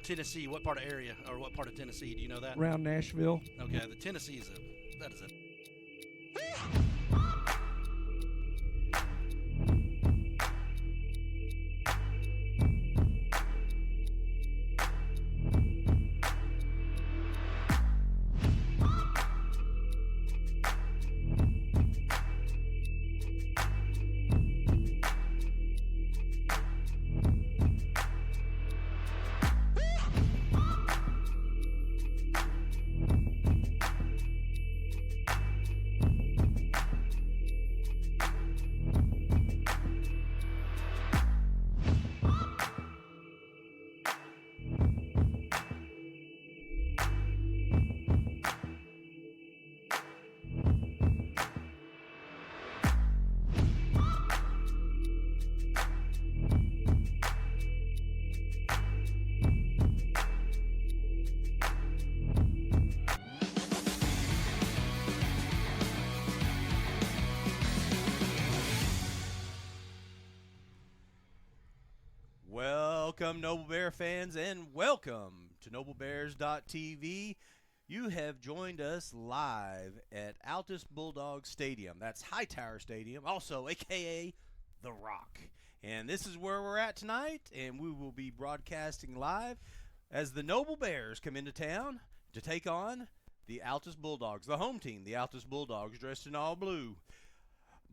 Tennessee, what part of area or what part of Tennessee? Do you know that? Around Nashville. Okay, the Tennessee that is a Welcome, Noble Bear fans, and welcome to NobleBears.tv. You have joined us live at Altus Bulldog Stadium. That's Hightower Stadium, also a.k.a. The Rock. And this is where we're at tonight, and we will be broadcasting live as the Noble Bears come into town to take on the Altus Bulldogs, the home team, the Altus Bulldogs, dressed in all blue.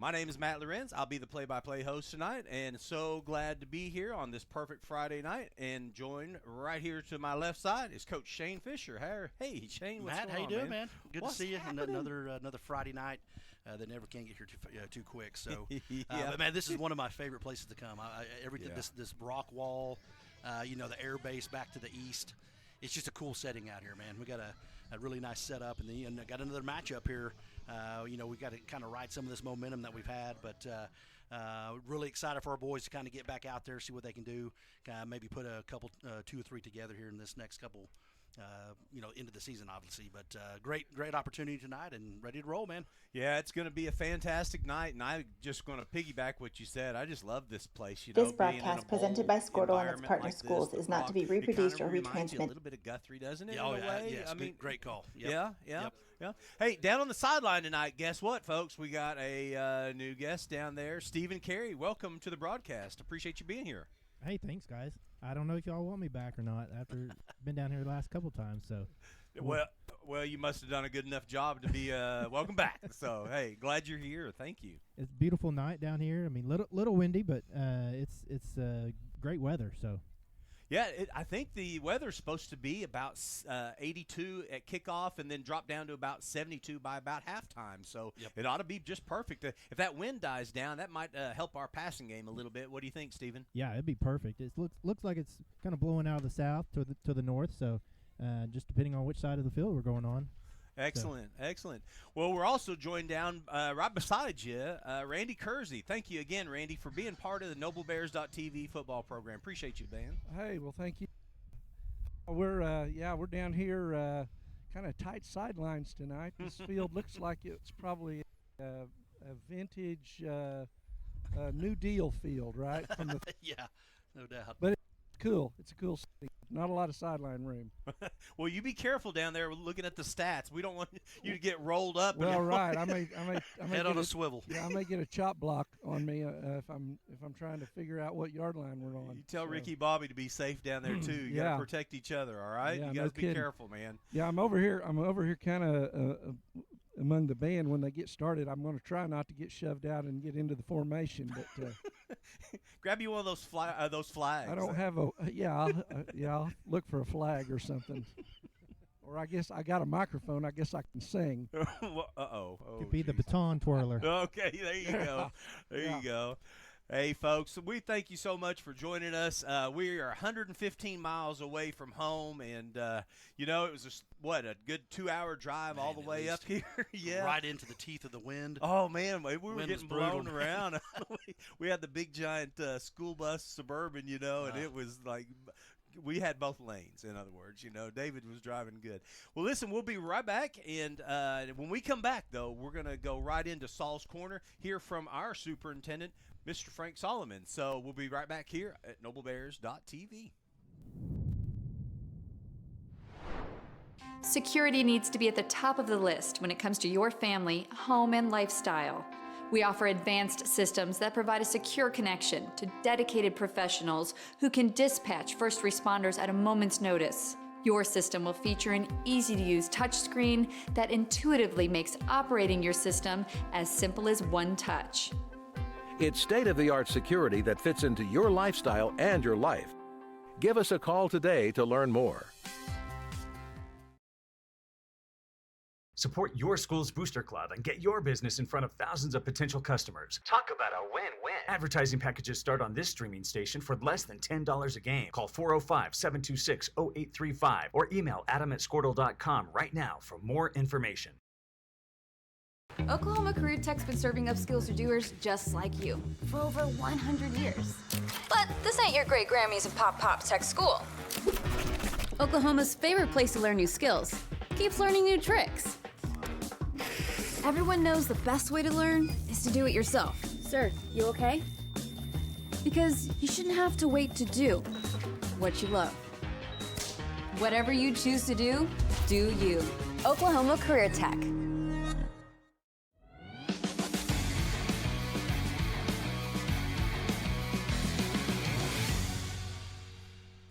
My name is Matt Lorenz. I'll be the play-by-play host tonight, and so glad to be here on this perfect Friday night. And joined right here to my left side is Coach Shane Fisher. Hey, Shane, what's Matt, going how you on, doing, man? Good What's to see you. happening? Another Friday night that never can get here too quick. So, Yeah. but man, this is one of my favorite places to come. Everything, Yeah. this rock wall, the air base back to the east. It's just a cool setting out here, man. We got a really nice setup, and then got another matchup here. We got to kind of ride some of this momentum that we've had, but really excited for our boys to kind of get back out there, see what they can do. Maybe put a couple, 2 or 3 together here in this next couple. Into the season, obviously, but great opportunity tonight and ready to roll, man. Yeah, it's going to be a fantastic night, and I'm just going to piggyback what you said. I just love this place. This broadcast presented by Squirtle and its partner schools is not to be reproduced or retransmitted. A little bit of Guthrie, doesn't it? Yeah, in a way? yes. I mean, great call. Yep. Yeah. Hey, down on the sideline tonight, guess what, folks? We got a new guest down there, Stephen Carey. Welcome to the broadcast. Appreciate you being here. Hey, thanks, guys. I don't know if y'all want me back or not after been down here the last couple times. So, well, you must have done a good enough job to be welcome back. So, hey, glad you're here. Thank you. it's a beautiful night down here. I mean, little windy, but it's great weather. So, yeah, I think the weather's supposed to be about 82 at kickoff and then drop down to about 72 by about halftime. So It ought to be just perfect. If that wind dies down, that might help our passing game a little bit. What do you think, Stephen? yeah, it'd be perfect. It looks like it's kind of blowing out of the south to the north. So, just depending on which side of the field we're going on. Excellent. Well, we're also joined down right beside you, Randy Kersey. Thank you again, Randy, for being part of the NobleBears.tv football program. Appreciate you, man. Hey, well, thank you. We're down here, kind of tight sidelines tonight. This field looks like it's probably a vintage New Deal field, right? From the Yeah, no doubt. But it's cool. It's a cool city. Not a lot of sideline room. Well, you be careful down there looking at the stats. We don't want you to get rolled up. Well, right. I may Head on a swivel. Yeah, I may get a chop block on me if I'm trying to figure out what yard line we're on. You tell Ricky Bobby to be safe down there too. You gotta protect each other, all right? Yeah, you no guys be kidding. careful, man. Yeah, I'm over here kind of among the band when they get started. I'm going to try not to get shoved out and get into the formation, but Grab you one of those flags. I don't have I'll look for a flag or something. Or I guess I got a microphone. I guess I can sing. Could be the baton twirler. Okay, there you go. There you go. Hey, folks, we thank you so much for joining us. We are 115 miles away from home, and, it was a good 2-hour drive all the way up here. Yeah. Right into the teeth of the wind. Oh, man, we were Wind was getting blown brutal. around. We had the big, giant school bus Suburban, and it was like – we had both lanes, in other words. David was driving good. Well, listen, we'll be right back. And when we come back, though, we're going to go right into Saul's Corner, hear from our superintendent, Mr. Frank Solomon. So we'll be right back here at NobleBears.tv. Security needs to be at the top of the list when it comes to your family, home, and lifestyle. We offer advanced systems that provide a secure connection to dedicated professionals who can dispatch first responders at a moment's notice. Your system will feature an easy-to-use touchscreen that intuitively makes operating your system as simple as one touch. It's state-of-the-art security that fits into your lifestyle and your life. Give us a call today to learn more. Support your school's booster club and get your business in front of thousands of potential customers. Talk about a win-win. Advertising packages start on this streaming station for less than $10 a game. Call 405-726-0835 or email adam@squirtle.com right now for more information. Oklahoma Career Tech's been serving up skills to doers just like you for over 100 years. But this ain't your great Grammys and Pop Tech school. Oklahoma's favorite place to learn new skills keeps learning new tricks. Everyone knows the best way to learn is to do it yourself. Sir, you okay? Because you shouldn't have to wait to do what you love. Whatever you choose to do you. Oklahoma Career Tech.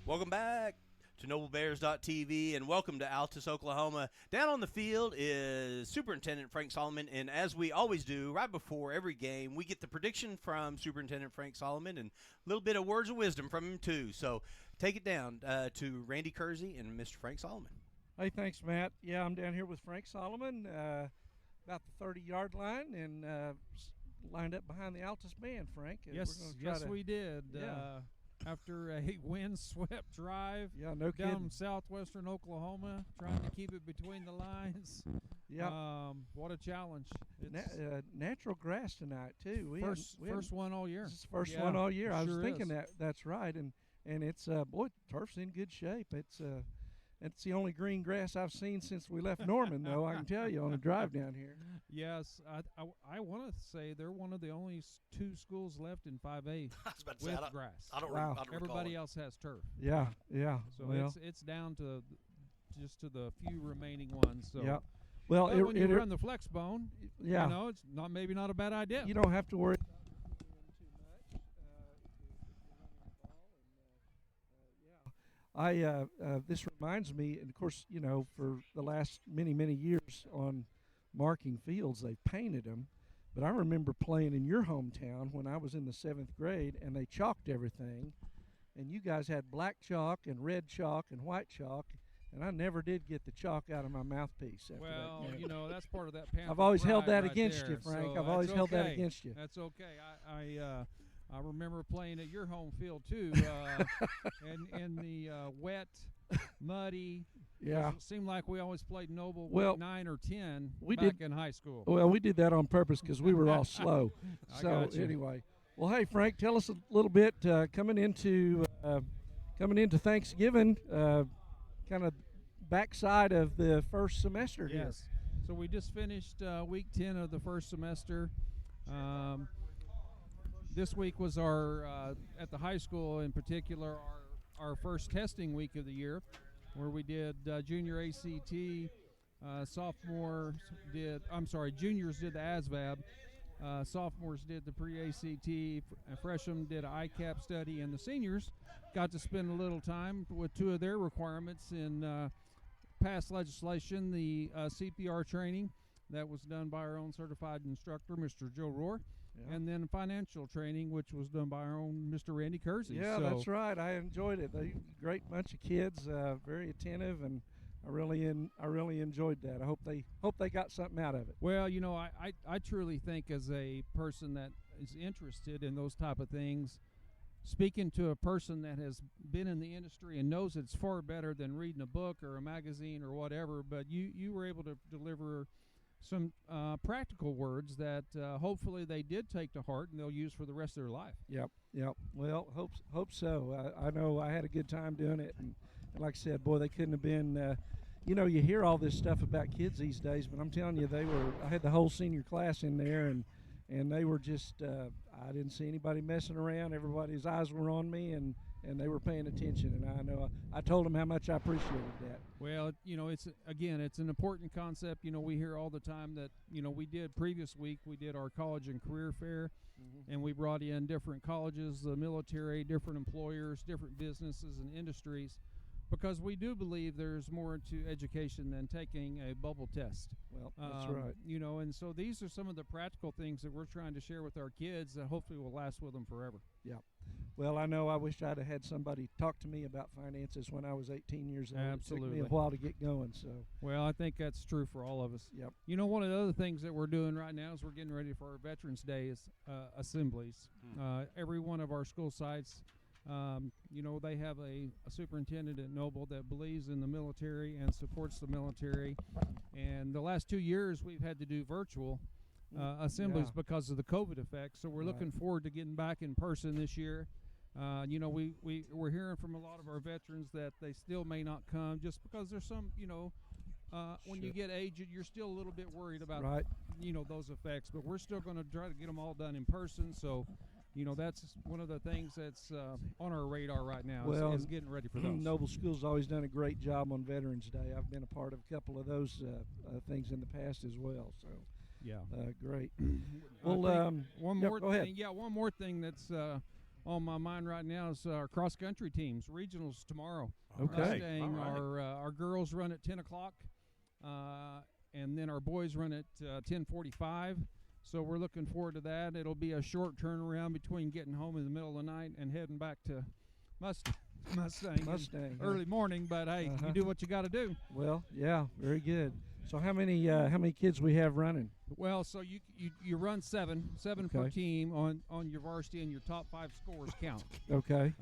Welcome back to NobleBears.tv, and welcome to Altus, Oklahoma. Down on the field is Superintendent Frank Solomon, and as we always do, right before every game, we get the prediction from Superintendent Frank Solomon and a little bit of words of wisdom from him, too. So take it down to Randy Kersey and Mr. Frank Solomon. Hey, thanks, Matt. Yeah, I'm down here with Frank Solomon, about the 30-yard line, and lined up behind the Altus band, Frank. Yes, we did. Yeah. After a windswept drive no down kidding. southwestern Oklahoma, trying to keep it between the lines. Yeah. What a challenge. Natural grass tonight, too. First one all year. This is the first one all year. I was thinking is. that's right. And it's, boy, turf's in good shape. It's the only green grass I've seen since we left Norman, though, I can tell you, on the drive down here. Yes, I want to say they're one of the only two schools left in 5A with grass. I don't Everybody else has turf. Yeah. So it's down to just to the few remaining ones. So. Yeah. Well, when you run the flex bone, it's maybe not a bad idea. You don't have to worry. This reminds me, and of course, for the last many years on marking fields, they've painted them. But I remember playing in your hometown when I was in the 7th grade, and they chalked everything. And you guys had black chalk and red chalk and white chalk, and I never did get the chalk out of my mouthpiece after that game. That's part of that Panther I've always held that right against there. you, Frank. So I've always held that against you. That's okay. I remember playing at your home field too, in the wet, muddy. Yeah. It seemed like we always played Noble 9 or 10 in high school. Well, we did that on purpose because we were all slow. So anyway, well, hey Frank, tell us a little bit coming into Thanksgiving, kind of backside of the first semester here. Yes. So we just finished week 10 of the first semester. This week was our at the high school in particular our first testing week of the year, where we did junior ACT, juniors did the ASVAB, sophomores did the pre-ACT, freshmen did an ICAP study, and the seniors got to spend a little time with two of their requirements in past legislation, the CPR training that was done by our own certified instructor, Mr. Joe Rohr. Yeah. And then financial training, which was done by our own Mr. Randy Kersey. Yeah, that's right. I enjoyed it. Great bunch of kids, very attentive, and I really enjoyed that. I hope they got something out of it. Well, I truly think, as a person that is interested in those type of things, speaking to a person that has been in the industry and knows it's far better than reading a book or a magazine or whatever, but you were able to deliver some practical words that hopefully they did take to heart and they'll use for the rest of their life. Yep. Well, hope so. I know I had a good time doing it, and like I said, boy, they couldn't have been. You hear all this stuff about kids these days, but I'm telling you, I had the whole senior class in there, and they were just. I didn't see anybody messing around. Everybody's eyes were on me, and and they were paying attention, and I know I told them how much I appreciated that. Well, it's an important concept. We hear all the time that, previous week we did our college and career fair, and we brought in different colleges, the military, different employers, different businesses and industries, because we do believe there's more to education than taking a bubble test. Well, that's right. And so these are some of the practical things that we're trying to share with our kids that hopefully will last with them forever. Yeah. Well, I know I wish I'd have had somebody talk to me about finances when I was 18 years old. Absolutely. It took me a while to get going. So. Well, I think that's true for all of us. Yep. One of the other things that we're doing right now is we're getting ready for our Veterans Day is assemblies. Every one of our school sites, they have a superintendent at Noble that believes in the military and supports the military. And the last 2 years we've had to do virtual assemblies because of the COVID effect. So we're looking forward to getting back in person this year. We're hearing from a lot of our veterans that they still may not come just because there's some, when you get aged, you're still a little bit worried about, those effects. But we're still going to try to get them all done in person. So, that's one of the things that's on our radar right now is getting ready for those. Noble School's always done a great job on Veterans Day. I've been a part of a couple of those things in the past as well. So, great. Well, one more go ahead. thing. Yeah, one more thing that's on my mind right now is our cross country teams, regionals tomorrow. Okay. Our girls run at 10 o'clock, and then our boys run at 10:45. So we're looking forward to that. It'll be a short turnaround between getting home in the middle of the night and heading back to Mustang early morning. But hey, you do what you got to do. Well, yeah, very good. So how many kids we have running? Well, so you run seven per team on your varsity, and your top 5 scores count. Okay.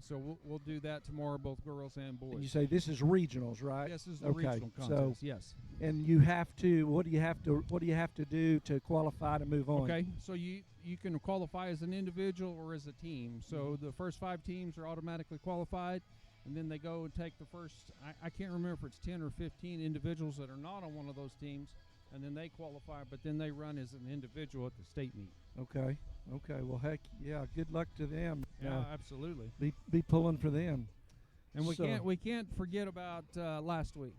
So we'll do that tomorrow, both girls and boys. And you say this is regionals, right? Yes, this is the regional contest. So, yes. And you have to. What do you have to do to qualify to move on? Okay. So you can qualify as an individual or as a team. So the first 5 teams are automatically qualified. And then they go and take the first, I can't remember if it's 10 or 15 individuals that are not on one of those teams, and then they qualify, but then they run as an individual at the state meet. Okay. Well, heck, yeah, good luck to them. Yeah, absolutely. Be pulling for them. And we can't forget about last week.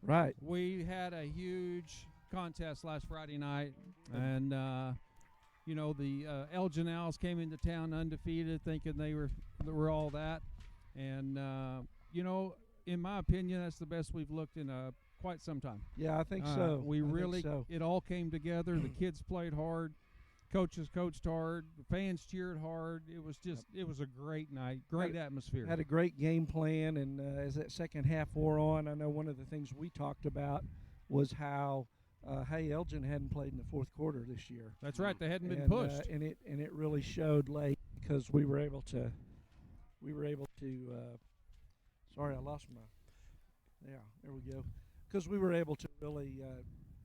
Right. We had a huge contest last Friday night, and the Elgin Owls came into town undefeated, thinking they were all that. And, in my opinion, that's the best we've looked in quite some time. Yeah, I think so. It all came together. The kids played hard. Coaches coached hard. The fans cheered hard. It was it was a great night, great atmosphere. Had a great game plan, and as that second half wore on, I know one of the things we talked about was how Elgin hadn't played in the fourth quarter this year. That's right. They hadn't been pushed. And it really showed late because we were able to sorry, I lost my, there we go. Because we were able to really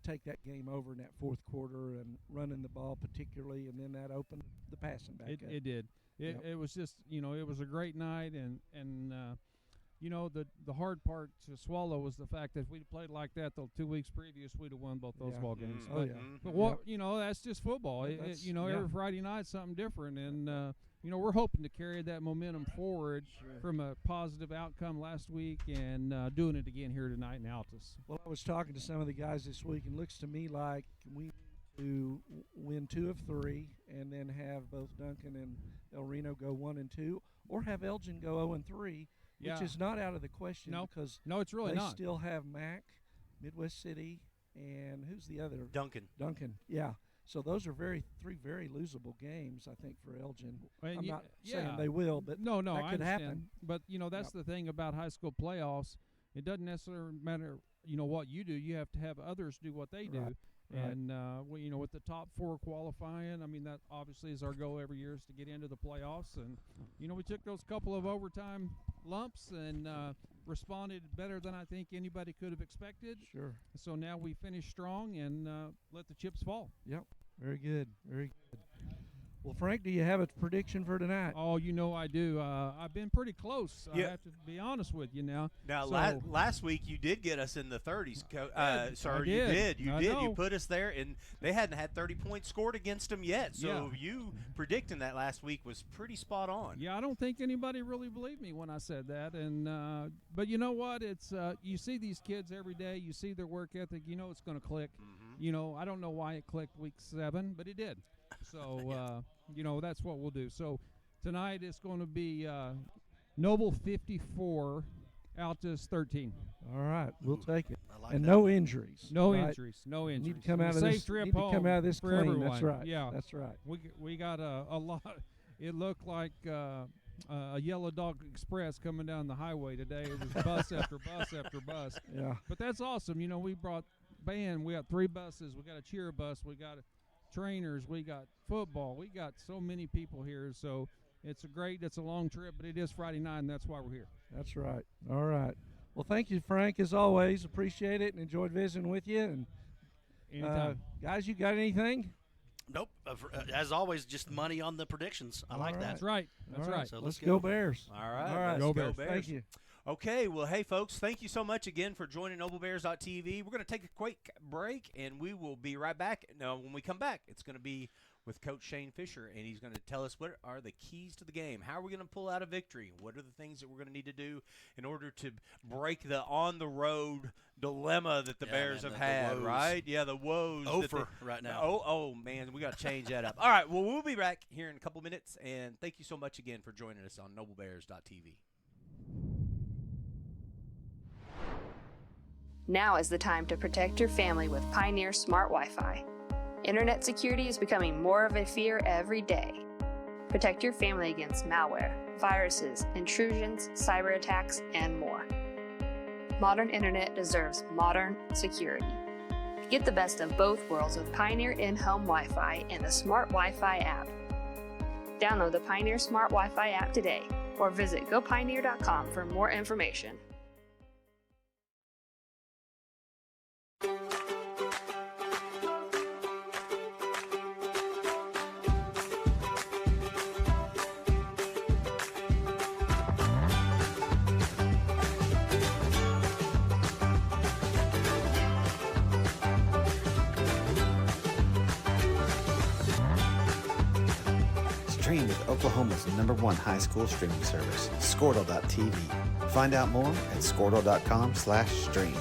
take that game over in that fourth quarter and running the ball particularly, and then that opened the passing back up. It did. It was just, it was a great night, and the hard part to swallow was the fact that if we'd played like that the 2 weeks previous, we'd have won both those ball games. Oh, yeah. But that's just football. Every Friday night something different, and we're hoping to carry that momentum forward from a positive outcome last week and doing it again here tonight in Altus. Well, I was talking to some of the guys this week, and it looks to me like we need to win 2 of 3 and then have both Duncan and El Reno go 1 and 2, or have Elgin go 0 and 3, which is not out of the question because it's really they not. Still have Mac, Midwest City, and who's the other? Duncan, yeah. So those are 3 very losable games, I think, for Elgin. And I'm not saying they will, but no, that I could understand. happen. But that's the thing about high school playoffs. It doesn't necessarily matter, what you do. You have to have others do what they do. Right. And with the top 4 qualifying, I mean, that obviously is our goal every year is to get into the playoffs. And we took those couple of overtime lumps and responded better than I think anybody could have expected. Sure. So now we finish strong and let the chips fall. Yep. Very good. Very good. Well, Frank, do you have a prediction for tonight? Oh, you know I do. I've been pretty close. Yeah. I have to be honest with you now. Now, So- last week you did get us in the 30s, sir. I You did. did. You I did. know. You put us there, and they hadn't had 30 points scored against them yet. So Yeah. you predicting that last week was pretty spot on. Yeah, I don't think anybody really believed me when I said that. And but you know what? It's you see these kids every day. You see their work ethic. You know it's going to click. Mm-hmm. You know, I don't know why it clicked week 7, but it did. So you know, that's what we'll do. So tonight it's going to be Noble 54, Altus 13. All right, we'll take it. I like And that. no injuries. No right? injuries. No injuries. Need to come And out a of safe this. trip Need to home come out of this for clean. everyone. That's right. Yeah, That's right. We got a lot. It looked like a Yellow Dog Express coming down the highway today. It was bus after bus after bus. Yeah. But that's awesome. You know, we brought band. We got 3 buses. We got a cheer bus. We got trainers. We got football. We got so many people here. So it's a long trip, but it is Friday night, and that's why we're here. That's right. All right. Well, thank you, Frank, as always. Appreciate it and enjoyed visiting with you. And Anytime. guys, you got anything? Nope. As always, just money on the predictions. I like All that. That's right. That's All right. So Let's go Bears. All right. All right. Let's Go Bears. Thank you. Okay, well, hey, folks, thank you so much again for joining NobleBears.tv. We're going to take a quick break, and we will be right back. Now, when we come back, it's going to be with Coach Shane Fisher, and he's going to tell us what are the keys to the game. How are we going to pull out a victory? What are the things that we're going to need to do in order to break the on-the-road dilemma that the Bears man, have the had, woes. right? Yeah, the woes. that Over they- right now. Oh, man, we got to change that up. All right, well, we'll be back here in a couple minutes, and thank you so much again for joining us on NobleBears.tv. Now is the time to protect your family with Pioneer Smart Wi-Fi. Internet security is becoming more of a fear every day. Protect your family against malware, viruses, intrusions, cyber attacks, and more. Modern internet deserves modern security. Get the best of both worlds with Pioneer in-home Wi-Fi and the Smart Wi-Fi app. Download the Pioneer Smart Wi-Fi app today or visit gopioneer.com for more information. Stream with Oklahoma's #1 high school streaming service, Squirtle.tv. Find out more at Squirtle.com/stream.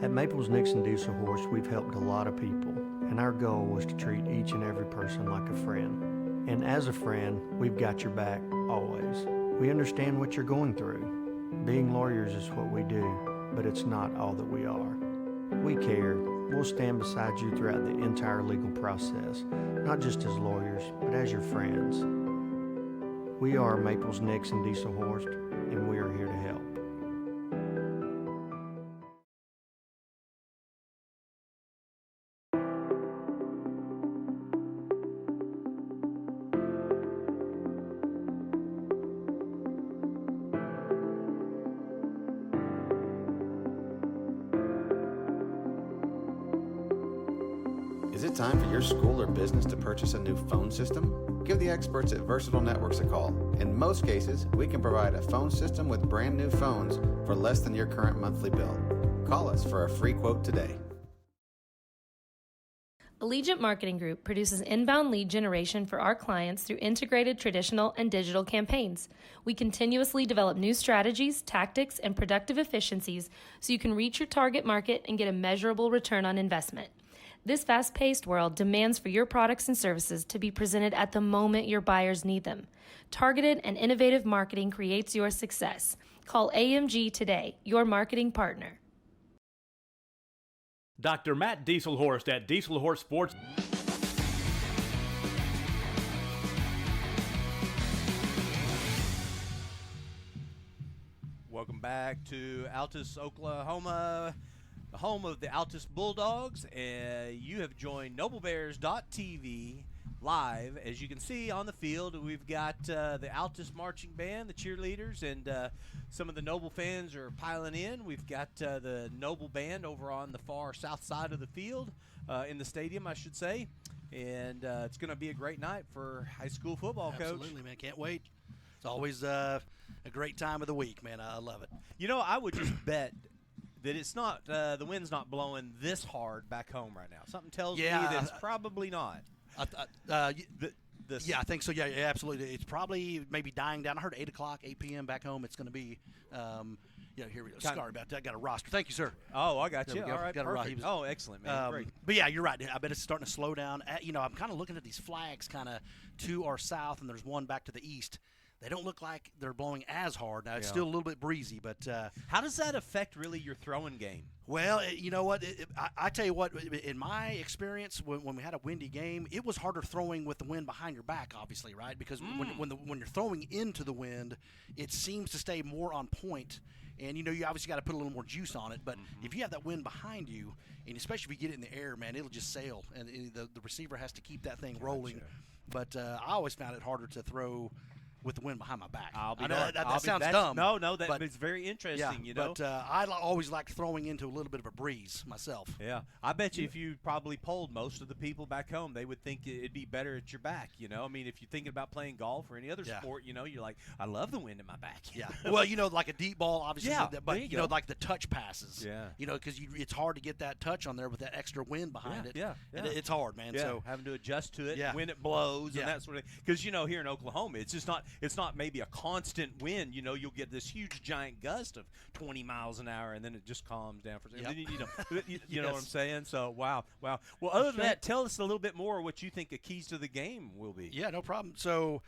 At Maples Nixon Diesel Horse, we've helped a lot of people, and our goal was to treat each and every person like a friend. And as a friend, we've got your back, always. We understand what you're going through. Being lawyers is what we do, but it's not all that we are. We care. We'll stand beside you throughout the entire legal process, not just as lawyers, but as your friends. We are Maples Nixon Diesel Horse, and we are here to help. Is it time for your school or business to purchase a new phone system? Give the experts at Versatile Networks a call. In most cases, we can provide a phone system with brand new phones for less than your current monthly bill. Call us for a free quote today. Allegiant Marketing Group produces inbound lead generation for our clients through integrated traditional and digital campaigns. We continuously develop new strategies, tactics, and productive efficiencies so you can reach your target market and get a measurable return on investment. This fast-paced world demands for your products and services to be presented at the moment your buyers need them. Targeted and innovative marketing creates your success. Call AMG today, your marketing partner. Dr. Matt Dieselhorst at Dieselhorst Sports. Welcome back to Altus, Oklahoma, the home of the Altus Bulldogs. You have joined NobleBears.tv live. As you can see on the field, we've got the Altus marching band, the cheerleaders, and some of the Noble fans are piling in. We've got the Noble band over on the far south side of the field, in the stadium, I should say. And it's going to be a great night for high school football, Coach. Absolutely, man. Can't wait. It's always a great time of the week, man. I love it. You know, I would just bet that it's not the wind's not blowing this hard back home right now. Something tells me that it's probably not. Yeah, I think so. Yeah, absolutely. It's probably maybe dying down. I heard 8 p.m. back home. It's going to be. Here we go. Sorry about that. Got a roster. Thank you, sir. Oh, I got you. All right, got perfect. Oh, excellent, man. Great. But yeah, you're right. I bet it's starting to slow down. I'm kind of looking at these flags kind of to our south, and there's one back to the east. They don't look like they're blowing as hard. Now, it's still a little bit breezy, but how does that affect really your throwing game? Well, you know what? I tell you what, in my experience, when we had a windy game, it was harder throwing with the wind behind your back, obviously, right? Because when you're throwing into the wind, it seems to stay more on point. And, you obviously got to put a little more juice on it. But if you have that wind behind you, and especially if you get it in the air, man, it'll just sail. And the receiver has to keep that thing rolling. But I always found it harder to throw with the wind behind my back. That sounds dumb. No, it's very interesting, But I always liked throwing into a little bit of a breeze myself. Yeah. I bet you if you probably polled most of the people back home, they would think it'd be better at your back, I mean, if you're thinking about playing golf or any other sport, you're like, I love the wind in my back. Yeah. Well, like a deep ball, obviously. Yeah, but, like the touch passes. Yeah. Because it's hard to get that touch on there with that extra wind behind it. Yeah. It's hard, man. Yeah. So having to adjust to it when it blows and that sort of thing. Because, here in Oklahoma, it's not maybe a constant wind. You'll get this huge giant gust of 20 miles an hour, and then it just calms down for a second. You know what I'm saying? So, wow. Well, other than that, tell us a little bit more what you think the keys to the game will be. Yeah, no problem. So,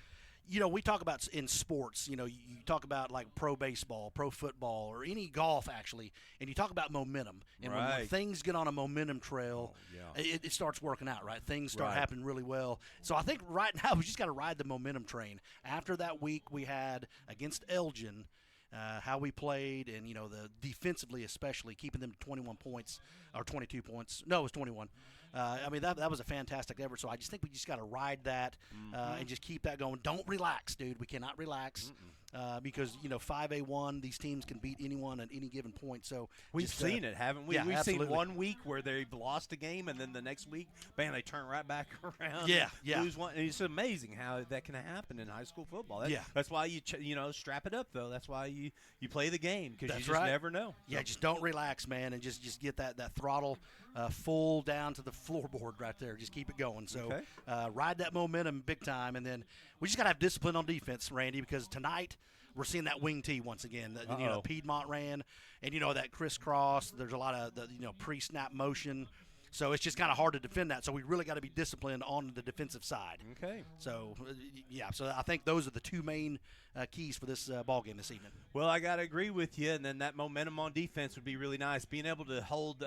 we talk about in sports, you talk about like pro baseball, pro football, or any golf, actually, and you talk about momentum. And when things get on a momentum trail, it starts working out, right? Things start happening really well. So I think right now we just got to ride the momentum train. After that week we had against Elgin, how we played, and, the defensively especially, keeping them to 21 points or 22 points. No, it was 21. I mean, that was a fantastic effort. So I just think we just got to ride that and just keep that going. Don't relax, dude. We cannot relax because, 5A1, these teams can beat anyone at any given point. So we've seen it, haven't we? Yeah, we've absolutely. seen 1 week where they've lost a game, and then the next week, bam, they turn right back around. Yeah. Lose one. And it's amazing how that can happen in high school football. That's why you strap it up, though. That's why you play the game, because you just never know. Yeah, just don't relax, man, and just get that throttle full down to the floorboard right there. Just keep it going. So ride that momentum big time, and then we just got to have discipline on defense, Randy, because tonight we're seeing that wing tee once again. Piedmont ran, and that crisscross. There's a lot of pre-snap motion. So it's just kind of hard to defend that. So we really got to be disciplined on the defensive side. Okay. So, so I think those are the two main keys for this ball game this evening. Well, I got to agree with you, and then that momentum on defense would be really nice. Being able to hold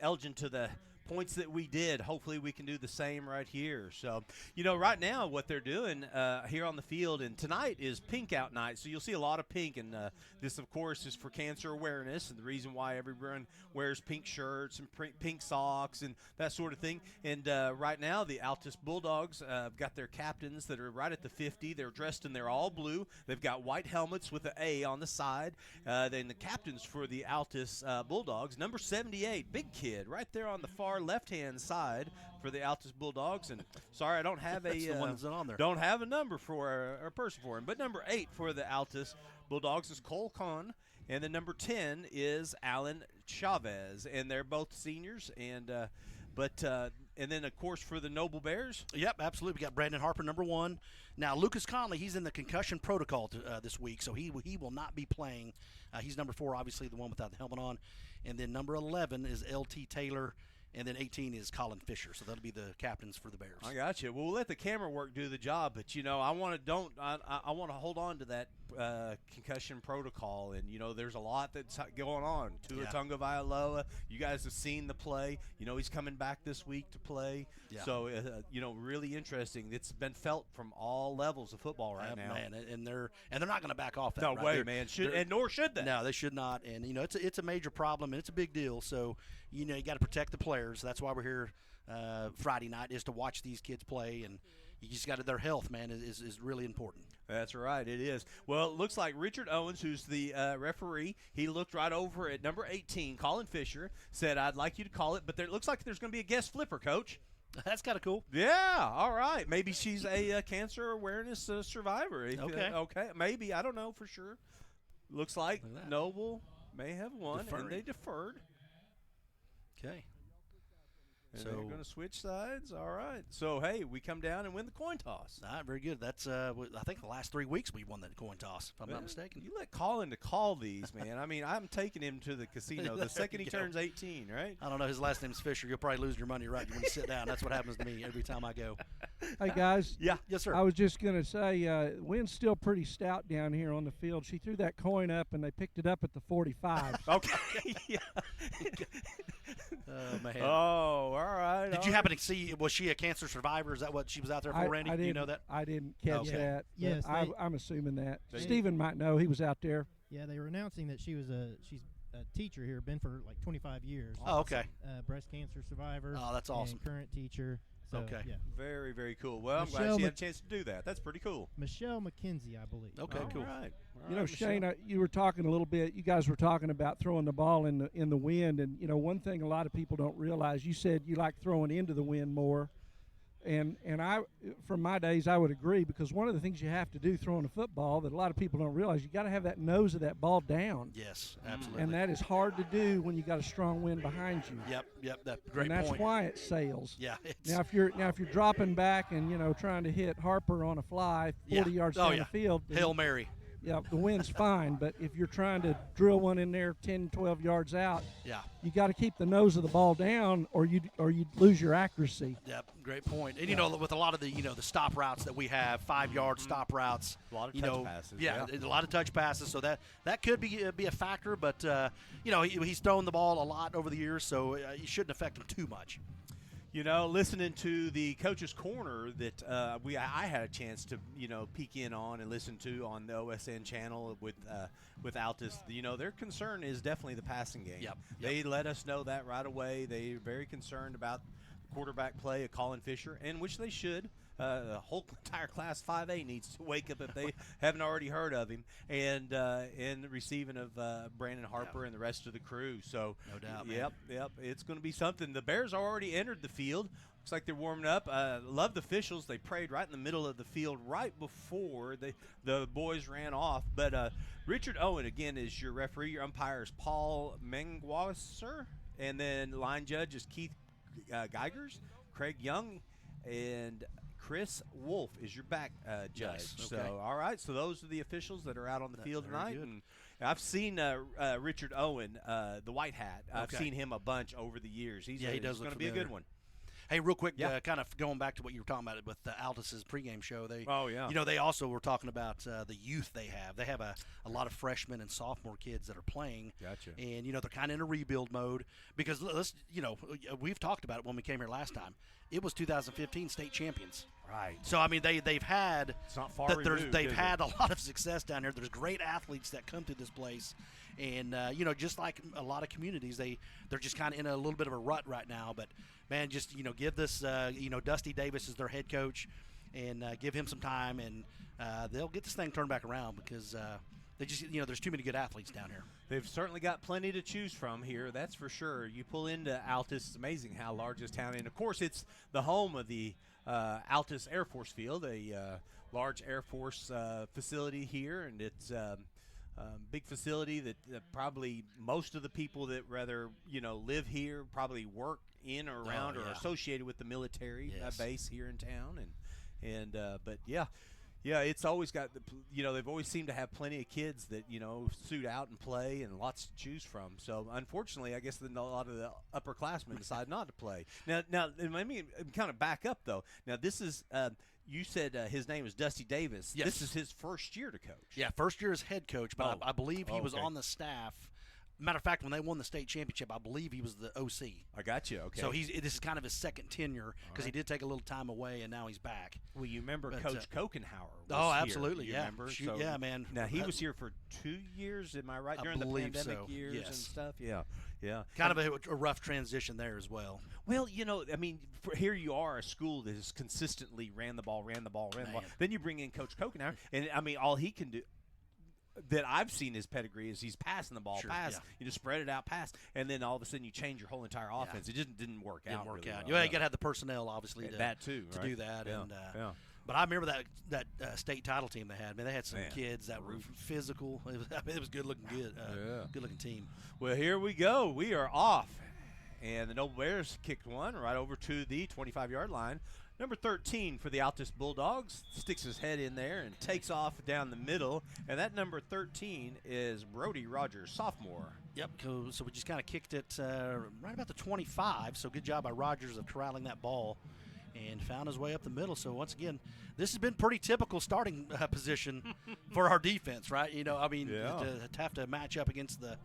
Elgin to the points that we did. Hopefully we can do the same right here. So, right now what they're doing here on the field, and tonight is pink out night, so you'll see a lot of pink, and this, of course, is for cancer awareness, and the reason why everyone wears pink shirts and pink socks and that sort of thing. And right now the Altus Bulldogs have got their captains that are right at the 50. They're dressed in their all blue. They've got white helmets with the A on the side. Then the captains for the Altus Bulldogs, number 78, big kid, right there on the far left-hand side for the Altus Bulldogs. And sorry, I don't have That's the one that's not on there. Don't have a number for a person for him. But number 8 for the Altus Bulldogs is Cole Kahn, and then number 10 is Alan Chavez, and they're both seniors. And and then, of course, for the Noble Bears. Yep, absolutely. We got Brandon Harper, number 1. Now, Lucas Conley, he's in the concussion protocol this week, so he will not be playing. He's number 4, obviously, the one without the helmet on. And then number 11 is L.T. Taylor. And then 18 is Colin Fisher, so that'll be the captains for the Bears. I got you. Well, we'll let the camera work do the job, but I want to hold on to that concussion protocol, and there's a lot that's going on. Tua Tagovailoa, you guys have seen the play. He's coming back this week to play. Yeah. So really interesting. It's been felt from all levels of football right now. Man, and they're not going to back off that. No right? way, they're, man. Nor should they. No, they should not. And it's a major problem, and it's a big deal. So you got to protect the players. That's why we're here Friday night is to watch these kids play, and you just got their health, man, is really important. That's right, it is. Well, it looks like Richard Owens, who's the referee, he looked right over at number 18, Colin Fisher, said, "I'd like you to call it," but it looks like there's going to be a guest flipper, Coach. That's kind of cool. Yeah, all right. Maybe she's a cancer awareness survivor. Okay. Okay, maybe. I don't know for sure. Looks like Noble may have won, and they deferred. Okay. And So they're going to switch sides. All right. So, hey, we come down and win the coin toss. All right, very good. That's I think the last 3 weeks we won that coin toss, if I'm not mistaken. You let Colin to call these, man. I mean, I'm taking him to the casino the second he turns 18, right? I don't know. His last name's Fisher. You'll probably lose your money right when you sit down. That's what happens to me every time I go. Hey, guys. Yeah. Yes, sir. I was just going to say, wind's still pretty stout down here on the field. She threw that coin up, and they picked it up at the 45. Okay. Yeah. Oh, man. Oh, all right. Did you happen to see, was she a cancer survivor? Is that what she was out there for, Randy? Do you know that? I didn't catch that. Yes, I'm assuming that. Steven might know. He was out there. Yeah, they were announcing that she's a teacher here, been for like 25 years. Oh, okay. Breast cancer survivor. Oh, that's awesome. And current teacher. So, Okay. Yeah. Very, very cool. Well, I'm glad Michelle she had a chance to do that. That's pretty cool. Michelle McKenzie, I believe. Okay, cool. All right. You know, Shane, you were talking a little bit. You guys were talking about throwing the ball in the wind, and you know, one thing a lot of people don't realize. You said you like throwing into the wind more, and I, from my days, I would agree, because one of the things you have to do throwing a football that a lot of people don't realize, you got to have that nose of that ball down. Yes, absolutely. And that is hard to do when you got a strong wind behind you. Yep. That great and that's point. why it sails. Yeah. Now if you're dropping back and trying to hit Harper on a fly 40 yards down the field, Hail Mary. Yeah, the wind's fine, but if you're trying to drill one in there 10, 12 yards out, you got to keep the nose of the ball down, or you lose your accuracy. Yep, great point. And you know, with a lot of the the stop routes that we have, 5-yard stop routes, a lot of touch passes. Yeah, a lot of touch passes. So that could be a factor, but he's thrown the ball a lot over the years, so it shouldn't affect him too much. You know, listening to the Coach's Corner that I had a chance to peek in on and listen to on the OSN channel with Altus. You know, their concern is definitely the passing game. Yep. They let us know that right away. They're very concerned about the quarterback play of Colin Fisher, and which they should. The whole entire Class 5A needs to wake up if they haven't already heard of him, and the receiving of Brandon Harper and the rest of the crew. So, no doubt, man. Yep, it's going to be something. The Bears already entered the field. Looks like they're warming up. Love the officials. They prayed right in the middle of the field right before the boys ran off. But Richard Owen, again, is your referee. Your umpire is Paul Mengwasser. And then line judge is Keith Geigers, Craig Young, and Chris Wolf is your back judge. Nice. Okay. So, all right. So those are the officials that are out on the field tonight. good. And I've seen Richard Owen, the white hat. I've seen him a bunch over the years. He does going to be a good one. Hey, real quick, kind of going back to what you were talking about with Altus's pregame show. They also were talking about the youth they have. They have a lot of freshmen and sophomore kids that are playing. Gotcha. And they're kind of in a rebuild mode because we've talked about it when we came here last time. It was 2015 state champions. Right. So I mean they've had it's not far removed, they've had a lot of success down here. There's great athletes that come through this place, and just like a lot of communities, they're just kind of in a little bit of a rut right now. But man, just give this Dusty Davis is their head coach, and give him some time, and they'll get this thing turned back around because they just there's too many good athletes down here. They've certainly got plenty to choose from here, that's for sure. You pull into Altus, it's amazing how large this town is. And, of course, it's the home of the Altus Air Force Field, a large Air Force facility here, and it's a big facility that probably most of the people that rather live here probably work in or around or associated with the military base here in town. But it's always got they've always seemed to have plenty of kids that suit out and play and lots to choose from. So unfortunately, I guess a lot of the upperclassmen decide not to play. Now let me kind of back up though. Now this is you said his name is Dusty Davis. Yes. This is his first year to coach. Yeah, first year as head coach, but I believe he was on the staff Matter of fact, when they won the state championship, I believe he was the OC. I got you. Okay. So this is kind of his second tenure because he did take a little time away, and now he's back. Well, you remember Coach Kokenhauer was Oh, absolutely, here, yeah. Remember? So, yeah, man. Now, he was here for 2 years, am I right? During the pandemic years and stuff? Yeah, yeah. Kind of a rough transition there as well. Well, I mean, here you are, a school that has consistently ran the ball. Then you bring in Coach Kokenauer, and, I mean, all he can do – that I've seen his pedigree is he's passing the ball, you just spread it out, pass, and then all of a sudden you change your whole entire offense. It just didn't work out. Really well. Yeah, you got to have the personnel, obviously, to do that. Yeah. And But I remember that state title team they had. Man, they had some kids that were physical. It was good looking, good looking team. Well, here we go. We are off, and the Noble Bears kicked one right over to the 25-yard line. Number 13 for the Altus Bulldogs sticks his head in there and takes off down the middle. And that number 13 is Brody Rogers, sophomore. Yep, so we just kind of kicked it right about the 25. So good job by Rogers of corralling that ball and found his way up the middle. So once again, this has been pretty typical starting position for our defense, right? I mean, to have to match up against the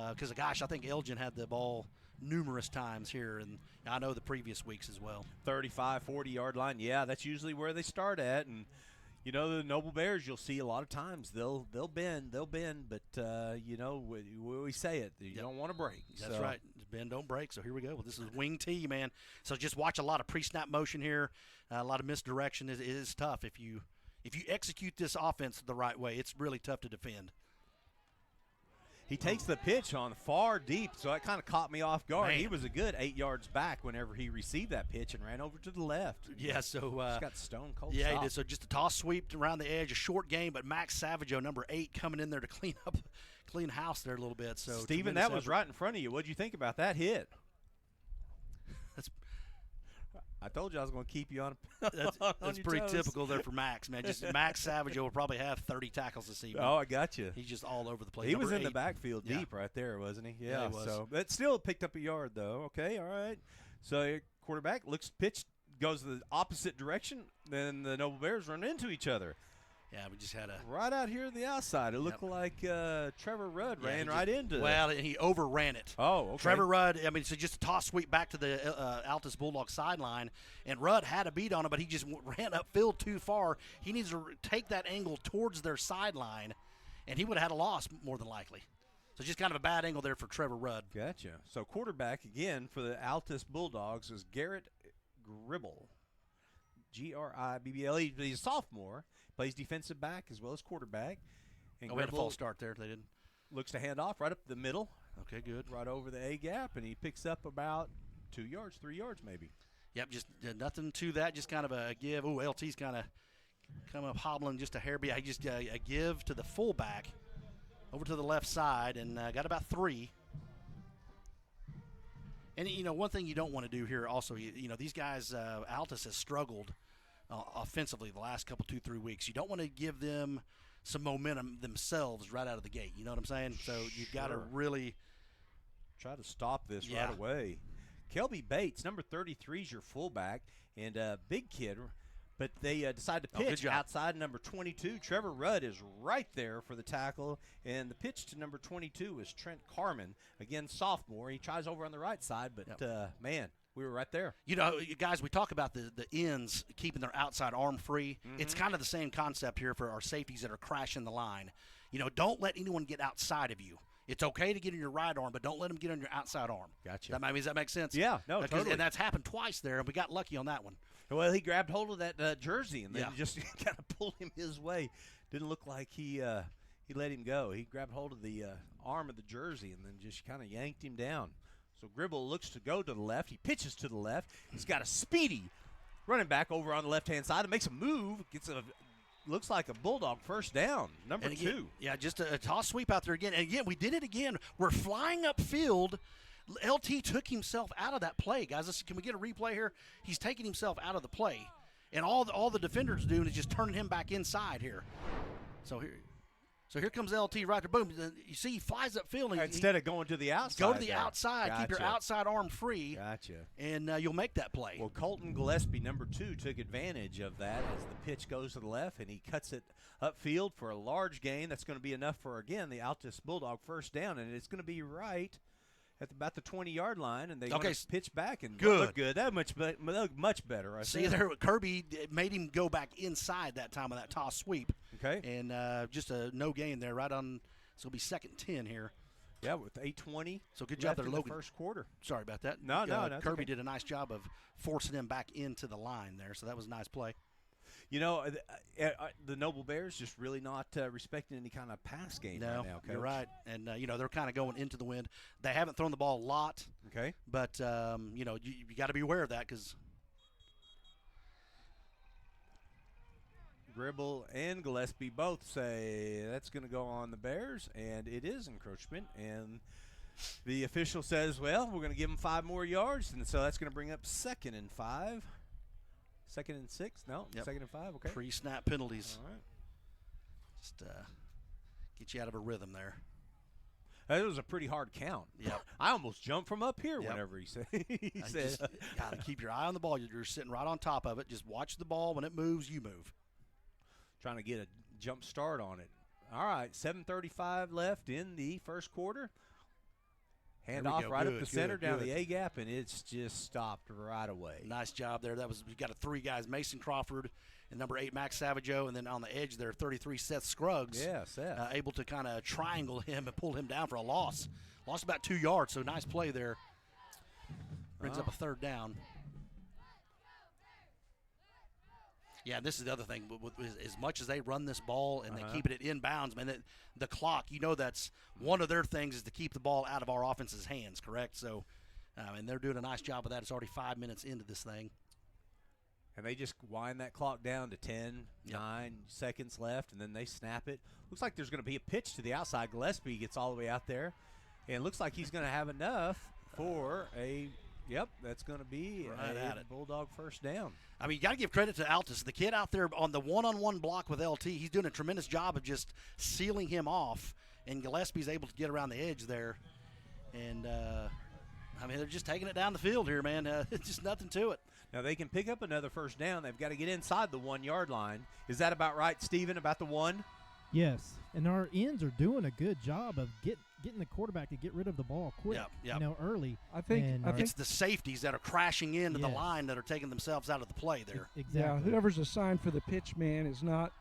because, gosh, I think Elgin had the ball numerous times here, and I know the previous weeks as well. 35, 40-yard line. Yeah, that's usually where they start at. And, the Noble Bears, you'll see a lot of times they'll bend, but, we say it. You don't want to break. That's right. Bend, don't break. So here we go. Well, this is wing T, man. So just watch a lot of pre-snap motion here, a lot of misdirection. It is tough. If you execute this offense the right way, it's really tough to defend. He takes the pitch on far deep, so that kind of caught me off guard. Man. He was a good 8 yards back whenever he received that pitch and ran over to the left. Yeah, so he's got stone cold. Yeah, stop. he did. So just a toss sweep around the edge, a short game, but Max Savageau, number 8, coming in there to clean house there a little bit. So Steven, that was right in front of you. What did you think about that hit? I told you I was going to keep you on. That's pretty typical there for Max, man. Just Max Savageau will probably have 30 tackles this evening. Oh, I got you. He's just all over the place. He was in 8. the backfield deep right there, wasn't he? Yeah, he was. So that still picked up a yard though. Okay, all right. So quarterback looks pitched, goes the opposite direction. Then the Noble Bears run into each other. Yeah, we just had a right out here to the outside. It looked like Trevor Rudd ran right into it. Well, and he overran it. Oh, okay. Trevor Rudd, I mean, so just a toss sweep back to the Altus Bulldog sideline, and Rudd had a beat on it, but he just ran upfield too far. He needs to take that angle towards their sideline, and he would have had a loss more than likely. So just kind of a bad angle there for Trevor Rudd. Gotcha. So quarterback again for the Altus Bulldogs is Garrett Gribble. Gribble. He's a sophomore. Plays defensive back as well as quarterback. And we had a false start there. They didn't. Looks to hand off right up the middle. Okay, good. Right over the A-gap, and he picks up about 2 yards, 3 yards maybe. Yep, just nothing to that. Just kind of a give. Ooh, LT's kind of coming up hobbling just a hair. But yeah, just a give to the fullback over to the left side, and got about 3. And, one thing you don't want to do here also, these guys, Altus has struggled offensively the last couple 2-3 weeks. You don't want to give them some momentum themselves right out of the gate. You know what I'm saying? So you've got to really try to stop this right away. Kelby Bates, number 33, is your fullback, and a big kid, but they decide to pitch outside number 22. Trevor Rudd is right there for the tackle, and the pitch to number 22 is Trent Carman, again sophomore. He tries over on the right side, but man, we were right there. Guys, we talk about the ends keeping their outside arm free. Mm-hmm. It's kind of the same concept here for our safeties that are crashing the line. Don't let anyone get outside of you. It's okay to get in your right arm, but don't let them get on your outside arm. Gotcha. Does that make sense? Yeah, no, totally. And that's happened twice there, and we got lucky on that one. Well, he grabbed hold of that jersey and then just kind of pulled him his way. Didn't look like he let him go. He grabbed hold of the arm of the jersey and then just kind of yanked him down. So Gribble looks to go to the left. He pitches to the left. He's got a speedy running back over on the left-hand side and makes a move. Looks like a Bulldog first down, number 2. Yeah, just a toss sweep out there again. And again, we did it again. We're flying upfield. LT took himself out of that play, guys. Can we get a replay here? He's taking himself out of the play. And all the defenders doing is just turning him back inside here. So here. So here comes LT right there. Boom. You see he flies upfield. And Instead of going to the outside. Go to the outside. Gotcha. Keep your outside arm free. Gotcha. And you'll make that play. Well, Colton Gillespie, number 2, took advantage of that as the pitch goes to the left, and he cuts it upfield for a large gain. That's going to be enough for, again, the Altus Bulldog first down, and it's going to be right at about the 20-yard line, and they pitch back and look good. That much better. Right there, Kirby made him go back inside that time of that toss sweep. Okay. And just a no gain there, right on. So it'll be 2nd and 10 here. Yeah, with 8:20. So good job there, Logan. The first quarter. Sorry about that. No, Kirby okay. did a nice job of forcing him back into the line there. So that was a nice play. You know, the Noble Bears just really not respecting any kind of pass game right now, Coach. You're right. And, they're kind of going into the wind. They haven't thrown the ball a lot. Okay. But, you got to be aware of that because Gribble and Gillespie both say that's going to go on the Bears, and it is encroachment. And the official says, well, we're going to give them 5 more yards, and so that's going to bring up 2nd and 5. 2nd and 6? No, yep. 2nd and 5, okay. Pre-snap penalties. All right. Just get you out of a rhythm there. That was a pretty hard count. Yep. I almost jumped from up here whenever he said. He said, got to keep your eye on the ball. You're sitting right on top of it. Just watch the ball. When it moves, you move. Trying to get a jump start on it. All right, 7:35 left in the first quarter. Hand off right up the center down the A-gap, and it's just stopped right away. Nice job there. You got 3 guys, Mason Crawford and number 8, Max Savageau, and then on the edge there, 33, Seth Scruggs. Yeah, Seth. Able to kind of triangle him and pull him down for a loss. Lost about 2 yards, so nice play there. Brings up a 3rd down. Yeah, this is the other thing. As much as they run this ball and they keep it inbounds, man, the clock, that's one of their things is to keep the ball out of our offense's hands, correct? So, and they're doing a nice job of that. It's already 5 minutes into this thing. And they just wind that clock down to 10, 9 seconds left, and then they snap it. Looks like there's going to be a pitch to the outside. Gillespie gets all the way out there, and it looks like he's going to have enough for a that's going to be a Bulldog first down. I mean, you got to give credit to Altus. The kid out there on the one-on-one block with LT, he's doing a tremendous job of just sealing him off, and Gillespie's able to get around the edge there. And, they're just taking it down the field here, man. It's just nothing to it. Now, they can pick up another first down. They've got to get inside the 1-yard line. Is that about right, Steven, about the 1? Yes, and our ends are doing a good job of getting the quarterback to get rid of the ball quick, early. I think it's the safeties that are crashing into the line that are taking themselves out of the play there. Exactly. Yeah, whoever's assigned for the pitch man is not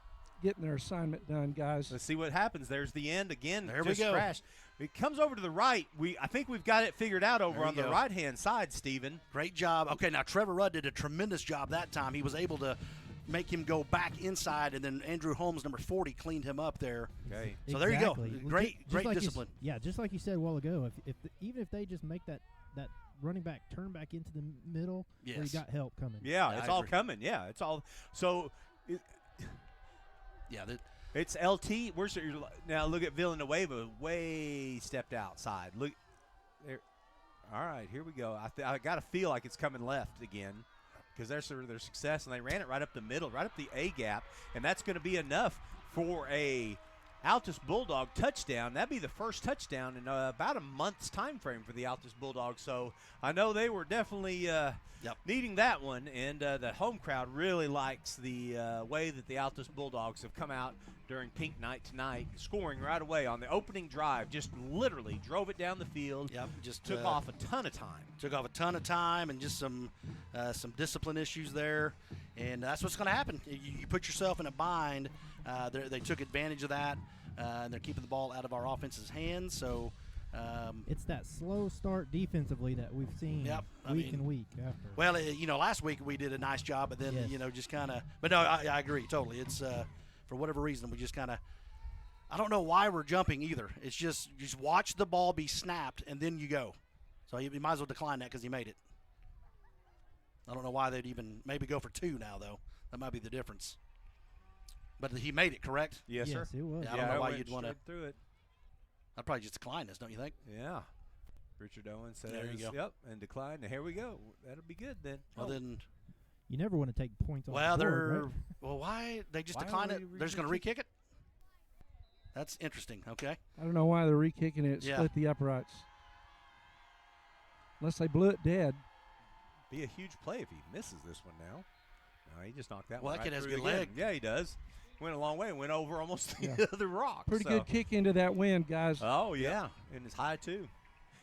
getting their assignment done, guys. Let's see what happens. There's the end again. There we go. Crashed. It comes over to the right. I think we've got it figured out over on the right-hand side, Steven. Great job. Okay, now Trevor Rudd did a tremendous job that time. He was able to make him go back inside, and then Andrew Holmes, number 40, cleaned him up there. Okay. So there you go. Great like discipline. Just like you said a while ago, even if they just make that running back turn back into the middle, where you got help coming. Yeah, it's all coming. Yeah, it's all. So, it's LT. Now look at Villanueva, way stepped outside. Look there. All right, here we go. I got to feel like it's coming left again, because there's their success, and they ran it right up the middle, right up the A-gap, and that's going to be enough for a Altus Bulldog touchdown. That'd be the first touchdown in about a month's time frame for the Altus Bulldogs. So I know they were definitely needing that one, and the home crowd really likes the way that the Altus Bulldogs have come out during Pink Night tonight, scoring right away on the opening drive. Just literally drove it down the field. Yep, just took off a ton of time. Took off a ton of time, and just some discipline issues there, and that's what's going to happen. You put yourself in a bind. They took advantage of that, and they're keeping the ball out of our offense's hands. So it's that slow start defensively that we've seen week and week after. Well, last week we did a nice job, but then just kind of. But no, I agree totally. It's for whatever reason we just kind of. I don't know why we're jumping either. It's just watch the ball be snapped and then you go. So you might as well decline that because he made it. I don't know why they'd even maybe go for 2 now though. That might be the difference. But he made it, correct? Yes, sir. Yes, it was. Yeah, I don't know why you'd want to. Through it. I'd probably just decline this, don't you think? Yeah. Richard Owen says, there you go. Yep, and decline. And here we go. That'll be good then. Well, then. You never want to take points off the board, right? Well, why? They just decline it. They're just going to re-kick it? That's interesting. Okay. I don't know why they're re-kicking it. Yeah. Split the uprights. Unless they blew it dead. Be a huge play if he misses this one now. No, he just knocked that Well, one that right kid has a through good again. leg. Yeah, he does. Went a long way. Went over almost the other rock. Pretty so. good kick into that wind, guys. Oh, yeah. And it's high, too.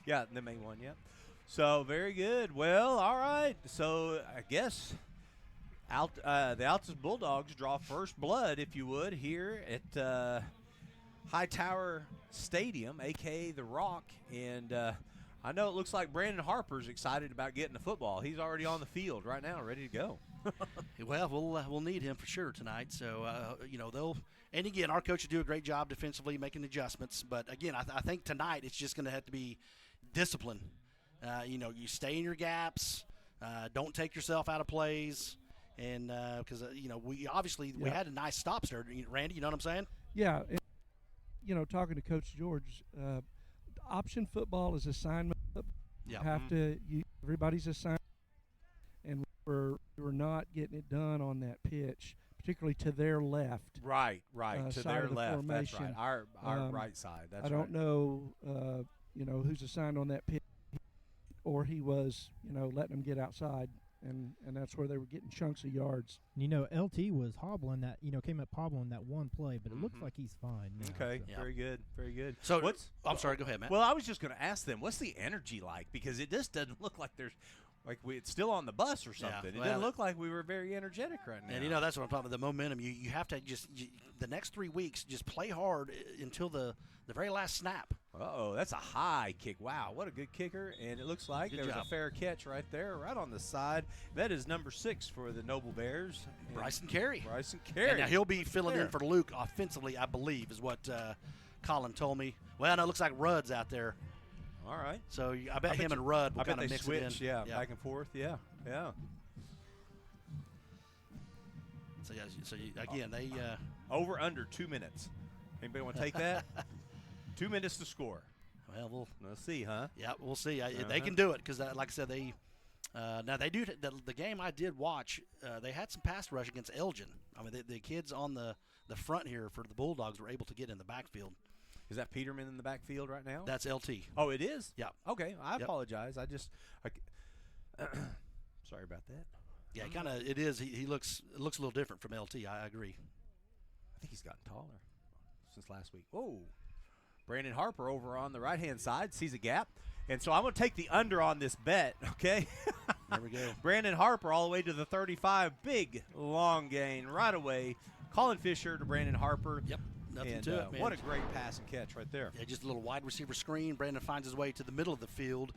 Yeah, the main one, yeah. So, very good. Well, all right. So, I guess the Altus Bulldogs draw first blood, if you would, here at Hightower Stadium, a.k.a. The Rock. And I know it looks like Brandon Harper's excited about getting the football. He's already on the field right now, ready to go. Well, we'll need him for sure tonight. So, and again, our coaches do a great job defensively making adjustments. But, again, I think tonight it's just going to have to be discipline. You stay in your gaps. Don't take yourself out of plays. And because, we had a nice stop there. Randy, you know what I'm saying? Yeah. And, talking to Coach George, option football is assignment. Yeah. You have to everybody's assigned. And we're not getting it done on that pitch, particularly to their left. Right, to side their of the left. formation. That's right. Our right side. That's I don't know, who's assigned on that pitch, or he was, letting them get outside, and that's where they were getting chunks of yards. LT was hobbling that, came up hobbling that one play, but it looks like he's fine now. Okay, Yeah. very good, very good. So I'm sorry, go ahead, Matt. Well, I was just going to ask them, what's the energy like? Because it just doesn't look like it's still on the bus or something. Yeah, It didn't look like we were very energetic right now. And that's what I'm talking about. The momentum. You have to the next 3 weeks just play hard until the very last snap. Uh-oh, that's a high kick. Wow, what a good kicker. And it looks like there was a fair catch right there, right on the side. That is number 6 for the Noble Bears. Bryson Carey. And now he'll be filling in for Luke offensively, I believe, is what Colin told me. Well, no, it looks like Rudd's out there. All right. So I bet him and Rudd will kind of mix switch, it in. Yeah, back and forth. Yeah. So again, they over under 2 minutes. Anybody want to take that? 2 minutes to score. Well, we'll see, huh? Yeah, we'll see. They can do it because, like I said, they now they do the game I did watch. They had some pass rush against Elgin. I mean, the kids on the front here for the Bulldogs were able to get in the backfield. Is that Peterman in the backfield right now? That's LT. Oh, it is? Yeah. Okay, I apologize. Sorry about that. Yeah, it is. He looks a little different from LT. I agree. I think he's gotten taller since last week. Whoa. Brandon Harper over on the right-hand side sees a gap. And so I'm going to take the under on this bet, okay? There we go. Brandon Harper all the way to the 35. Big, long gain right away. Colin Fisher to Brandon Harper. Yep. Nothing And, to it, man. What a great pass and catch right there. Yeah, just a little wide receiver screen. Brandon finds his way to the middle of the field.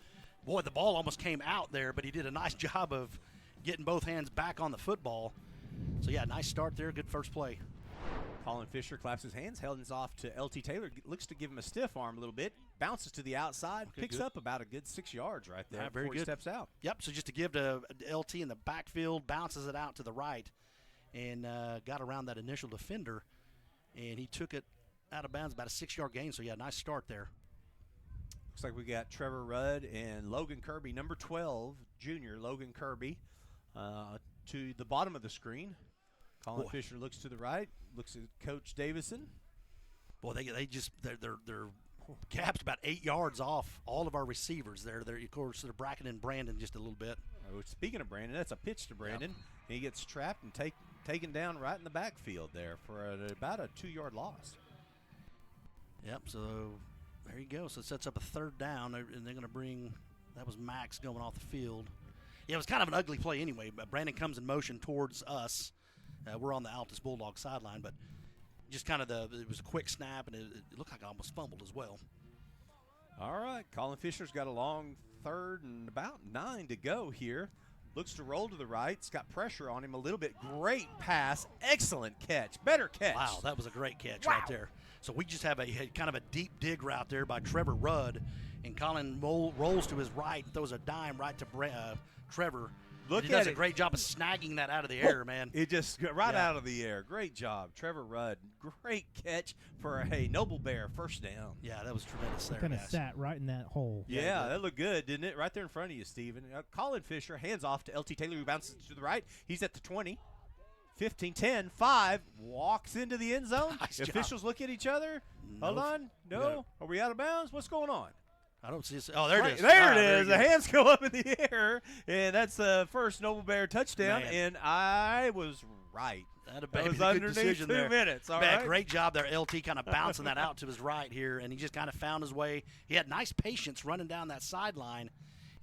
Boy, the ball almost came out there, but he did a nice job of getting both hands back on the football. So, yeah, nice start there. Good first play. Colin Fisher claps his hands, hands off to LT Taylor. Looks to give him a stiff arm a little bit. Bounces to the outside. Picks up about a good 6 yards right there very before good. he steps out. Yep, so just to give to LT in the backfield, bounces it out to the right, and got around that initial defender, and he took it out of bounds, about a 6-yard gain. So, yeah, nice start there. Looks like we got Trevor Rudd and Logan Kirby, number 12, junior Logan Kirby, to the bottom of the screen. Colin Fisher looks to the right, looks at Coach Davison. Boy, they're gapped about 8 yards off all of our receivers there. Of course, they're bracketing Brandon just a little bit. Speaking of Brandon, that's a pitch to Brandon. Yep. He gets trapped and taken down right in the backfield there for about a 2-yard loss. Yep, so there you go. So it sets up a third down, and they're going to bring – that was Max going off the field. Yeah, it was kind of an ugly play anyway, but Brandon comes in motion towards us. We're on the Altus Bulldog sideline, but just kind of it was a quick snap, and it looked like I almost fumbled as well. All right, Colin Fisher's got a long third and about 9 to go here. Looks to roll to the right. It's got pressure on him a little bit. Great pass. Excellent catch. Better catch. Wow, that was a great catch right there. So we just have a kind of a deep dig route there by Trevor Rudd, and Colin rolls to his right, throws a dime right to Trevor. He does a great job of snagging that out of the air, man. It just got out of the air. Great job, Trevor Rudd. Great catch for a Noble Bear first down. Yeah, that was tremendous there, Kind of sat right in that hole. Yeah, that looked good, didn't it? Right there in front of you, Steven. Colin Fisher, hands off to LT Taylor, who bounces to the right. He's at the 20. 15, 10, 5, walks into the end zone. Nice The officials look at each other. Hold on. No. Are we out of bounds? What's going on? I don't see it. Oh, there it is. There it is. The hands go up in the air, and that's the first Noble Bear touchdown, Man. And I was right. That was a underneath good decision 2 there. minutes. All Man, right. Great job there, LT, kind of bouncing that out to his right here, and he just kind of found his way. He had nice patience running down that sideline,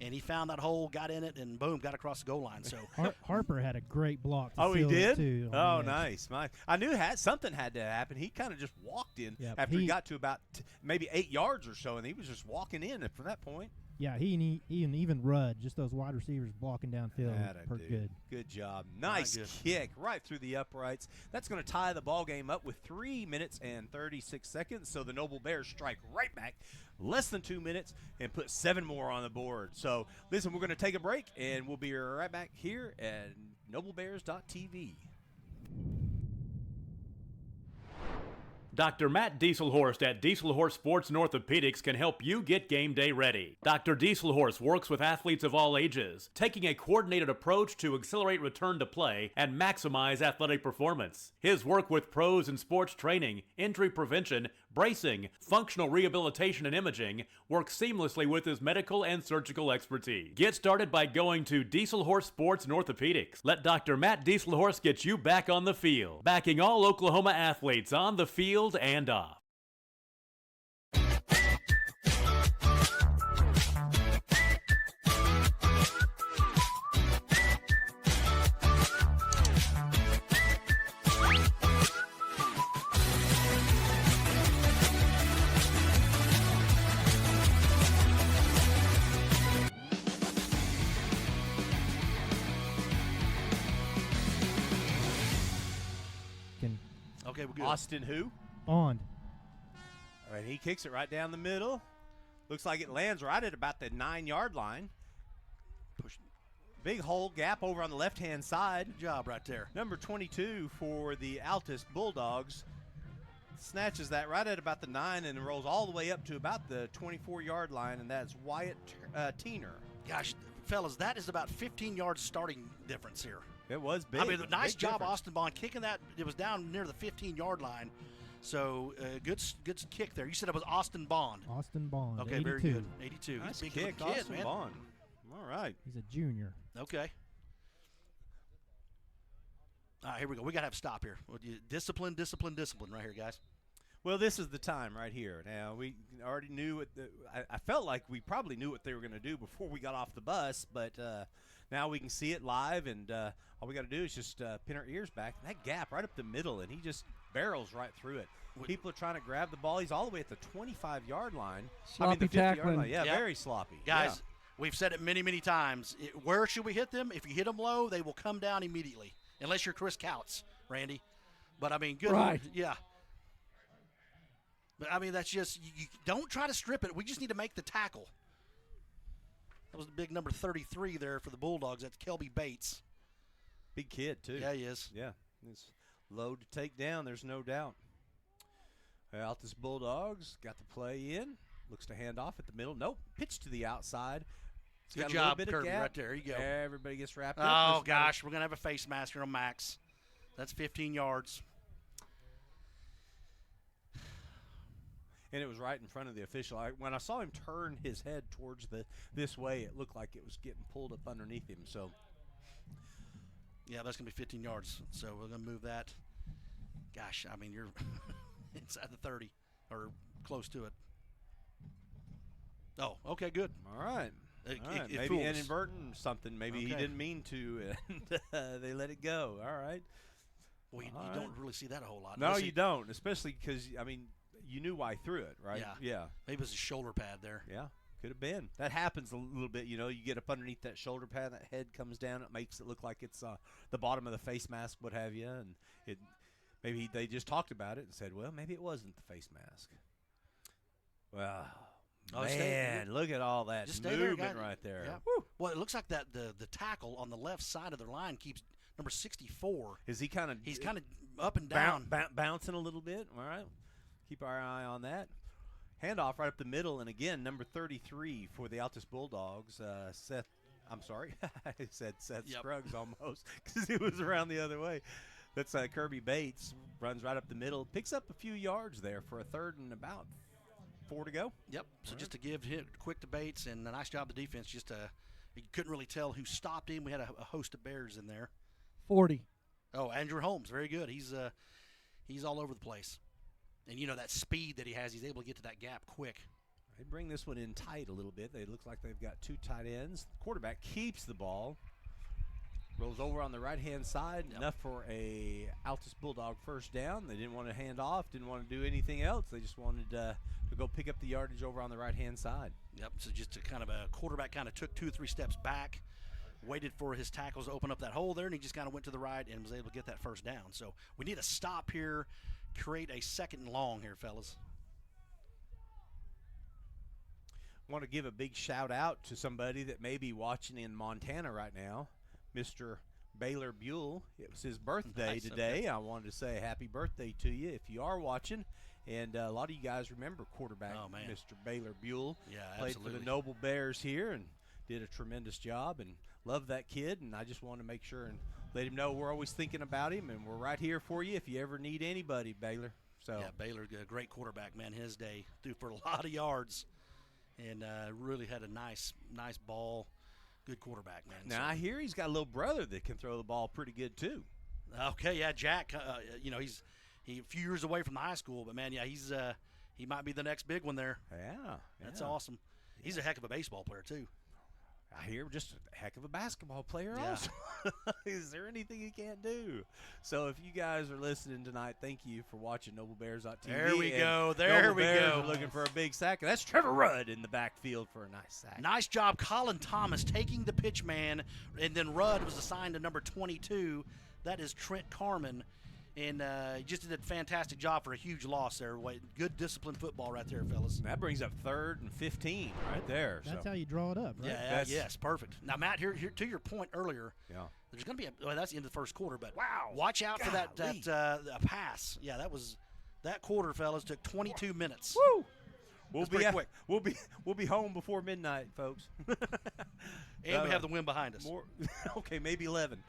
and he found that hole, got in it, and boom, got across the goal line. So Harper had a great block. To Oh, he seal it, did? too, on Oh, the edge. nice. I knew something had to happen. He kind of just walked in Yep, after he got to about maybe 8 yards or so, and he was just walking in from that point. Yeah, he and even Rudd, just those wide receivers blocking downfield, were good. Good job. Nice kick right through the uprights. That's going to tie the ball game up with 3 minutes and 36 seconds. So the Noble Bears strike right back, less than 2 minutes, and put 7 more on the board. So listen, we're going to take a break, and we'll be right back here at noblebears.tv. Dr. Matt Dieselhorst at Dieselhorst Sports and Orthopedics can help you get game day ready. Dr. Dieselhorst works with athletes of all ages, taking a coordinated approach to accelerate return to play and maximize athletic performance. His work with pros in sports training, injury prevention, bracing, functional rehabilitation, and imaging works seamlessly with his medical and surgical expertise. Get started by going to Dieselhorst Sports and Orthopedics. Let Dr. Matt Dieselhorst get you back on the field, backing all Oklahoma athletes on the field and off. Okay, we're good. Austin who? Bond. All right, he kicks it right down the middle. Looks like it lands right at about the 9-yard line. Big hole gap over on the left-hand side. Good job right there. Number 22 for the Altus Bulldogs snatches that right at about the 9 and rolls all the way up to about the 24-yard line, and that's Wyatt Teener. Gosh, fellas, that is about 15 yards starting difference here. It was big. I mean, nice Big job, difference. Austin Bond, kicking that. It was down near the 15-yard line. So good kick there. You said it was Austin Bond. Austin Bond. Okay, 82. very good. 82. Nice He's a big kick, kid, Austin man. Bond. All right. He's a junior. Okay. All right, here we go. We got to have a stop here. Discipline right here, guys. Well, this is the time right here. Now, we already knew what I felt like we probably knew what they were going to do before we got off the bus, but now we can see it live, and all we got to do is just pin our ears back. And that gap right up the middle, and he just barrels right through it. People are trying to grab the ball. He's all the way at the 25-yard line. Sloppy the 50-yard tackling. line. Yeah, Yep. very sloppy. Guys, we've said it many, many times. Where should we hit them? If you hit them low, they will come down immediately, unless you're Chris Couts, Randy. But, I mean, good. Right. Yeah. But, I mean, that's just you don't try to strip it. We just need to make the tackle. That was the big number 33 there for the Bulldogs. That's Kelby Bates. Big kid, too. Yeah, he is. Yeah. It's low to take down, there's no doubt. Altus Bulldogs got the play in. Looks to hand off at the middle. Nope. Pitch to the outside. It's Good got a little job, bit of Kirby, gap. right there. You go. Everybody gets wrapped up. Oh, There's gosh. We're going to have a face mask here on Max. That's 15 yards. And it was right in front of the official. When I saw him turn his head towards this way, it looked like it was getting pulled up underneath him. So, yeah, that's going to be 15 yards. So we're going to move that. Gosh, I mean, you're inside the 30 or close to it. Oh, okay, good. all right. It Maybe fooled us. inadvertent something. Maybe he Okay. didn't mean to, and they let it go. All right. Well, you All don't right. really see that a whole lot. No, Unless you don't, especially because, I mean, you knew why he threw it, right? Yeah. Yeah. Maybe it was a shoulder pad there. Yeah, could have been. That happens a little bit, you know. You get up underneath that shoulder pad, that head comes down. It makes it look like it's the bottom of the face mask, what have you. And maybe they just talked about it and said, well, maybe it wasn't the face mask. Well, man, look at all that Just stay there, movement guys. right there. Yeah. Woo. Well, it looks like that the tackle on the left side of their line keeps number 64. Is he kind of? He's kind of up and down. Bouncing a little bit. All right. Keep our eye on that. Handoff right up the middle, and again, number 33 for the Altus Bulldogs, Seth. I'm sorry, I said Seth Yep. Scruggs almost because it was around the other way. That's Kirby Bates. Runs right up the middle. Picks up a few yards there for a 3rd and about 4 to go. Yep. So just to give him quick to Bates, and a nice job of the defense. Just you couldn't really tell who stopped him. We had a host of Bears in there. 40. Oh, Andrew Holmes, very good. He's all over the place. And, that speed that he has, he's able to get to that gap quick. They bring this one in tight a little bit. They look like they've got 2 tight ends. The quarterback keeps the ball. Rolls over on the right-hand side, enough for a Altus Bulldog first down. They didn't want to hand off, didn't want to do anything else. They just wanted to go pick up the yardage over on the right-hand side. Yep, so just a quarterback kind of took 2 or 3 steps back, waited for his tackles to open up that hole there, and he just kind of went to the right and was able to get that first down. So we need a stop here, create a 2nd and long here, fellas. Want to give a big shout-out to somebody that may be watching in Montana right now. Mr. Baylor Buell. It was his birthday today. Okay. I wanted to say happy birthday to you if you are watching. And a lot of you guys remember quarterback Mr. Baylor Buell. Yeah, played absolutely. for the Noble Bears here and did a tremendous job and love that kid. And I just want to make sure and let him know we're always thinking about him and we're right here for you if you ever need anybody, Baylor. So yeah, Baylor, a great quarterback, man. His day threw for a lot of yards and really had a nice ball. Good quarterback, man. Now, I hear he's got a little brother that can throw the ball pretty good, too. Okay, yeah, Jack, he's a few years away from the high school, but, man, yeah, he might be the next big one there. Yeah. That's awesome. He's a heck of a baseball player, too. I hear just a heck of a basketball player Yeah. also. Is there anything he can't do? So if you guys are listening tonight, thank you for watching NobleBears.tv. There we and go. There Noble we Bears go. are looking for a big sack. And that's Trevor Rudd in the backfield for a nice sack. Nice job, Colin Thomas taking the pitch man, and then Rudd was assigned to number 22. That is Trent Carman. And he just did a fantastic job for a huge loss there. Good disciplined football right there, fellas. That brings up 3rd and 15 right there. That's how you draw it up, right? Yeah, yes, perfect. Now, Matt, here to your point earlier, there's going to be that's the end of the first quarter, but watch out for that pass. Yeah, that quarter, fellas, took 22 minutes. Woo! Quick. We'll be home before midnight, folks. And we have the win behind us. Okay, maybe 11.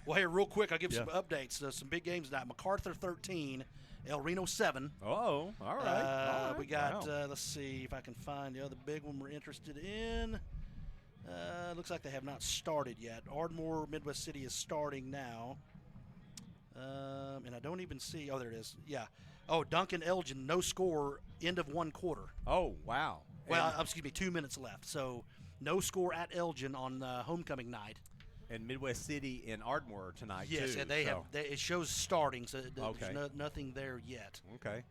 Well, here, real quick, I'll give you some updates. Some big games tonight. MacArthur 13, El Reno 7. Oh, all right. We got, let's see if I can find the other big one we're interested in. Looks like they have not started yet. Ardmore Midwest City is starting now. And I don't even see, there it is. Yeah. Oh, Duncan Elgin, no score, end of 1 quarter. Oh, wow. Well, excuse me, 2 minutes left. So no score at Elgin on homecoming night. And Midwest City and Ardmore tonight, too. Yes, and it shows starting, so there's nothing there yet. Okay.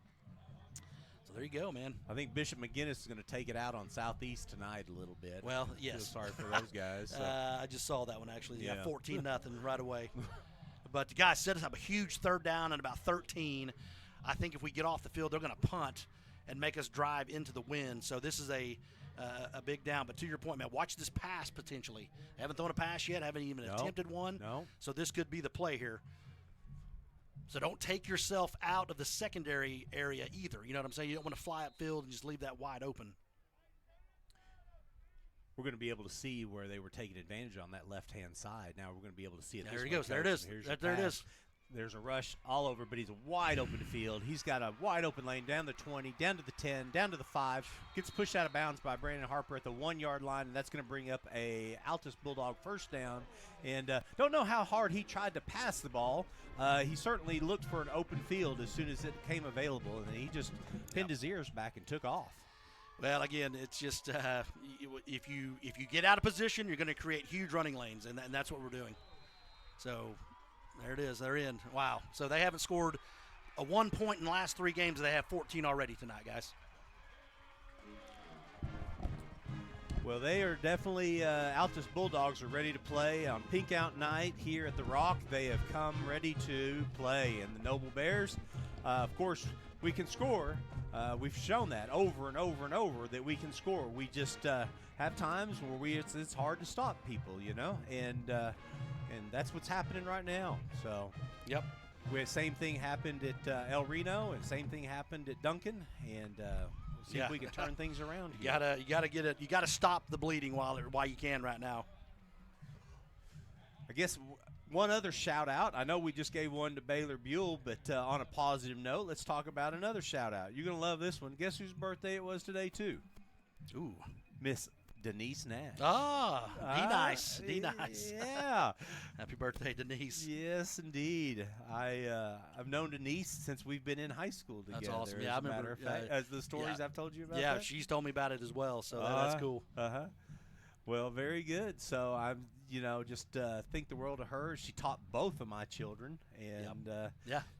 So there you go, man. I think Bishop McGinnis is going to take it out on Southeast tonight a little bit. Well, yes. Feel sorry for those guys. So. I just saw that one, actually. Yeah, 14-0 right away. But the guys set us up a huge 3rd down and about 13. I think if we get off the field, they're going to punt and make us drive into the wind. So this is a big down. But to your point, man, watch this pass potentially. Haven't thrown a pass yet. Haven't even attempted one. No. So this could be the play here. So don't take yourself out of the secondary area either. You know what I'm saying? You don't want to fly upfield and just leave that wide open. We're going to be able to see where they were taking advantage on that left-hand side. Now we're going to be able to see it. There he goes. There it is. There it is. There's a rush all over, but he's a wide open field. He's got a wide open lane down the 20, down to the 10, down to the 5. Gets pushed out of bounds by Brandon Harper at the 1-yard line, and that's going to bring up a Altus Bulldog first down. And don't know how hard he tried to pass the ball. He certainly looked for an open field as soon as it came available, and he just pinned his ears back and took off. Well, again, it's just if you get out of position, you're going to create huge running lanes, and that's what we're doing. So there it is. They're in. Wow. So they haven't scored a 1 point in the last 3 games. They have 14 already tonight, guys. Well, they are definitely Altus Bulldogs are ready to play on Pink Out Night here at the Rock. They have come ready to play. And the Noble Bears, of course, we can score. We've shown that over and over and over that we can score. We just have times where it's hard to stop people, you know, and that's what's happening right now. So, yep. Same thing happened at El Reno, and same thing happened at Duncan, and we'll see if we can turn things around. You gotta get it. You gotta stop the bleeding while you can right now. I guess one other shout out. I know we just gave one to Baylor Buell, but on a positive note, let's talk about another shout out. You're going to love this one. Guess whose birthday it was today, too? Ooh. Miss Denise Nash. D-Nice. D-Nice. Yeah. Happy birthday, Denise. Yes, indeed. I've known Denise since we've been in high school together. That's awesome. Yeah, as I a matter remember. of fact, as the stories I've told you about Yeah, that? she's told me about it as well, so that's cool. Uh-huh. Well, very good. So I'm, just think the world of her. She taught both of my children, and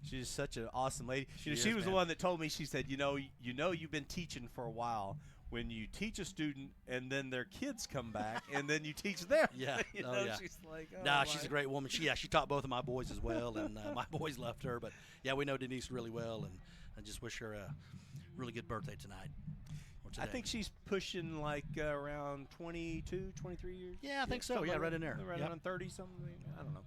she's such an awesome lady. She was the one that told me. She said, you've been teaching for a while. When you teach a student and then their kids come back and then you teach them. Yeah. She's like, she's a great woman. She taught both of my boys as well, and my boys loved her. But, yeah, we know Denise really well, and I just wish her a really good birthday tonight. I think she's pushing like around 22, 23 years. Yeah, I think so. Yeah, right in there. Right around 30-something. I don't know.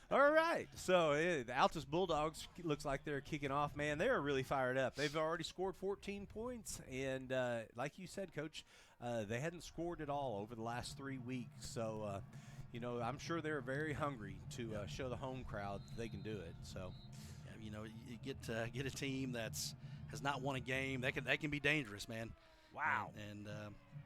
All right. So the Altus Bulldogs looks like they're kicking off. Man, they're really fired up. They've already scored 14 points. And like you said, Coach, they hadn't scored at all over the last 3 weeks. So, I'm sure they're very hungry to show the home crowd that they can do it. So, you get a team has not won a game. They can be dangerous, man. Wow. And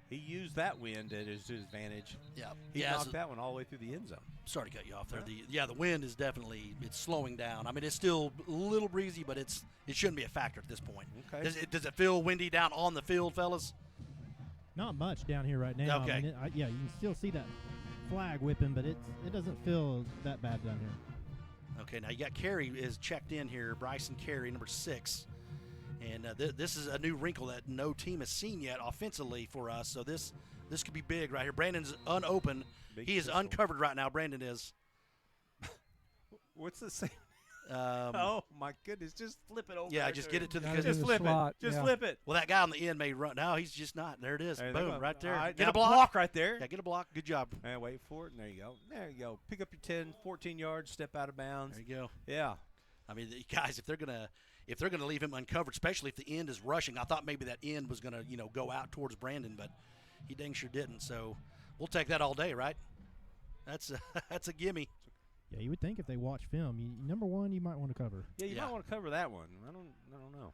he used that wind at his advantage. Yeah. He knocked that one all the way through the end zone. Sorry to cut you off there. The wind is definitely slowing down. I mean, it's still a little breezy, but it shouldn't be a factor at this point. Okay. Does it feel windy down on the field, fellas? Not much down here right now. Okay. I mean, you can still see that flag whipping, but it doesn't feel that bad down here. Okay, now you got Carey is checked in here. Bryson Carey, number 6. And this is a new wrinkle that no team has seen yet offensively for us. So this could be big right here. Brandon's unopened. He is uncovered right now. Brandon is. What's the same? Oh my goodness! Just flip it over. Yeah, just get it to the. Just flip it. Just flip it. Well, that guy on the end may run. No, he's just not. There it is. Boom, right there. Right, get a block right there. Yeah, get a block. Good job. And wait for it. And there you go. There you go. Pick up your 10, 14 yards. Step out of bounds. There you go. Yeah. I mean, guys, if they're gonna leave him uncovered, especially if the end is rushing, I thought maybe that end was gonna go out towards Brandon, but he dang sure didn't. So we'll take that all day, right? That's a gimme. Yeah, you would think if they watch film, number one, you might want to cover. Yeah, you might want to cover that one. I don't know.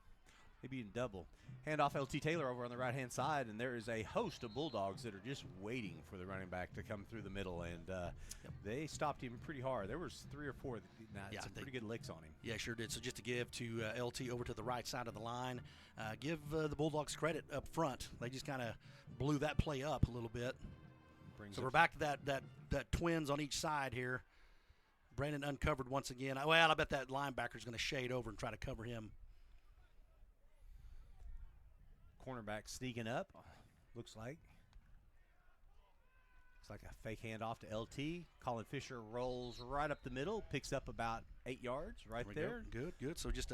Maybe you can double. Hand off LT Taylor over on the right-hand side, and there is a host of Bulldogs that are just waiting for the running back to come through the middle, and they stopped him pretty hard. There was 3 or 4 some pretty good licks on him. Yeah, sure did. So just to give to LT over to the right side of the line, give the Bulldogs credit up front. They just kind of blew that play up a little bit. So we're back to that twins on each side here. Brandon uncovered once again. Well, I bet that linebacker's going to shade over and try to cover him. Cornerback sneaking up, looks like a fake handoff to LT. Colin Fisher rolls right up the middle, picks up about 8 yards right there. Good. So just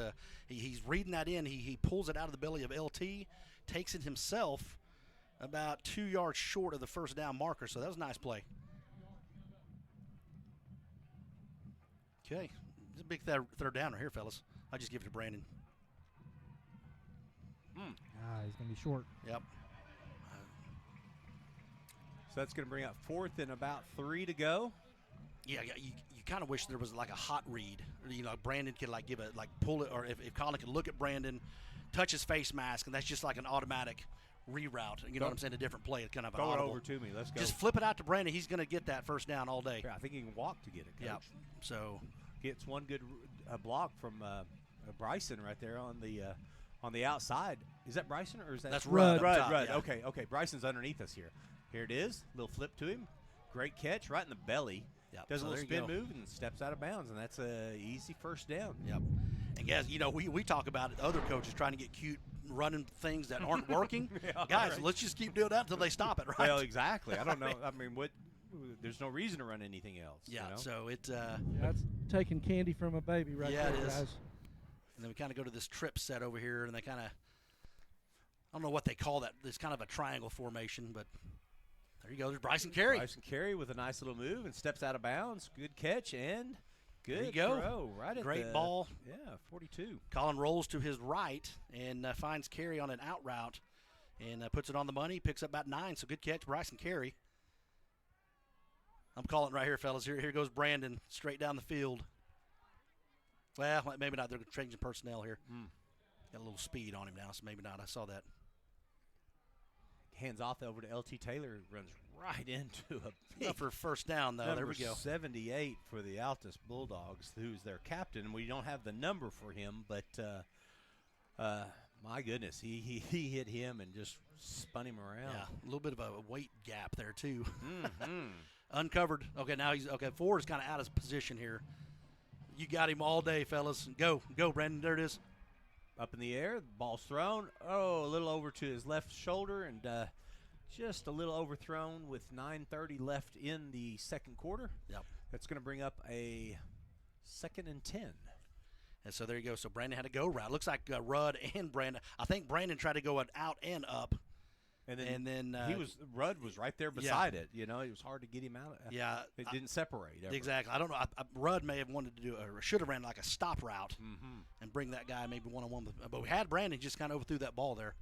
he's reading that in. He pulls it out of the belly of LT, takes it himself about 2 yards short of the first down marker. So that was a nice play. Okay, it's a big third downer here, fellas. I just give it to Brandon. He's going to be short. Yep. So that's going to bring up 4th and about 3 to go. Yeah, you kind of wish there was like a hot read. Brandon could pull it, or if Colin could look at Brandon, touch his face mask, and that's just like an automatic reroute. You know what I'm saying? A different play. It's kind of an audible. Throw it over to me. Let's go. Just flip it out to Brandon. He's going to get that first down all day. Yeah, I think he can walk to get it, Coach. Yeah. So gets one good block from Bryson right there on the outside. Is that Bryson or is that? That's Rudd. Rudd. Yeah. Okay. Bryson's underneath us here. Here it is. Little flip to him. Great catch right in the belly. Yep. Does a little spin move and steps out of bounds, and that's a easy first down. Yep. And guys, we talk about it. Other coaches trying to get cute, running things that aren't working. Guys, right. Let's just keep doing that until they stop it, right? Well, exactly. I don't know. I mean, there's no reason to run anything else. Yeah. So it. That's taking candy from a baby, right there, it is. guys. And then we kind of go to this trip set over here, and they kind of. I don't know what they call that. It's kind of a triangle formation, but there you go. There's Bryson Carey. Bryson Carey with a nice little move and steps out of bounds. Good catch and good throw. Right at Great ball. Yeah, 42. Colin rolls to his right and finds Carey on an out route and puts it on the money. Picks up about 9. So good catch, Bryson Carey. I'm calling right here, fellas. Here goes Brandon straight down the field. Well, maybe not. They're changing personnel here. Got a little speed on him now, so maybe not. I saw that. Hands off over to LT Taylor, runs right into a big for first down, though. There we go. 78 for the Altus Bulldogs, who's their captain. We don't have the number for him, but my goodness, he hit him and just spun him around. Yeah, a little bit of a weight gap there, too. Uncovered. Okay, now Ford is kind of out of position here. You got him all day, fellas. Go, Brandon. There it is. Up in the air, the ball's thrown. Oh, a little over to his left shoulder and just a little overthrown with 9:30 left in the second quarter. Yep. That's going to bring up a 2nd and 10. And so there you go. So Brandon had a go route. Looks like Rudd and Brandon. I think Brandon tried to go out and up. And then Rudd was right there beside it. You know, it was hard to get him out. It didn't separate. Ever. Exactly. I don't know. Rudd may have wanted to do or should have ran like a stop route and bring that guy maybe one-on-one. But we had Brandon just kind of overthrew that ball there.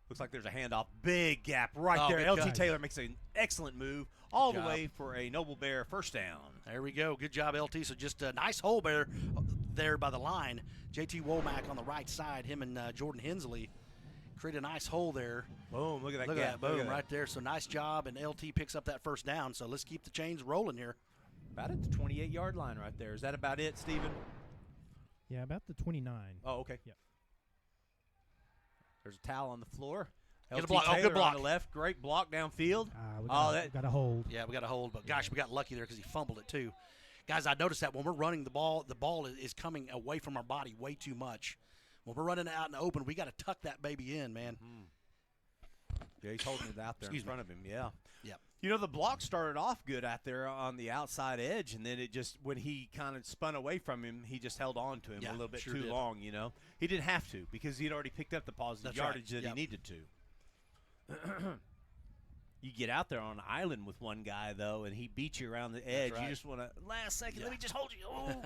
Looks like there's a handoff. Big gap right there. LT Taylor makes an excellent move all the way for a Noble Bear first down. There we go. Good job, LT. So just a nice hole there by the line. JT Womack on the right side. Him and Jordan Hensley create a nice hole there. Boom, look at that gap. Look at Boom, that. right there. So nice job, and LT picks up that first down. So let's keep the chains rolling here. About at the 28-yard line right there. Is that about it, Steven? Yeah, about the 29. Oh, okay. Yep. There's a towel on the floor. Get a LT block. Taylor Good block. on the left. Great block downfield. We got a hold. Yeah, we got a hold. But, gosh, we got lucky there because he fumbled it, too. Guys, I noticed that when we're running the ball is coming away from our body way too much. When we're running out in the open, we got to tuck that baby in, man. Yeah, he's holding it out there in front of him. Yeah. Yep. You know, the block started off good out there on the outside edge, and then it just, when he kind of spun away from him, he just held on to him a little bit too long, you know. He didn't have to because he'd already picked up the positive yardage that he needed to. You get out there on an island with one guy, though, and he beats you around the edge. You just want to, last second, let me just hold you. Oh.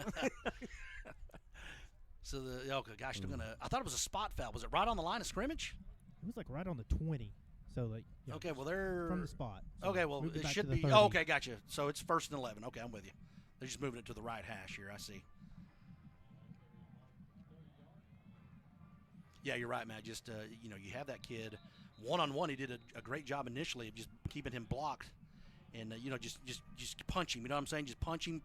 So, gosh, I thought it was a spot foul. Was it right on the line of scrimmage? It was like right on the 20. So, like, yeah, okay, well, they're from the spot. So okay, well, it should be. Oh, okay, gotcha. So it's 1st and 11. Okay, I'm with you. They're just moving it to the right hash here. I see. Yeah, you're right, Matt. Just you have that kid one-on-one. He did a great job initially of just keeping him blocked, and just punch him. You know what I'm saying? Just punch him.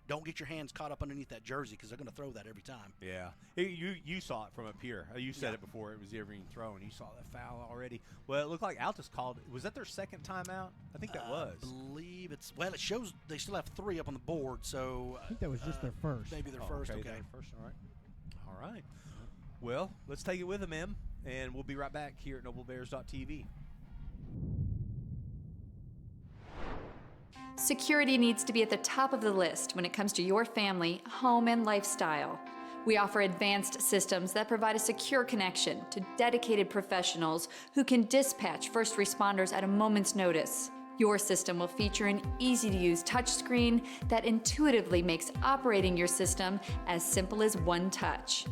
Don't get your hands caught up underneath that jersey because they're going to throw that every time. Yeah, you saw it from up here. You said it before it was ever even thrown. You saw that foul already. Well, it looked like Altus called. Was that their second timeout? I think that was. I believe it's. Well, it shows they still have 3 up on the board. So I think that was just their first. Maybe their first. Okay. Their first. All right. Well, let's take it with them, Em, and we'll be right back here at NobleBears.tv. Security needs to be at the top of the list when it comes to your family, home, and lifestyle. We offer advanced systems that provide a secure connection to dedicated professionals who can dispatch first responders at a moment's notice. Your system will feature an easy-to-use touchscreen that intuitively makes operating your system as simple as one touch.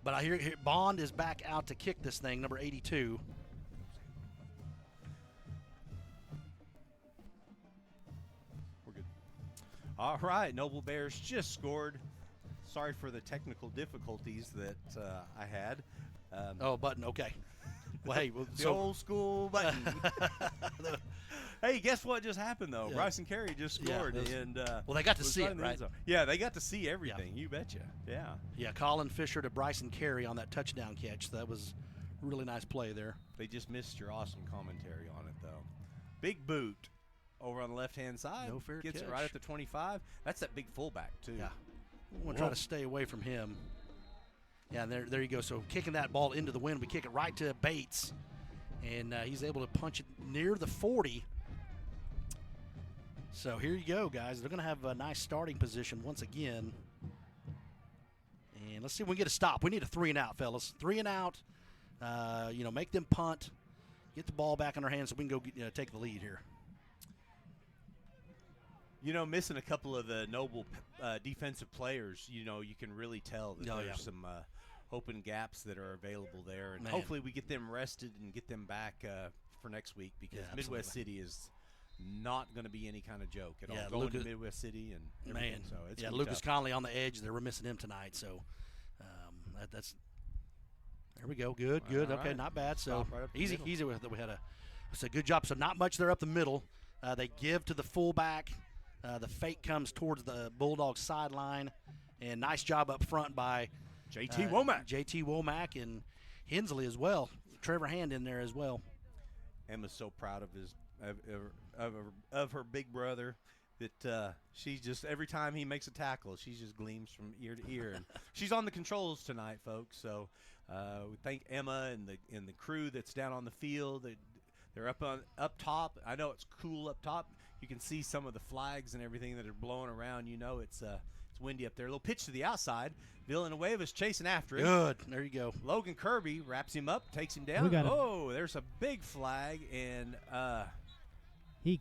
But I hear Bond is back out to kick this thing, number 82. We're good. All right, Noble Bears just scored. Sorry for the technical difficulties that I had. Button, okay. Well, hey, the old school button. Hey, guess what just happened, though? Yeah. Bryson Carey just scored. Well, they got to see it, right? Yeah, they got to see everything. You betcha. Yeah. Yeah, Colin Fisher to Bryson Carey on that touchdown catch. That was a really nice play there. They just missed your awesome commentary on it, though. Big boot over on the left-hand side. No fair Gets catch. it right at the 25. That's that big fullback, too. Yeah. We want to try to stay away from him. Yeah, and there you go. So kicking that ball into the wind, we kick it right to Bates. And he's able to punch it near the 40. So here you go, guys. They're going to have a nice starting position once again. And let's see if we can get a stop. We need a 3-and-out, fellas. 3-and-out. Make them punt. Get the ball back in our hands so we can go take the lead here. Missing a couple of the Noble defensive players, you can really tell that there's some open gaps that are available there. And hopefully we get them rested and get them back for next week, because Midwest City is not going to be any kind of joke at all. Going to Midwest City and everything. So it's Lucas Conley on the edge. We're missing him tonight. So that's there we go. Good. All Okay, right. not bad. So Right up the easy. middle. We had a good job. So not much there up the middle. They give to the fullback. The fake comes towards the Bulldogs sideline, and nice job up front by JT Womack. JT Womack and Hensley as well. Trevor Hand in there as well. Emma's so proud of of her big brother that she just, every time he makes a tackle, she just gleams from ear to ear. And she's on the controls tonight, folks. So we thank Emma and the crew that's down on the field. They're up top. I know it's cool up top. You can see some of the flags and everything that are blowing around. It's windy up there. A little pitch to the outside. Villanueva's chasing after him. Good. There you go. Logan Kirby wraps him up, takes him down. There's a big flag, and he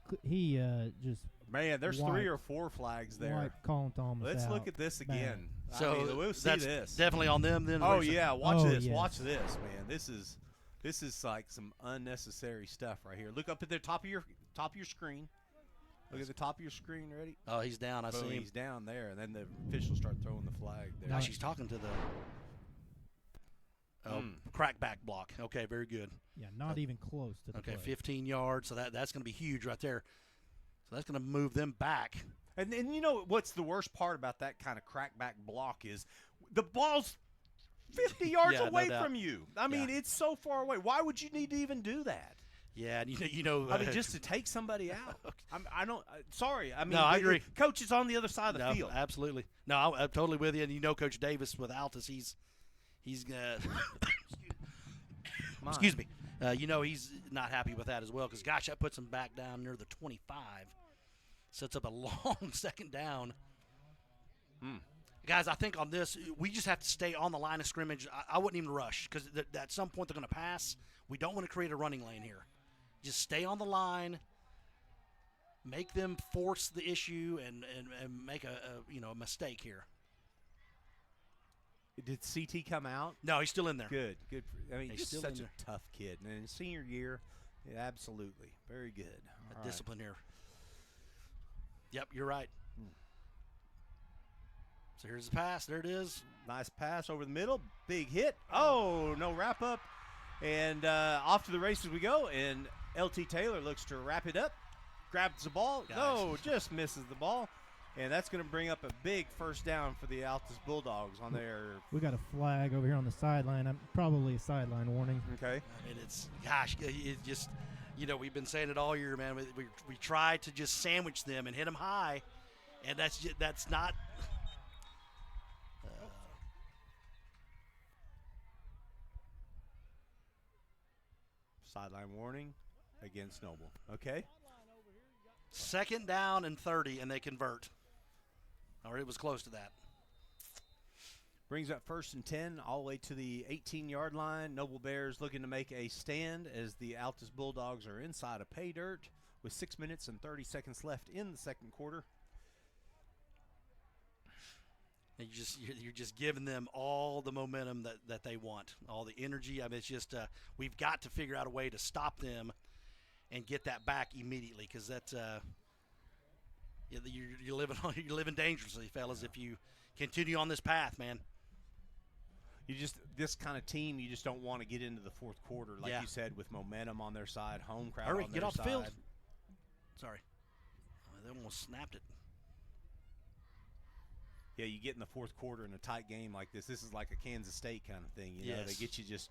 just there's 3 or 4 flags there. Colin Thomas. Let's look at this again. So we'll see that's this. Definitely on them then. Oh yeah, watch this. Yes. Watch this, man. This is like some unnecessary stuff right here. Look up at the top of your screen. Look at the top of your screen. Ready? Oh, he's down. I see him. He's down there, and then the officials start throwing the flag there. Now she's talking to the crackback block. Okay, very good. Yeah, not even close to the play. 15 yards. So that's going to be huge right there. So that's going to move them back. And what's the worst part about that kind of crackback block is the ball's 50 yards away from you. I mean, it's so far away. Why would you need to even do that? Yeah, and I mean, just to take somebody out. I don't. Sorry. I mean, no, I agree. Coach is on the other side of the field. Absolutely. No, I'm totally with you. And Coach Davis with Altus, he's excuse me. He's not happy with that as well, because gosh, that puts him back down near the 25. Sets up a long second down. Guys, I think on this, we just have to stay on the line of scrimmage. I wouldn't even rush, because at some point they're going to pass. We don't want to create a running lane here. Just stay on the line, make them force the issue, and make a mistake here. Did CT come out? No, he's still in there. Good. I mean, he's still such in a tough kid. And in his senior year, absolutely. Very good. All right. Discipline here. Yep, you're right. So here's the pass. There it is. Nice pass over the middle. Big hit. Oh, no wrap up. And off to the races we go. And LT Taylor looks to wrap it up. Grabs the ball. Guys. No, just misses the ball. And that's going to bring up a big first down for the Altus Bulldogs on their. We got a flag over here on the sideline. Probably a sideline warning. Okay. I mean, it just, we've been saying it all year, man. We try to just sandwich them and hit them high, and that's not. Sideline warning against Noble. Okay. 2nd down and 30, and they convert. Or it was close to that. Brings up 1st and 10 all the way to the 18-yard line. Noble Bears looking to make a stand as the Altus Bulldogs are inside of pay dirt with 6 minutes and 30 seconds left in the second quarter. And you're just giving them all the momentum that they want, all the energy. I mean, it's just we've got to figure out a way to stop them and get that back immediately, because that's you're living dangerously, fellas, if you continue on this path, man. This kind of team, you just don't want to get into the fourth quarter, like you said, with momentum on their side, home crowd Hurry, on get their off side. the field. Sorry. They almost snapped it. Yeah, you get in the fourth quarter in a tight game like this. This is like a Kansas State kind of thing. You know, they get you just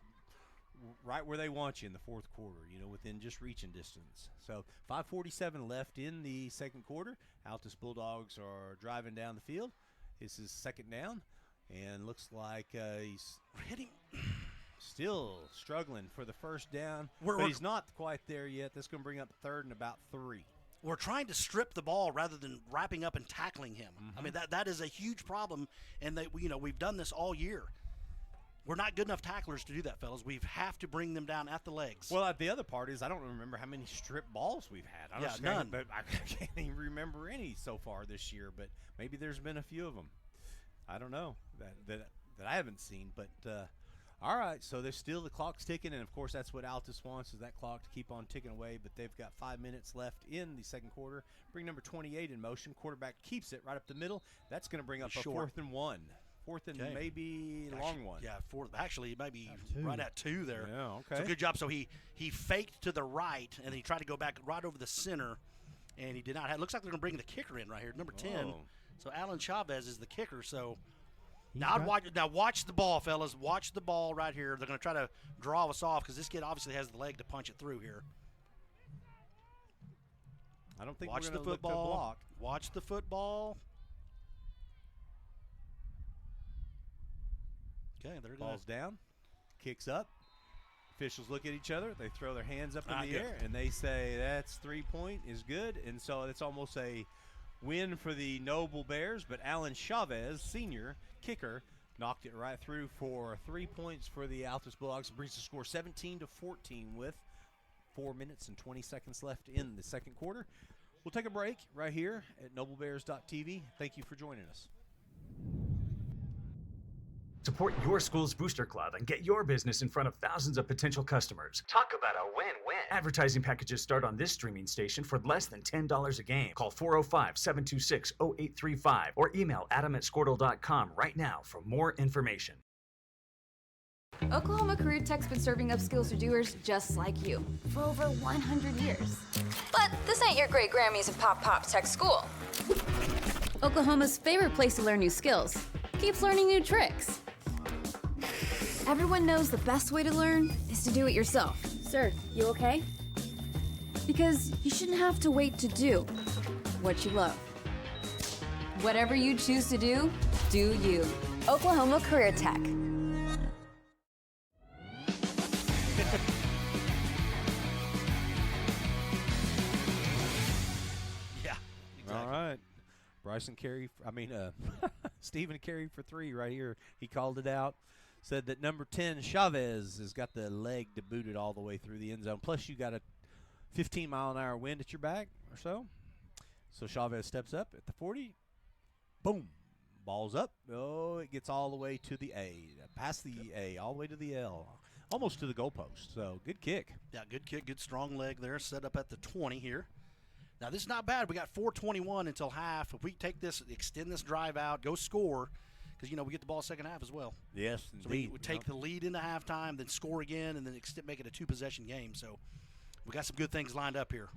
right where they want you in the fourth quarter, within just reaching distance. So 5:47 left in the second quarter. Altus Bulldogs are driving down the field. This is second down, and looks like he's hitting. Still struggling for the first down, but he's not quite there yet. That's going to bring up third and about 3. We're trying to strip the ball rather than wrapping up and tackling him. I mean, that is a huge problem, and we've done this all year. We're not good enough tacklers to do that, fellas. We have to bring them down at the legs. Well, the other part is I don't remember how many strip balls we've had. None. But I can't even remember any so far this year, but maybe there's been a few of them. I don't know that I haven't seen, but all right, so there's still the clock's ticking, and of course that's what Altus wants, is that clock to keep on ticking away, but they've got 5 minutes left in the second quarter. Bring number 28 in motion. Quarterback keeps it right up the middle. That's going to bring up a 4th and 1. Fourth and maybe long one. Yeah, fourth. Actually, maybe right at 2 there. Yeah, okay. So good job. So he faked to the right, and then he tried to go back right over the center, and he did not. It looks like they're going to bring the kicker in right here, number 10. Oh. So Alan Chavez is the kicker. So now watch the ball, fellas. Watch the ball right here. They're going to try to draw us off because this kid obviously has the leg to punch it through here. I don't think watch we're the going to look to football. block. Watch the football. Okay, they're Ball's down, kicks up. Officials look at each other. They throw their hands up in the air, and they say that's 3-point is good. And so it's almost a win for the Noble Bears. But Alan Chavez, senior kicker, knocked it right through for 3 points for the Altus Bulldogs. Brings the score 17-14 with 4 minutes and 20 seconds left in the second quarter. We'll take a break right here at noblebears.tv. Thank you for joining us. Support your school's booster club and get your business in front of thousands of potential customers. Talk about a win-win. Advertising packages start on this streaming station for less than $10 a game. Call 405-726-0835 or email adam@squirtle.com right now for more information. Oklahoma Career Tech's been serving up skills to doers just like you for over 100 years. But this ain't your great Grammys and Pop Tech school. Oklahoma's favorite place to learn new skills keeps learning new tricks. Everyone knows the best way to learn is to do it yourself. Sir, you okay? Because you shouldn't have to wait to do what you love. Whatever you choose to do you. Oklahoma Career Tech. Yeah, exactly. All right. Stephen Carey for 3 right here. He called it out. Said that number 10, Chavez, has got the leg to boot it all the way through the end zone. Plus, you got a 15-mile-an-hour wind at your back or so. So Chavez steps up at the 40. Boom. Ball's up. Oh, it gets all the way to the A. Past the A, all the way to the L. Almost to the goalpost. So, good kick. Yeah, good kick. Good strong leg there. Set up at the 20 here. Now, this is not bad. We got 4:21 until half. If we take this, extend this drive out, go score, because, we get the ball second half as well. Yes, so we take the lead into halftime, then score again, and then make it a 2-possession game. So we got some good things lined up here.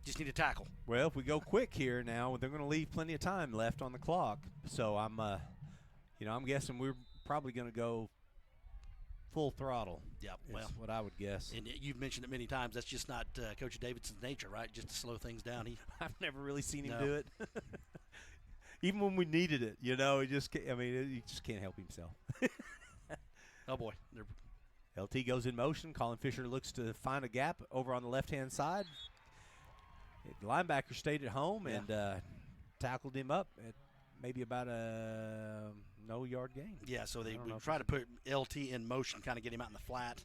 Just need to tackle. Well, if we go quick here now, they're going to leave plenty of time left on the clock. So I'm guessing we're probably going to go full throttle. Yeah, well, what I would guess. And you've mentioned it many times. That's just not Coach Davidson's nature, right? Just to slow things down. I've never really seen him do it. Even when we needed it, he just can't help himself. Oh, boy. LT goes in motion. Colin Fisher looks to find a gap over on the left-hand side. The linebacker stayed at home and tackled him up at maybe about a no-yard gain. Yeah, so we try to put LT in motion, kind of get him out in the flat.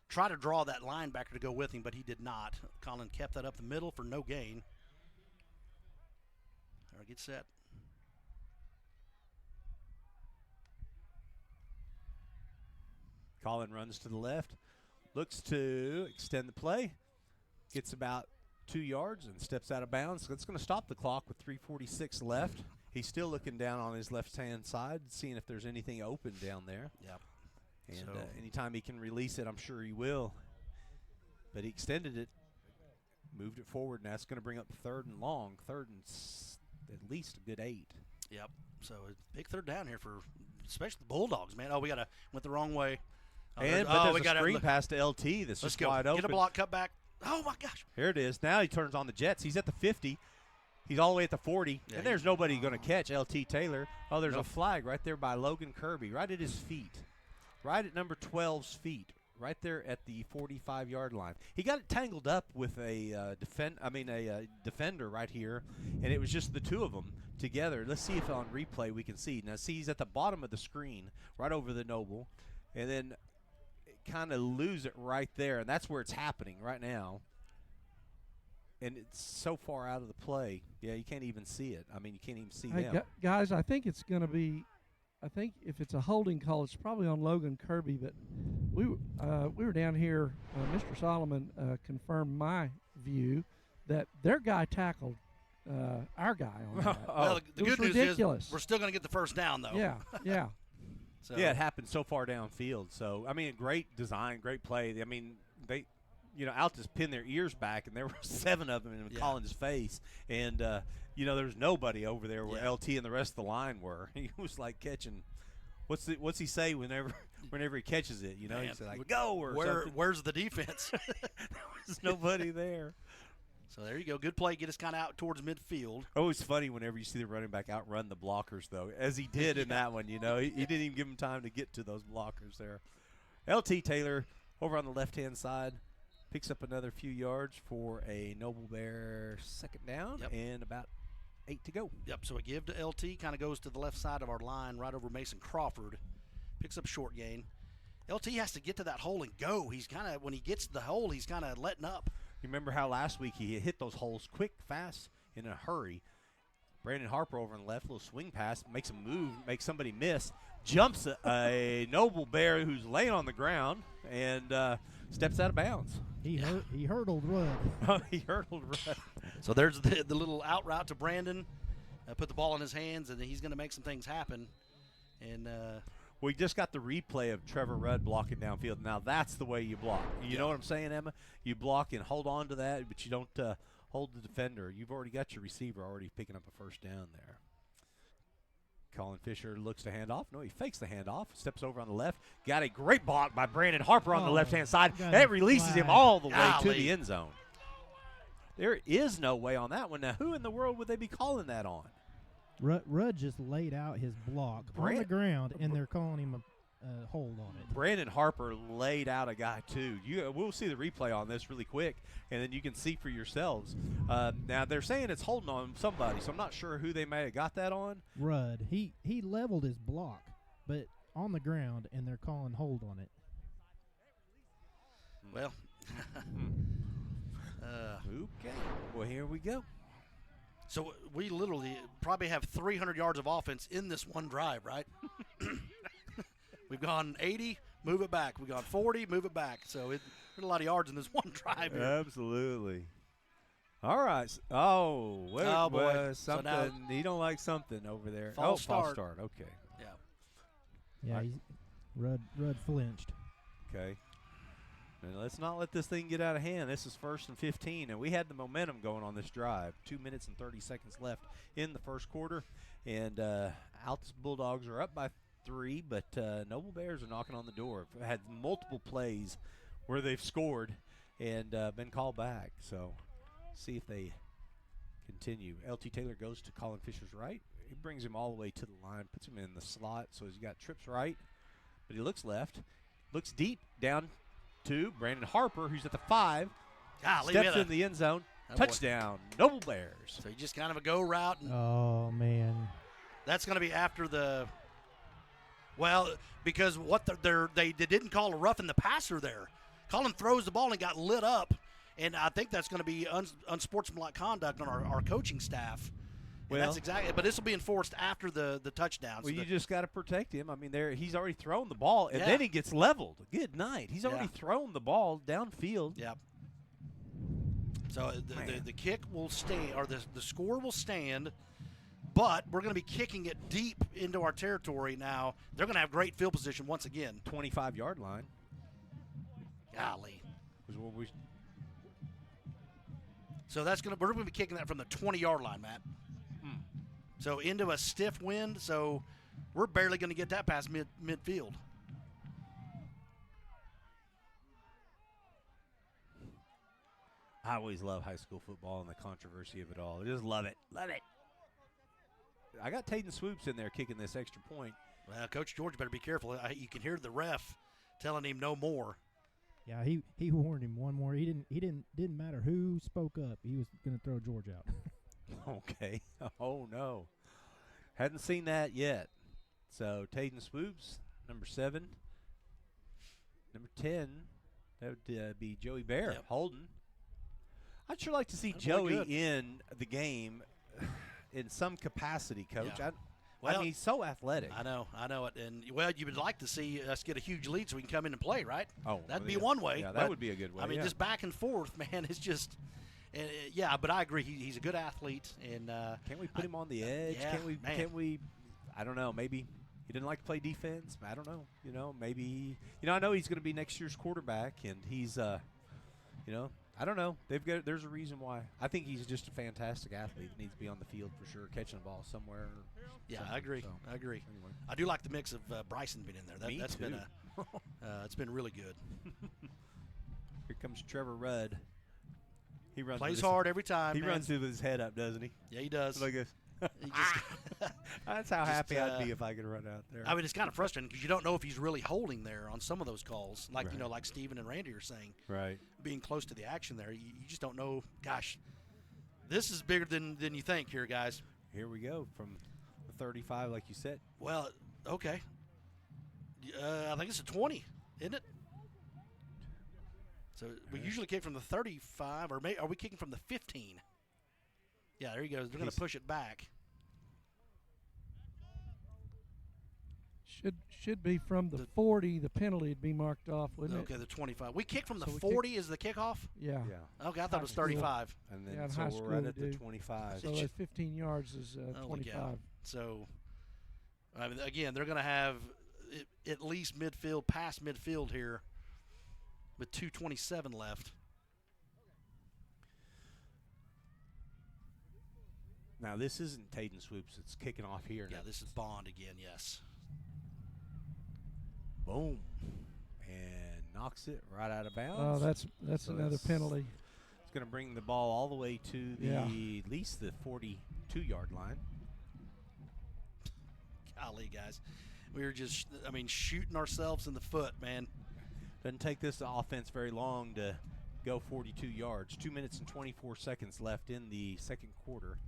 Try to draw that linebacker to go with him, but he did not. Colin kept that up the middle for no gain. All right, get set. Colin runs to the left, looks to extend the play, gets about 2 yards and steps out of bounds. That's going to stop the clock with 3:46 left. He's still looking down on his left-hand side, seeing if there's anything open down there. Yep. And anytime he can release it, I'm sure he will. But he extended it, moved it forward, and that's going to bring up 3rd and long, 3rd and at least a good 8. Yep. So a big 3rd down here for especially the Bulldogs, man. Oh, we went the wrong way. But there's a screen pass to LT that's just wide open. Get a block, cut back. Oh, my gosh. Here it is. Now he turns on the Jets. He's at the 50. He's all the way at the 40. Yeah, and there's nobody going to catch LT Taylor. Oh, there's a flag right there by Logan Kirby, right at his feet. Right at number 12's feet. Right there at the 45-yard line. He got it tangled up with a defender right here, and it was just the two of them together. Let's see if on replay we can see. Now, see, he's at the bottom of the screen, right over the Noble, and then kind of lose it right there, and that's where it's happening right now. And it's so far out of the play. Yeah, you can't even see it. I mean, you can't even see them. Guys, I think it's going to be – I think if it's a holding call, it's probably on Logan Kirby. But we were down here. Mr. Solomon confirmed my view that their guy tackled our guy on that. Well, the good news ridiculous. is we're still going to get the first down, though. Yeah, yeah. So. Yeah, it happened so far downfield. So, I mean, great design, great play. I mean, Altus pinned their ears back, and there were 7 of them in Collins' face. And, there was nobody over there where LT and the rest of the line were. He was like catching – what's he say whenever he catches it? Man, he's like, go or something. Where's the defense? There was nobody there. So there you go. Good play. Get us kind of out towards midfield. Oh, it's funny whenever you see the running back outrun the blockers, though, as he did in that one. He didn't even give him time to get to those blockers there. LT Taylor over on the left-hand side picks up another few yards for a Noble Bear 2nd down and about 8 to go. Yep, so a give to LT, kind of goes to the left side of our line right over Mason Crawford. Picks up short gain. LT has to get to that hole and go. He's kind of, when he gets to the hole, he's kind of letting up. You remember how last week he hit those holes quick, fast, in a hurry. Brandon Harper over on the left, little swing pass, makes a move, makes somebody miss, jumps a Noble Bear who's laying on the ground and steps out of bounds. He hurdled Rudd. He hurdled Rudd. So there's the little out route to Brandon. Put the ball in his hands, and then he's going to make some things happen. And we just got the replay of Trevor Rudd blocking downfield. Now that's the way you block. You know what I'm saying, Emma? You block and hold on to that, but you don't hold the defender. You've already got your receiver already picking up a first down there. Colin Fisher looks to hand off. No, he fakes the handoff. Steps over on the left. Got a great block by Brandon Harper on the left-hand side. That releases him all the way to the end zone. There is no way on that one. Now, who in the world would they be calling that on? Rudd just laid out his block on the ground, and they're calling him a hold on it. Brandon Harper laid out a guy, too. We'll see the replay on this really quick, and then you can see for yourselves. Now, they're saying it's holding on somebody, so I'm not sure who they may have got that on. Rudd. He leveled his block, but on the ground, and they're calling hold on it. Well, okay. Well, here we go. So we literally probably have 300 yards of offense in this one drive, right? We've gone 80, move it back. We've gone 40, move it back. So there's a lot of yards in this one drive here. Absolutely. All right. Oh, boy. Something. So he don't like something over there. False start. Okay. Yeah. Yeah, Rudd flinched. Okay. And let's not let this thing get out of hand. This is 1st and 15, and we had the momentum going on this drive. 2 minutes and 30 seconds left in the first quarter, and Altus Bulldogs are up by 3, but Noble Bears are knocking on the door. Had multiple plays where they've scored and been called back. So see if they continue. LT Taylor goes to Colin Fisher's right. He brings him all the way to the line, puts him in the slot, so he's got trips right, but he looks left, looks deep down to Brandon Harper, who's at the 5. Steps in the end zone. Touchdown, Noble Bears. So you just kind of a go route. Oh, man. That's going to be after the – well, because they didn't call a roughing the passer there. Colin throws the ball and got lit up, and I think that's going to be unsportsmanlike conduct on our coaching staff. And that's exactly. But this will be enforced after the touchdown. Well, you just got to protect him. I mean, he's already thrown the ball, and then he gets leveled. Good night. He's already thrown the ball downfield. Yep. So the kick will stand, or the score will stand, but we're going to be kicking it deep into our territory now. They're going to have great field position once again. 25-yard line. Golly. We're going to be kicking that from the 20-yard line, Matt. So into a stiff wind, so we're barely going to get that past midfield. I always love high school football and the controversy of it all. I just love it. Love it. I got Taden Swoops in there kicking this extra point. Well, Coach George better be careful. You can hear the ref telling him no more. Yeah, he warned him one more. He didn't matter who spoke up. He was going to throw George out. Okay. Oh, no. Hadn't seen that yet. So, Taden Swoops, number 7. Number 10, that would be Joey Bear, holding. I'd sure like to see Joey in the game in some capacity, Coach. Yeah. I mean, he's so athletic. I know it. And, well, you would like to see us get a huge lead so we can come in and play, right? Oh, that'd be one way. Yeah, that would be a good way. I mean, just back and forth, man, it's just but I agree. He's a good athlete. And can't we put him on the edge? Yeah, Can't we I don't know, maybe he didn't like to play defense. I don't know. Maybe I know he's going to be next year's quarterback, and he's I don't know. There's a reason why. I think he's just a fantastic athlete. Needs to be on the field for sure, catching the ball somewhere. Yeah, I agree. So, I agree. Anyway. I do like the mix of Bryson being in there. That's too. been it's been really good. Here comes Trevor Rudd. He plays hard every time. He runs through with his head up, doesn't he? Yeah, he does. Like this. That's how happy I'd be if I could run out there. I mean, it's kind of frustrating because you don't know if he's really holding there on some of those calls, like like Steven and Randy are saying. Right. Being close to the action there, you just don't know. Gosh, this is bigger than you think here, guys. Here we go from the 35, like you said. Well, okay. I think it's a 20, isn't it? So we usually kick from the 35, or are we kicking from the 15? Yeah, there he goes. They're going to push it back. Should be from the 40. The penalty would be marked off, wouldn't it? Okay, the 25. We kick from the 40 is the kickoff? Yeah. Okay, I thought it was 35. And then so we're right at the 25. So that 15 yards is 25. So, I mean, again, they're going to have at least midfield, past midfield here with 2:27 left. Now, this isn't Taden Swoops. It's kicking off here. Yeah, this is Bond again, yes. Boom. And knocks it right out of bounds. Oh, that's another penalty. It's going to bring the ball all the way to at least the 42-yard line. Golly, guys. We were just, shooting ourselves in the foot, man. Doesn't take this offense very long to go 42 yards. 2 minutes and 24 seconds left in the second quarter.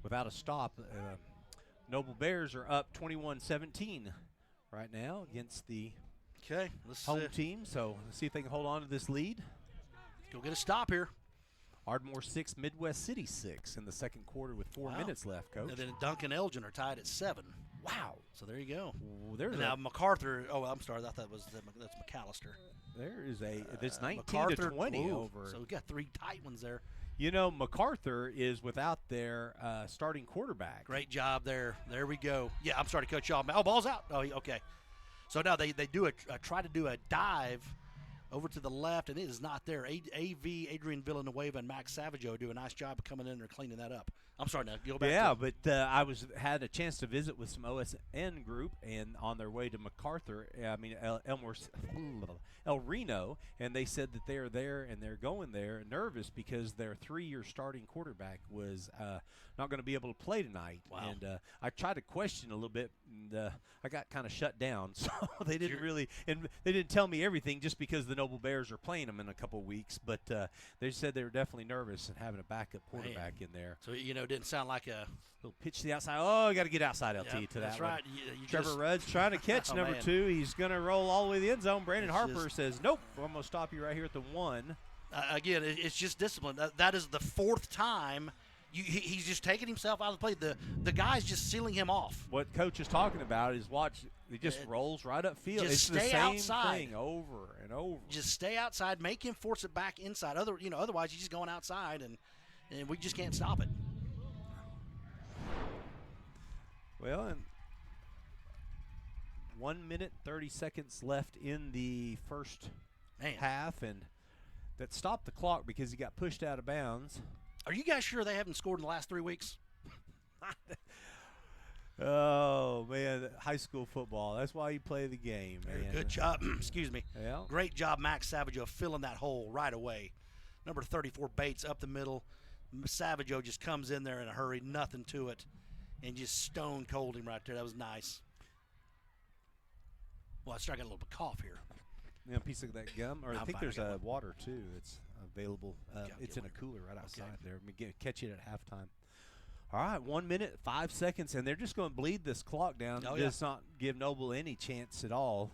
Without a stop, Noble Bears are up 21-17 right now against the home team. So let's see if they can hold on to this lead. Let's go get a stop here. Ardmore 6, Midwest City 6 in the second quarter with 4 minutes left, Coach. And then Duncan Elgin are tied at 7. Wow. So there you go. Now MacArthur. Oh, I'm sorry. I thought that's McAllister. There is it's 19-20 over. So we got 3 tight ones there. MacArthur is without their starting quarterback. Great job there. There we go. Yeah, I'm sorry to cut you off. Oh, ball's out. Oh, okay. So now they do try to do a dive over to the left, and it is not there. AV, Adrian Villanueva, and Max Savaggio do a nice job of coming in there cleaning that up. I'm sorry, now go back. Yeah, but I had a chance to visit with some OSN group, and on their way to MacArthur, El Reno, and they said that they're there and they're going there nervous because their 3-year starting quarterback was not going to be able to play tonight. Wow. And I tried to question a little bit, and I got kind of shut down. So they didn't they didn't tell me everything just because the Noble Bears are playing them in a couple weeks. But they said they were definitely nervous and having a backup quarterback in there. So it didn't sound like a little pitch to the outside. Oh, got to get outside LT to that. That's right. Trevor Rudd's trying to catch number 2. He's going to roll all the way to the end zone. Brandon Harper says, nope, I'm going to stop you right here at the 1. Again, it's just discipline. That is the 4th time He's just taking himself out of the play. The guy's just sealing him off. What Coach is talking about is watch. He just rolls right up field. Just It's stay the same outside. thing over and over. Just stay outside. Make him force it back inside. Otherwise he's just going outside, and we just can't stop it. Well, and 1 minute 30 seconds left in the first half, and that stopped the clock because he got pushed out of bounds. Are you guys sure they haven't scored in the last 3 weeks? Oh, man, high school football. That's why you play the game, man. Good job. Excuse me. Yeah. Great job, Max Savageau, filling that hole right away. Number 34, Bates, up the middle. Savageau just comes in there in a hurry, nothing to it, and just stone cold him right there. That was nice. Well, I started getting a little bit of cough here. Yeah, a piece of that gum, or I think there's water too that's available. It's in a cooler right outside there. Let me catch it at halftime. All right, 1 minute, 5 seconds, and they're just going to bleed this clock down. Just not give Noble any chance at all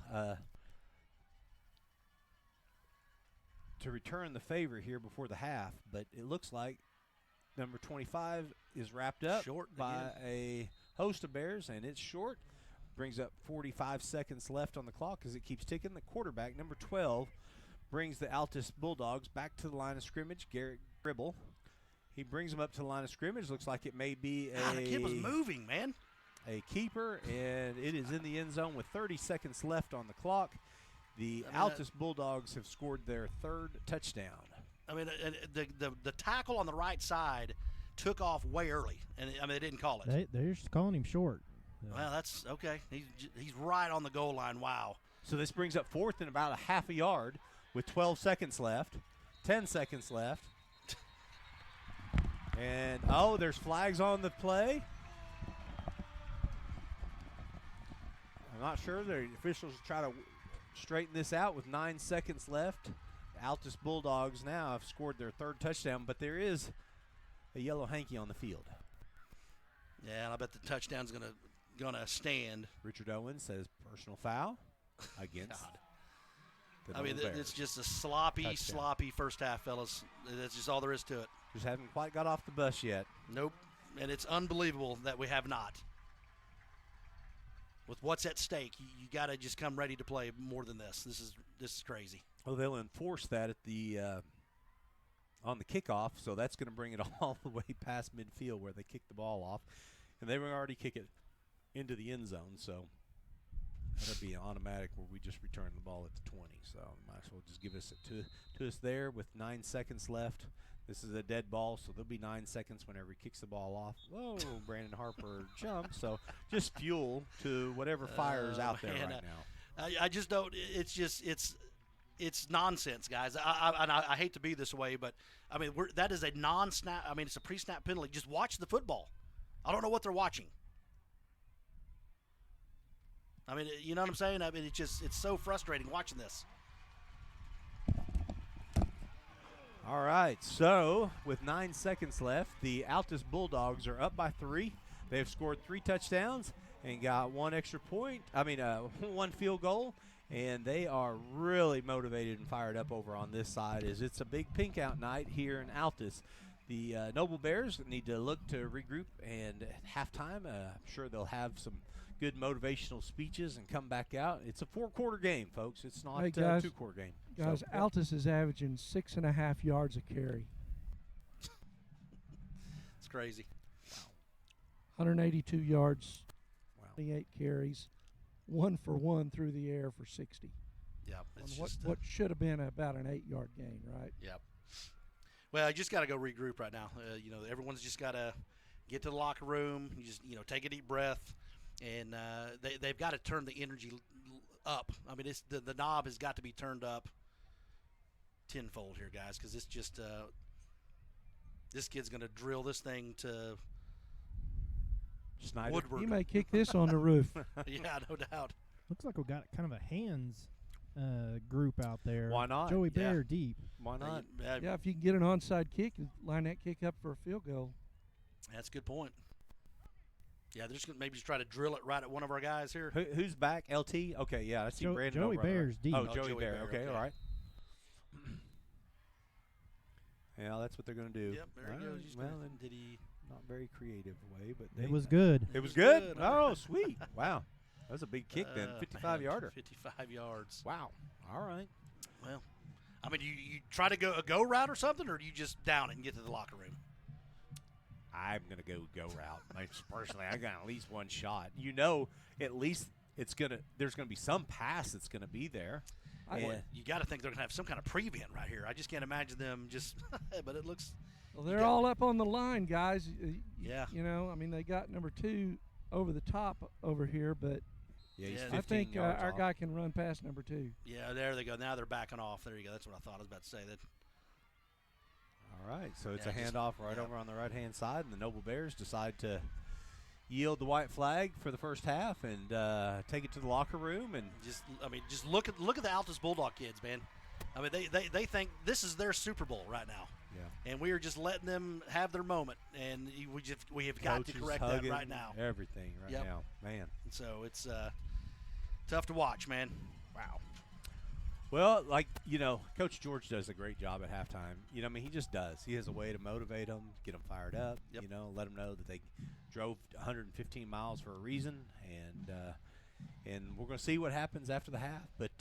to return the favor here before the half. But it looks like number 25 is wrapped up by a host of Bears, and it's short. Brings up 45 seconds left on the clock as it keeps ticking. The quarterback, number 12, brings the Altus Bulldogs back to the line of scrimmage, Garrett Gribble. He brings them up to the line of scrimmage. Looks like it may be the kid was moving, man. A keeper, and it is in the end zone with 30 seconds left on the clock. The Altus Bulldogs have scored their third touchdown. I mean, the tackle on the right side took off way early, and they didn't call it. They're just calling him short. Well, that's okay. He's right on the goal line. Wow. So this brings up fourth and about a half a yard with 12 seconds left, 10 seconds left. And, there's flags on the play. I'm not sure. The officials try to straighten this out with 9 seconds left. The Altus Bulldogs now have scored their third touchdown, but there is a yellow hanky on the field. Yeah, and I bet the touchdown's gonna stand. Richard Owens says personal foul against the Bears. It's just a sloppy first half, fellas. That's just all there is to it. Just haven't quite got off the bus yet. Nope, and it's unbelievable that we have not. With what's at stake, you got to just come ready to play more than this. This is crazy. Well, they'll enforce that at the on the kickoff, so that's going to bring it all the way past midfield where they kick the ball off, and they will already kick it into the end zone. So that'll be an automatic where we just return the ball at the 20. So might as well just give us it to us there with 9 seconds left. This is a dead ball, so there'll be 9 seconds whenever he kicks the ball off. Whoa, Brandon Harper jumped. So just fuel to whatever fire is out there right now. I just don't. It's nonsense, guys. I hate to be this way, but I mean that is a non-snap. I mean it's a pre-snap penalty. Just watch the football. I don't know what they're watching. I mean, you know what I'm saying? I mean, it's so frustrating watching this. All right, so with 9 seconds left, the Altus Bulldogs are up by 3. They've scored 3 touchdowns and got 1 extra point. 1 field goal, and they are really motivated and fired up over on this side as it's a big pink out night here in Altus. The Noble Bears need to look to regroup, and at halftime, I'm sure they'll have some good motivational speeches and come back out. It's a 4-quarter game, folks. It's not a 2-quarter game. Guys, so, Altus is averaging 6.5 yards a carry. It's crazy. 182 yards, 28 carries, 1 for 1 through the air for 60. Yep. It's what should have been about an 8-yard gain, right? Yep. Well, you just got to go regroup right now. Everyone's just got to get to the locker room. You just take a deep breath. And they've got to turn the energy up. I mean, the knob has got to be turned up tenfold here, guys, because it's just this kid's going to drill this thing to Snyder. Woodward. He may kick this on the roof. Yeah, no doubt. Looks like we've got kind of a hands group out there. Why not? Joey Bear deep. Why not? Yeah, if you can get an onside kick and line that kick up for a field goal. That's a good point. Yeah, they're just going to maybe just try to drill it right at one of our guys here. Who's back? LT? Okay, yeah, I see Brandon. Joey Bear's deep. Oh, Joey Bear. Okay, all right. Yeah, that's what they're going to do. Yep, there he goes. Well, then did he not very creative way, but it was good. It was good. Oh, sweet! Wow, that was a big kick then. 55-yarder. 55 yards. Wow. All right. Well, I mean, you try to go a go route or something, or do you just down it and get to the locker room? I'm going to go route. Like, personally, I got at least one shot. At least there's going to be some pass that's going to be there. You got to think they're going to have some kind of prevent right here. I just can't imagine them just – but it looks – Well, they're all up on the line, guys. Yeah. You know, I mean, they got number 2 over the top over here, but he's I think our guy can run past number 2. Yeah, there they go. Now they're backing off. There you go. That's what I thought. I was about to say that. All right, so it's a handoff right over on the right-hand side, and the Noble Bears decide to yield the white flag for the first half and take it to the locker room. And just look at the Altus Bulldog kids, man. I mean, they think this is their Super Bowl right now. Yeah. And we are just letting them have their moment, and we have got to correct that right now. Everything now, man. And so it's tough to watch, man. Wow. Well, Coach George does a great job at halftime. I mean, he just does. He has a way to motivate them, get them fired up. Yep. Let them know that they drove 115 miles for a reason, and we're going to see what happens after the half. But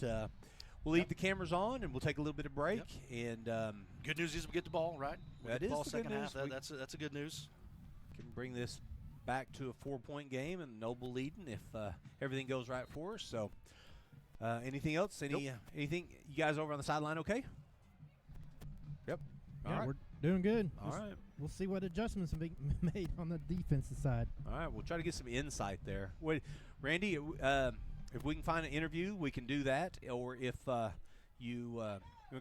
we'll leave the cameras on, and we'll take a little bit of break. Yep. And good news is we get the ball right. That is the ball the second good half. news. That's a good news. Can bring this back to a 4-point game, and Noble leading if everything goes right for us. So. Anything else? Anything? You guys over on the sideline okay? Yep. Yeah, all right. We're doing good. All right. We'll see what adjustments will be made on the defensive side. All right. We'll try to get some insight there. Wait, Randy, if we can find an interview, we can do that. Or if you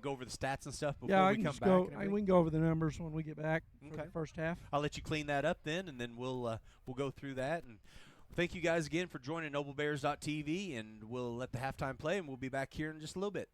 go over the stats and stuff before we come back. We can go over the numbers when we get back for the first half. I'll let you clean that up then, and then we'll go through that. And thank you guys again for joining NobleBears.tv, and we'll let the halftime play, and we'll be back here in just a little bit.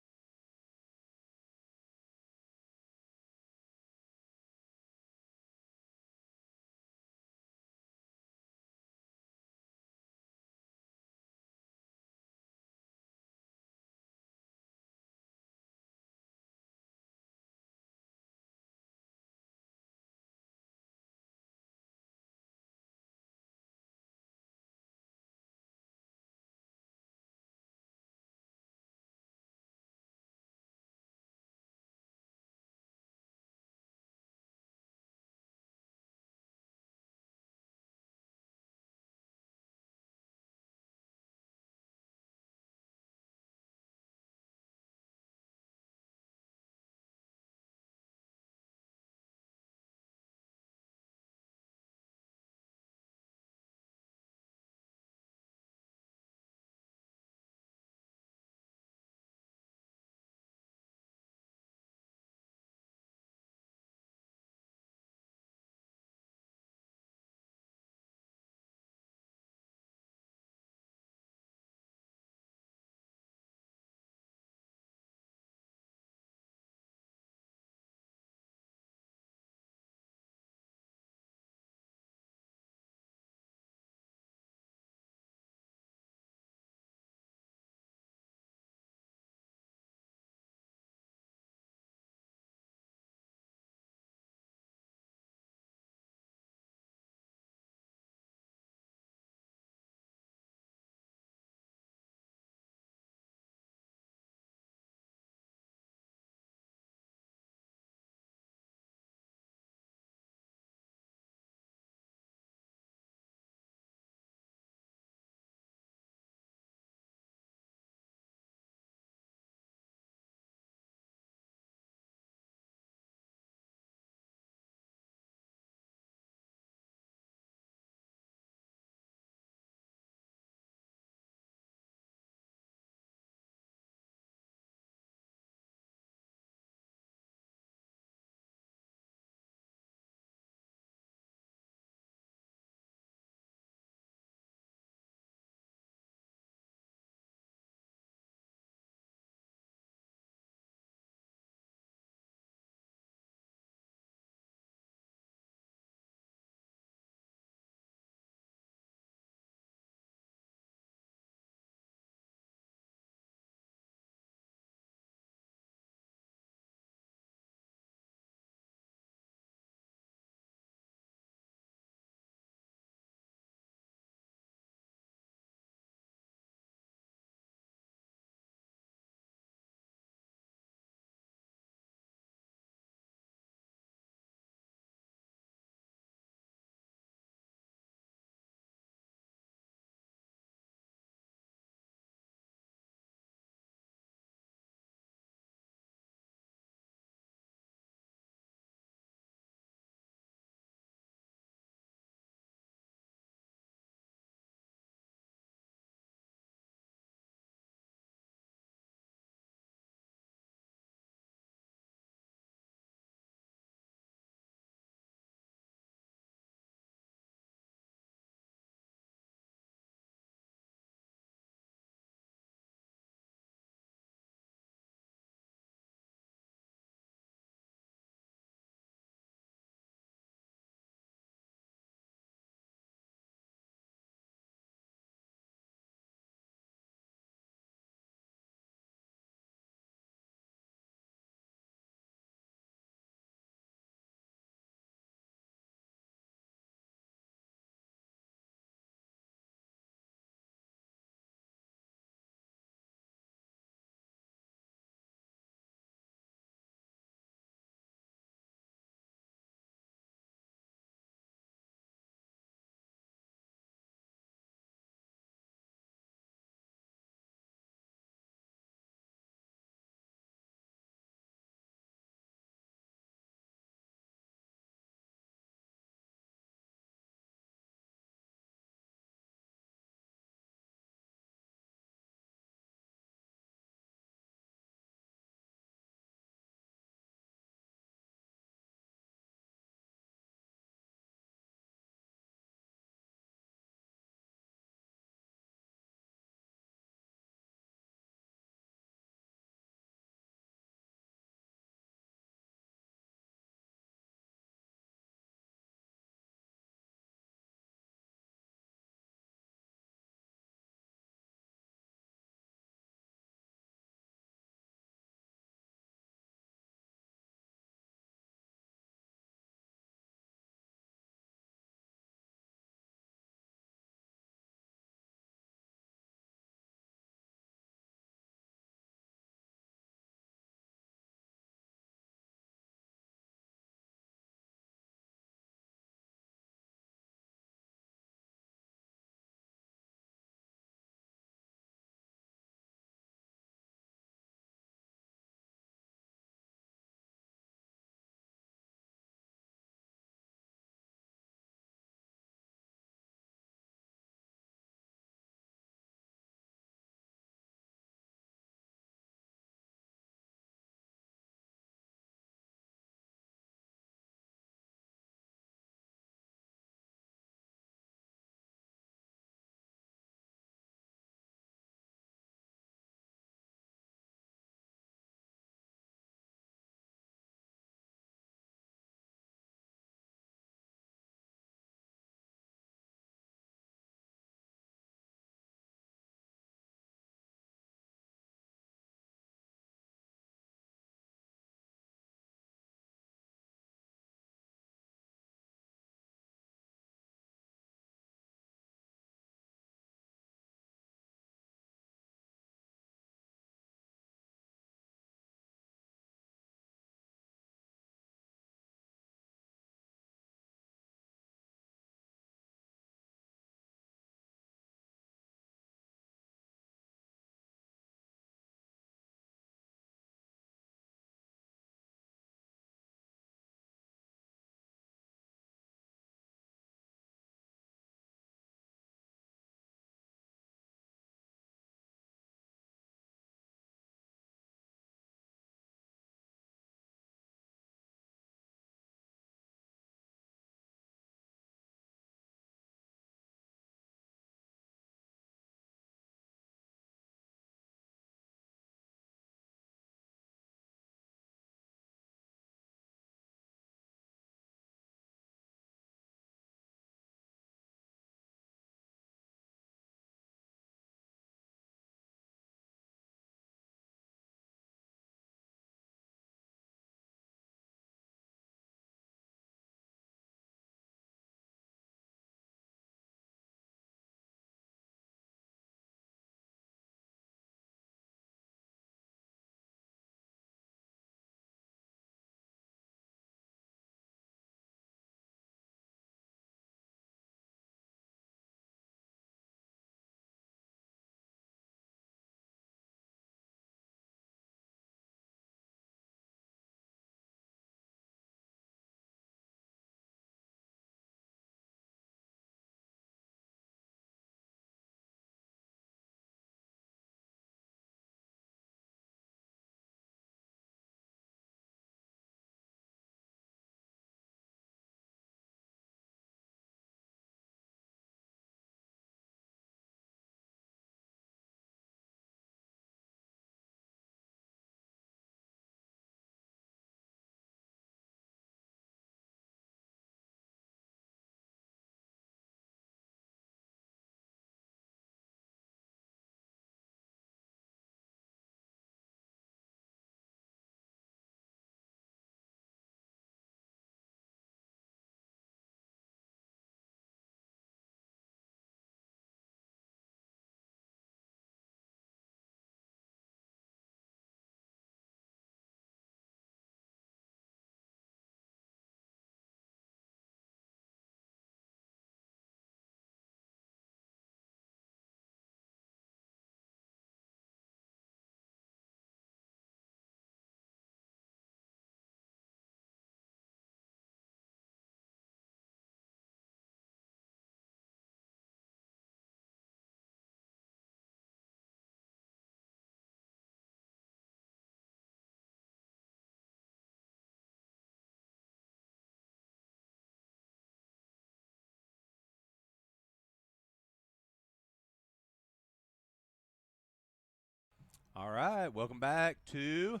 All right, welcome back to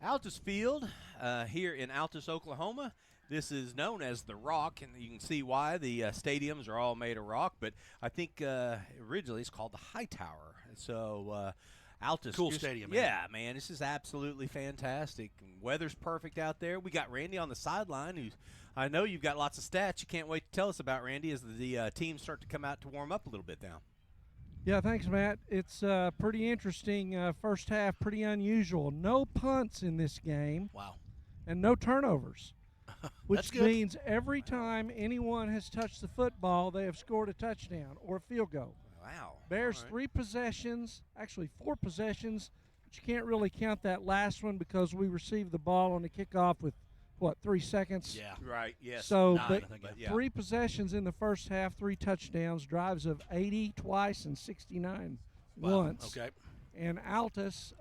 Altus Field here in Altus, Oklahoma. This is known as the Rock, and you can see why the stadiums are all made of rock, but I think originally it's called the High Tower. So Altus. Cool stadium, man. Yeah, man, this is absolutely fantastic. Weather's perfect out there. We got Randy on the sideline, who I know you've got lots of stats. You can't wait to tell us about, Randy, as the teams start to come out to warm up a little bit now. Yeah, thanks, Matt. It's pretty interesting first half, pretty unusual. No punts in this game. Wow. And no turnovers, which good. means every time anyone has touched the football, they have scored a touchdown or a field goal. Wow. Bears All right. 3 possessions, actually 4 possessions, but you can't really count that last one because we received the ball on the kickoff with, 3 seconds? Yeah. Right, yes. So, 9, but yeah. 3 possessions in the first half, 3 touchdowns, drives of 80 twice and 69 once. Okay. And Altus,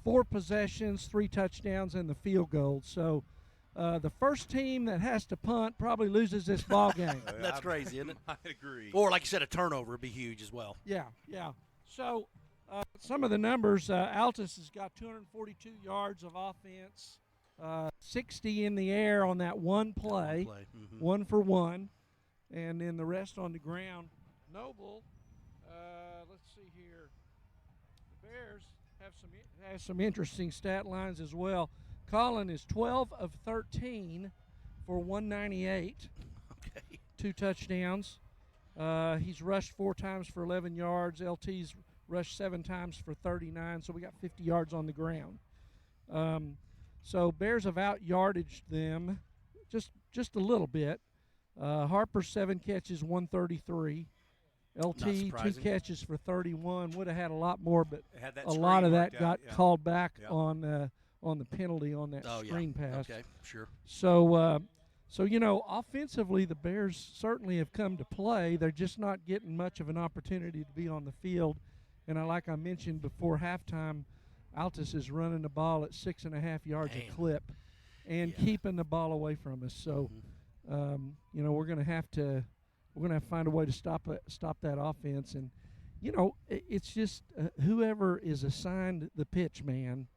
4 possessions, 3 touchdowns, and the field goal. So the first team that has to punt probably loses this ball game. That's crazy, isn't it? I agree. Or, like you said, a turnover would be huge as well. Yeah. So some of the numbers, Altus has got 242 yards of offense, 60 in the air on that one play, Mm-hmm. 1 for 1, and then the rest on the ground. Noble, let's see here. The Bears have some interesting stat lines as well. Colin is 12 of 13 for 198. Okay. 2 touchdowns. He's rushed 4 times for 11 yards. LT's rushed 7 times for 39, so we got 50 yards on the ground. So Bears have out-yardaged them just a little bit. Harper 7 catches, 133. LT 2 catches for 31. Would have had a lot more, but a lot of that got called back on the penalty on that screen pass. Okay, sure. So, offensively, the Bears certainly have come to play. They're just not getting much of an opportunity to be on the field. And like I mentioned before halftime, Altus is running the ball at 6.5 yards a clip and keeping the ball away from us. So, we're going to have to find a way to stop that offense. And, it's just whoever is assigned the pitch man.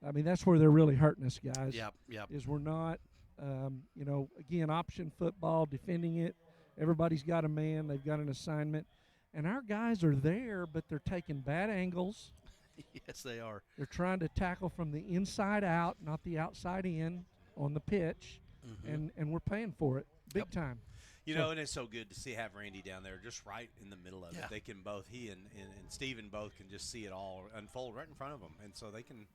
I mean, that's where they're really hurting us, guys. Yep. Is we're not, again, option football, defending it. Everybody's got a man. They've got an assignment. And our guys are there, but they're taking bad angles. Yes, they are. They're trying to tackle from the inside out, not the outside in on the pitch, and we're paying for it big time. And it's so good to have Randy down there just right in the middle of it. They can both, he and Steven both can just see it all unfold right in front of them. And so they can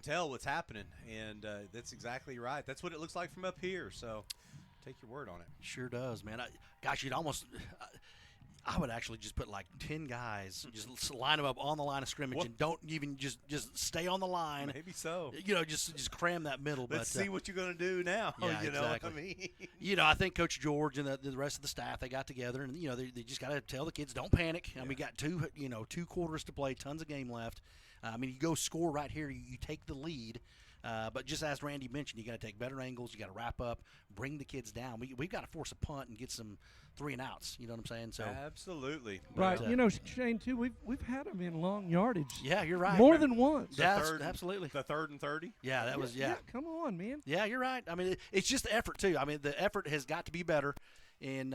tell what's happening. And that's exactly right. That's what it looks like from up here. So take your word on it. Sure does, man. You'd almost I would actually just put like 10 guys, just line them up on the line of scrimmage and don't even just stay on the line. Maybe so. Just cram that middle. Let's see what you're going to do now. Yeah, you know exactly. what I mean? I think Coach George and the rest of the staff, they got together and, they just got to tell the kids, don't panic. I mean, we got 2 quarters to play, tons of game left. You go score right here, you take the lead. But just as Randy mentioned, you got to take better angles. You got to wrap up, bring the kids down. We've got to force a punt and get some 3 and outs. You know what I'm saying? So absolutely right. Shane too. We've had them in long yardage. Yeah, you're right. More than once. Yeah, absolutely. The 3rd and 30. Yeah, that was Yeah, come on, man. Yeah, you're right. I mean, it's just the effort too. I mean, the effort has got to be better, and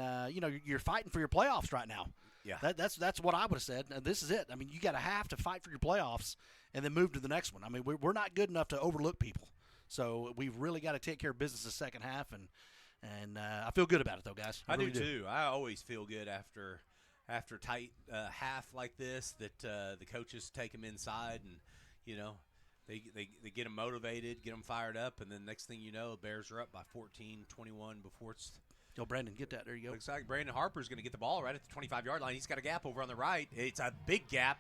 you're fighting for your playoffs right now. Yeah, that's what I would have said. This is it. I mean, you got to have to fight for your playoffs and then move to the next one. I mean, we're not good enough to overlook people. So we've really got to take care of business the second half, and I feel good about it though, guys. I really do too. I always feel good after tight half like this that the coaches take them inside and they get them motivated, get them fired up, and then next thing you know, the Bears are up by 14-21 before it's. Oh, Brandon, get that. There you go. Looks like Brandon Harper's going to get the ball right at the 25-yard line. He's got a gap over on the right. It's a big gap.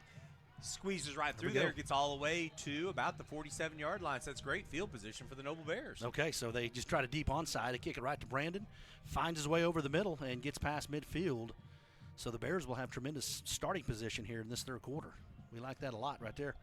Squeezes right through there, gets all the way to about the 47-yard line. So that's great field position for the Noble Bears. Okay, so they just try to deep onside. They kick it right to Brandon, finds his way over the middle, and gets past midfield. So the Bears will have tremendous starting position here in this third quarter. We like that a lot right there.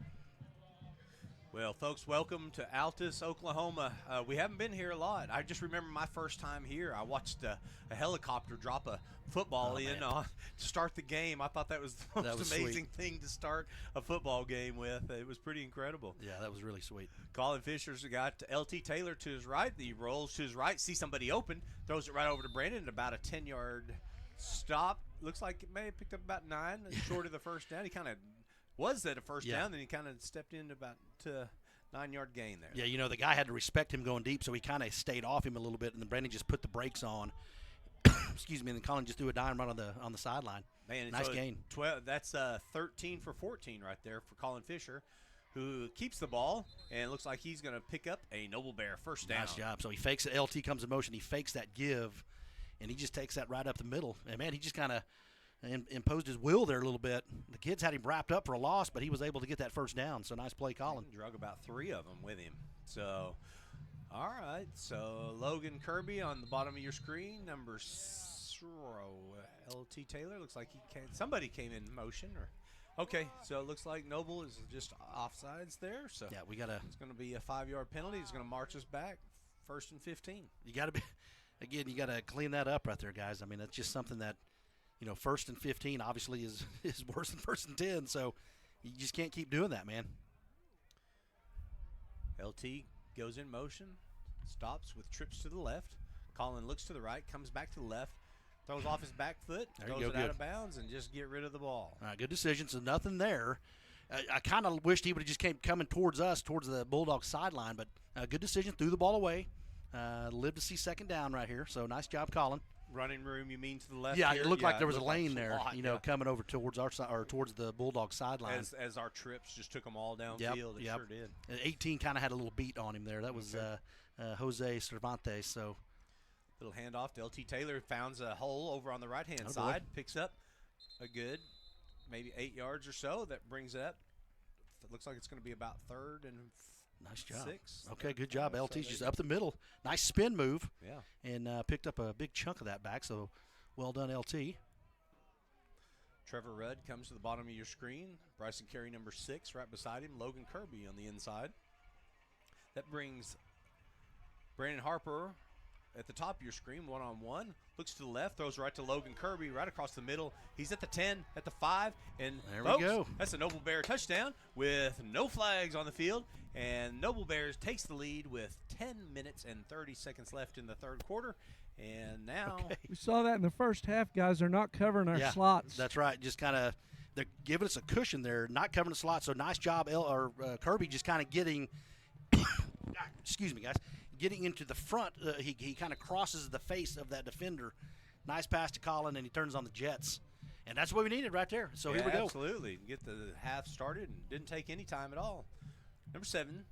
Well, folks, welcome to Altus, Oklahoma. We haven't been here a lot. I just remember my first time here. I watched a helicopter drop a football to start the game. I thought that was the most amazing thing to start a football game with. It was pretty incredible. Yeah, that was really sweet. Colin Fisher's got LT Taylor to his right. He rolls to his right, sees somebody open, throws it right over to Brandon at about a 10-yard stop. Looks like it may have picked up about 9, short of the first down. He kind of was at a first down, then he kind of stepped into about to 9-yard gain there. Yeah, you know, the guy had to respect him going deep, so he kind of stayed off him a little bit, and then Brandon just put the brakes on. Excuse me, and then Colin just threw a dime right on the sideline. Man, nice so gain. 12. That's 13 for 14 right there for Colin Fisher, who keeps the ball and looks like he's going to pick up a Noble Bear first down. Nice job. So he fakes it. LT comes in motion. He fakes that give, and he just takes that right up the middle. And, man, he just kind of imposed his will there a little bit. The kids had him wrapped up for a loss, but he was able to get that first down. So nice play, Colin. He drug about 3 of them with him. So, all right. So Logan Kirby on the bottom of your screen, number LT Taylor. Looks like somebody came in motion. Okay, so it looks like Noble is just offsides there. So yeah, it's going to be a 5-yard penalty. He's going to march us back, 1st and 15. You got to clean that up right there, guys. I mean, that's just something that, you know, 1st and 15 obviously is worse than 1st and 10, so you just can't keep doing that, man. LT goes in motion, stops with trips to the left. Colin looks to the right, comes back to the left, throws off his back foot, throws it out of bounds, and just get rid of the ball. All right, good decision. So nothing there. I kind of wished he would have just came coming towards us, towards the Bulldogs sideline, but good decision. Threw the ball away. Lived to see 2nd down right here. So nice job, Colin. Running room, you mean to the left? Yeah, here? it looked like there was a lane there, coming over towards our side or towards the Bulldog sideline. As our trips just took them all downfield. It sure did. And 18 kind of had a little beat on him there. That was Jose Cervantes. So little handoff to LT Taylor, finds a hole over on the right-hand side, picks up a good maybe 8 yards or so. That brings it up. It looks like it's going to be about 3rd and nice job. 6. Okay, good job. LT's just up the middle. Nice spin move. Yeah. And picked up a big chunk of that back, so well done, LT. Trevor Rudd comes to the bottom of your screen. Bryson Carey, number 6, right beside him. Logan Kirby on the inside. That brings Brandon Harper at the top of your screen, one-on-one. Looks to the left, throws right to Logan Kirby, right across the middle. He's at the 10, at the 5, and there folks, we go. That's a Noble Bear touchdown with no flags on the field. And Noble Bears takes the lead with 10 minutes and 30 seconds left in the 3rd quarter. And now we saw that in the first half, guys. They're not covering our slots. That's right. Just kind of they're giving us a cushion there, not covering the slots. So nice job, Kirby, just kind of getting. Excuse me, guys. Getting into the front, he kind of crosses the face of that defender. Nice pass to Colin, and he turns on the Jets. And that's what we needed right there. So here we go. Absolutely. Get the half started and didn't take any time at all. Number 7,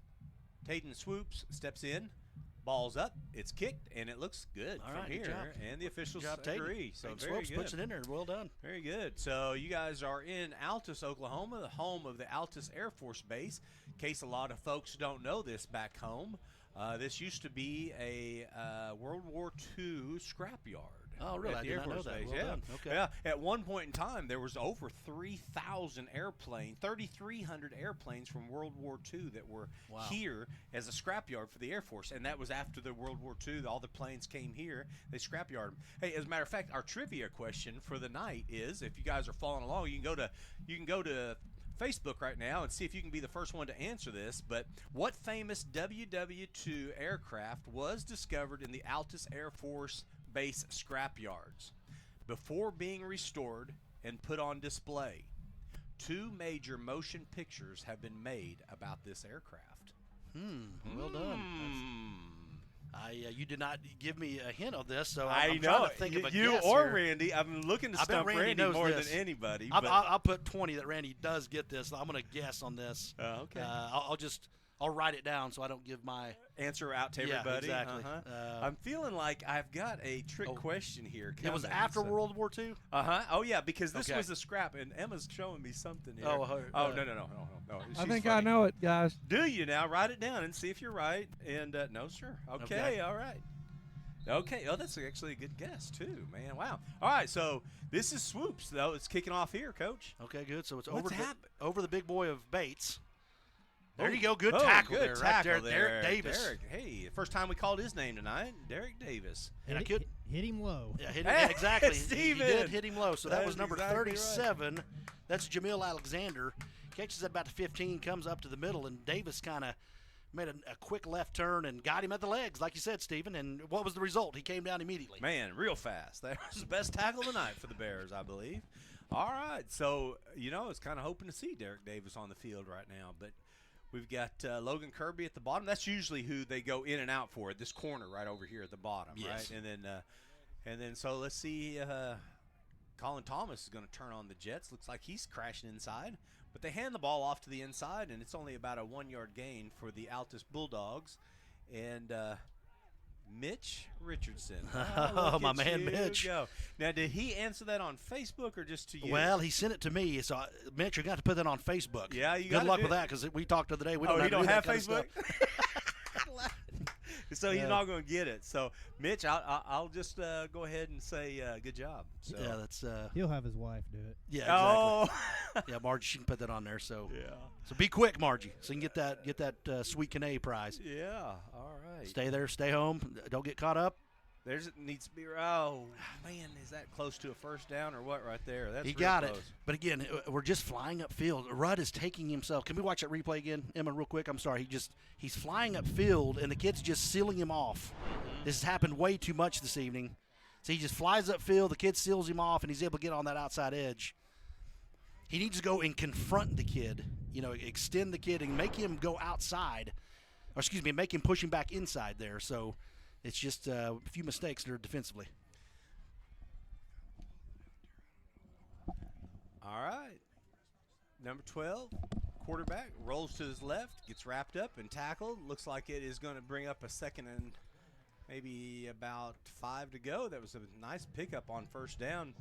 Tayden Swoops steps in. Ball's up. It's kicked, and it looks good from here. And the officials agree. So very Swoops good. puts it in there. Well done. Very good. So you guys are in Altus, Oklahoma, the home of the Altus Air Force Base. In case a lot of folks don't know this back home, this used to be a World War II scrapyard. Oh, really? I did not know that. Well done. Okay. Yeah. At one point in time, there was over 3,000 airplanes, 3,300 airplanes from World War II that were here as a scrapyard for the Air Force, and that was after the World War II. All the planes came here. They scrapyard them. Hey, as a matter of fact, our trivia question for the night is: if you guys are following along, you can go to Facebook right now and see if you can be the first one to answer this. But what famous WW2 aircraft was discovered in the Altus Air Force Base scrapyards before being restored and put on display? 2 major motion pictures have been made about this aircraft. Well done. You did not give me a hint of this, so I'm trying to think of a you guess or here. Randy. I'm looking to stump Randy more than anybody. I'll put 20 that Randy does get this. I'm going to guess on this. Okay. I'll write it down so I don't give my answer out to everybody. Yeah, exactly. I'm feeling like I've got a trick question here. It was after World War II? Oh, yeah, because this was a scrap, and Emma's showing me something here. No. I think I know it, guys. Do you now? Write it down and see if you're right. And no, sir. Okay, all right. Okay, that's actually a good guess, too, man. Wow. All right, so this is Swoops, though. It's kicking off here, Coach. Okay, good. So it's over the big boy of Bates. There you go. Good tackle good there. tackle right there. Derek Davis. Derek, hey, first time we called his name tonight, Derek Davis. And I could hit him low. Yeah, yeah, exactly. He Steven. did hit him low. So that was number exactly 37. Right. That's Jamil Alexander. Catches at about 15, comes up to the middle, and Davis kind of made a quick left turn and got him at the legs, like you said, Stephen. And what was the result? He came down immediately. Man, real fast. That was the best tackle of the night for the Bears, I believe. All right. So, it's kind of hoping to see Derek Davis on the field right now. But we've got Logan Kirby at the bottom. That's usually who they go in and out for, this corner right over here at the bottom, yes. right? And then so let's see. Colin Thomas is going to turn on the Jets. Looks like he's crashing inside. But they hand the ball off to the inside, and it's only about a 1-yard gain for the Altus Bulldogs. And Mitch Richardson. Oh, my man Mitch. Go. Now, did he answer that on Facebook or just to you? Well, he sent it to me. So, Mitch, you got to put that on Facebook. Yeah, you Good luck with that because we talked the other day. We don't have that Facebook? So he's not going to get it. So, Mitch, I'll just go ahead and say good job. So. Yeah, that's. He'll have his wife do it. Yeah, exactly. Oh. Yeah, Margie, she can put that on there. So yeah. So be quick, Margie, so you can get that sweet Canay prize. Yeah. All right. Stay there. Stay home. Don't get caught up. There's it needs to be. Oh man, is that close to a first down or what right there? That's he got close. it. But again, we're just flying upfield. Rudd is taking himself. Can we watch that replay again, Emma, real quick? I'm sorry. He's flying upfield, and the kid's just sealing him off. Mm-hmm. This has happened way too much this evening. So he just flies upfield. The kid seals him off, and he's able to get on that outside edge. He needs to go and confront the kid. Extend the kid and make him go outside, or excuse me, make him push him back inside there. So. It's just a few mistakes there defensively. All right. Number 12, quarterback, rolls to his left, gets wrapped up and tackled. Looks like it is going to bring up a second and maybe about 5 to go. That was a nice pickup on first down.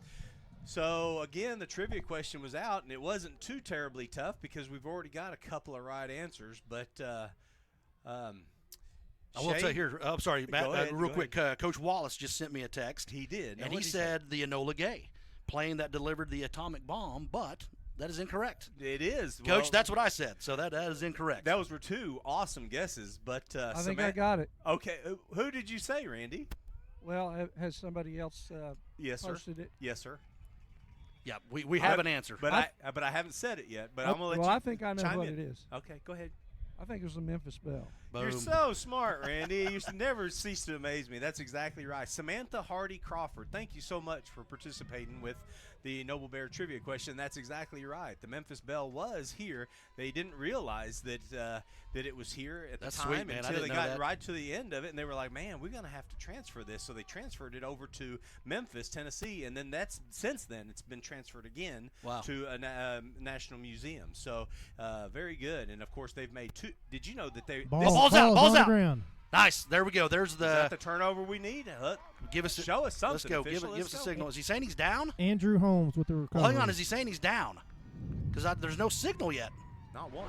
So, again, the trivia question was out, and it wasn't too terribly tough because we've already got a couple of right answers. But I will tell you here. I'm sorry, Matt, real quick. Coach Wallace just sent me a text. He did. And he said the Enola Gay plane that delivered the atomic bomb, but that is incorrect. It is. Coach, well, that's what I said, so that is incorrect. Those were two awesome guesses, but I think I got it. Okay, who did you say, Randy? Well, has somebody else yes, posted sir. it? Yes, sir. Yeah, we have an answer. But I haven't said it yet, but I'm going to let you Well, I think I know chime what in. it is. Okay, go ahead. I think it was the Memphis Belle. Boom. You're so smart, Randy. You never cease to amaze me. That's exactly right. Samantha Hardy Crawford, thank you so much for participating with the Noble Bear trivia question. That's exactly right. The Memphis Belle was here. They didn't realize that that it was here at the time sweet, man. until they got that. right to the end of it, and they were like, "Man, we're going to have to transfer this." So they transferred it over to Memphis, Tennessee, and then since then it's been transferred again to a national museum. So very good. And of course they've made two. Did you know that they ball's out? Ground. Nice. There we go. There's is that the turnover we need? Show us something. Let's go. Give us a signal. Is he saying he's down? Andrew Holmes with the recovery. Well, hang on. Is he saying he's down? Because there's no signal yet. Not one.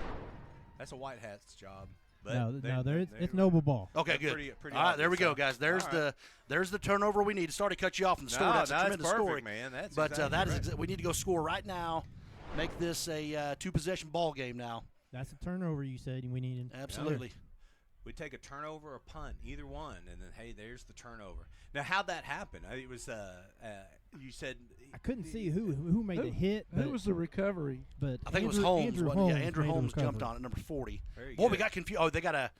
That's a white hat's job. But it's Noble Ball. Okay, good. Pretty all right, there we go, guys. There's the turnover we need. Sorry to cut you off in the story. That's a tremendous perfect, story, man. That's but exactly right. We need to go score right now. Make this a 2-possession ball game now. That's a turnover you said we needed. Absolutely. Yeah. We take a turnover or a punt, either one, and then hey, there's the turnover. Now, how'd that happen? It was you said I couldn't see who made the hit. Who was the recovery? But I think it was Holmes. Andrew Holmes jumped on it, number 40. Boy, we got confused. Oh, they gotta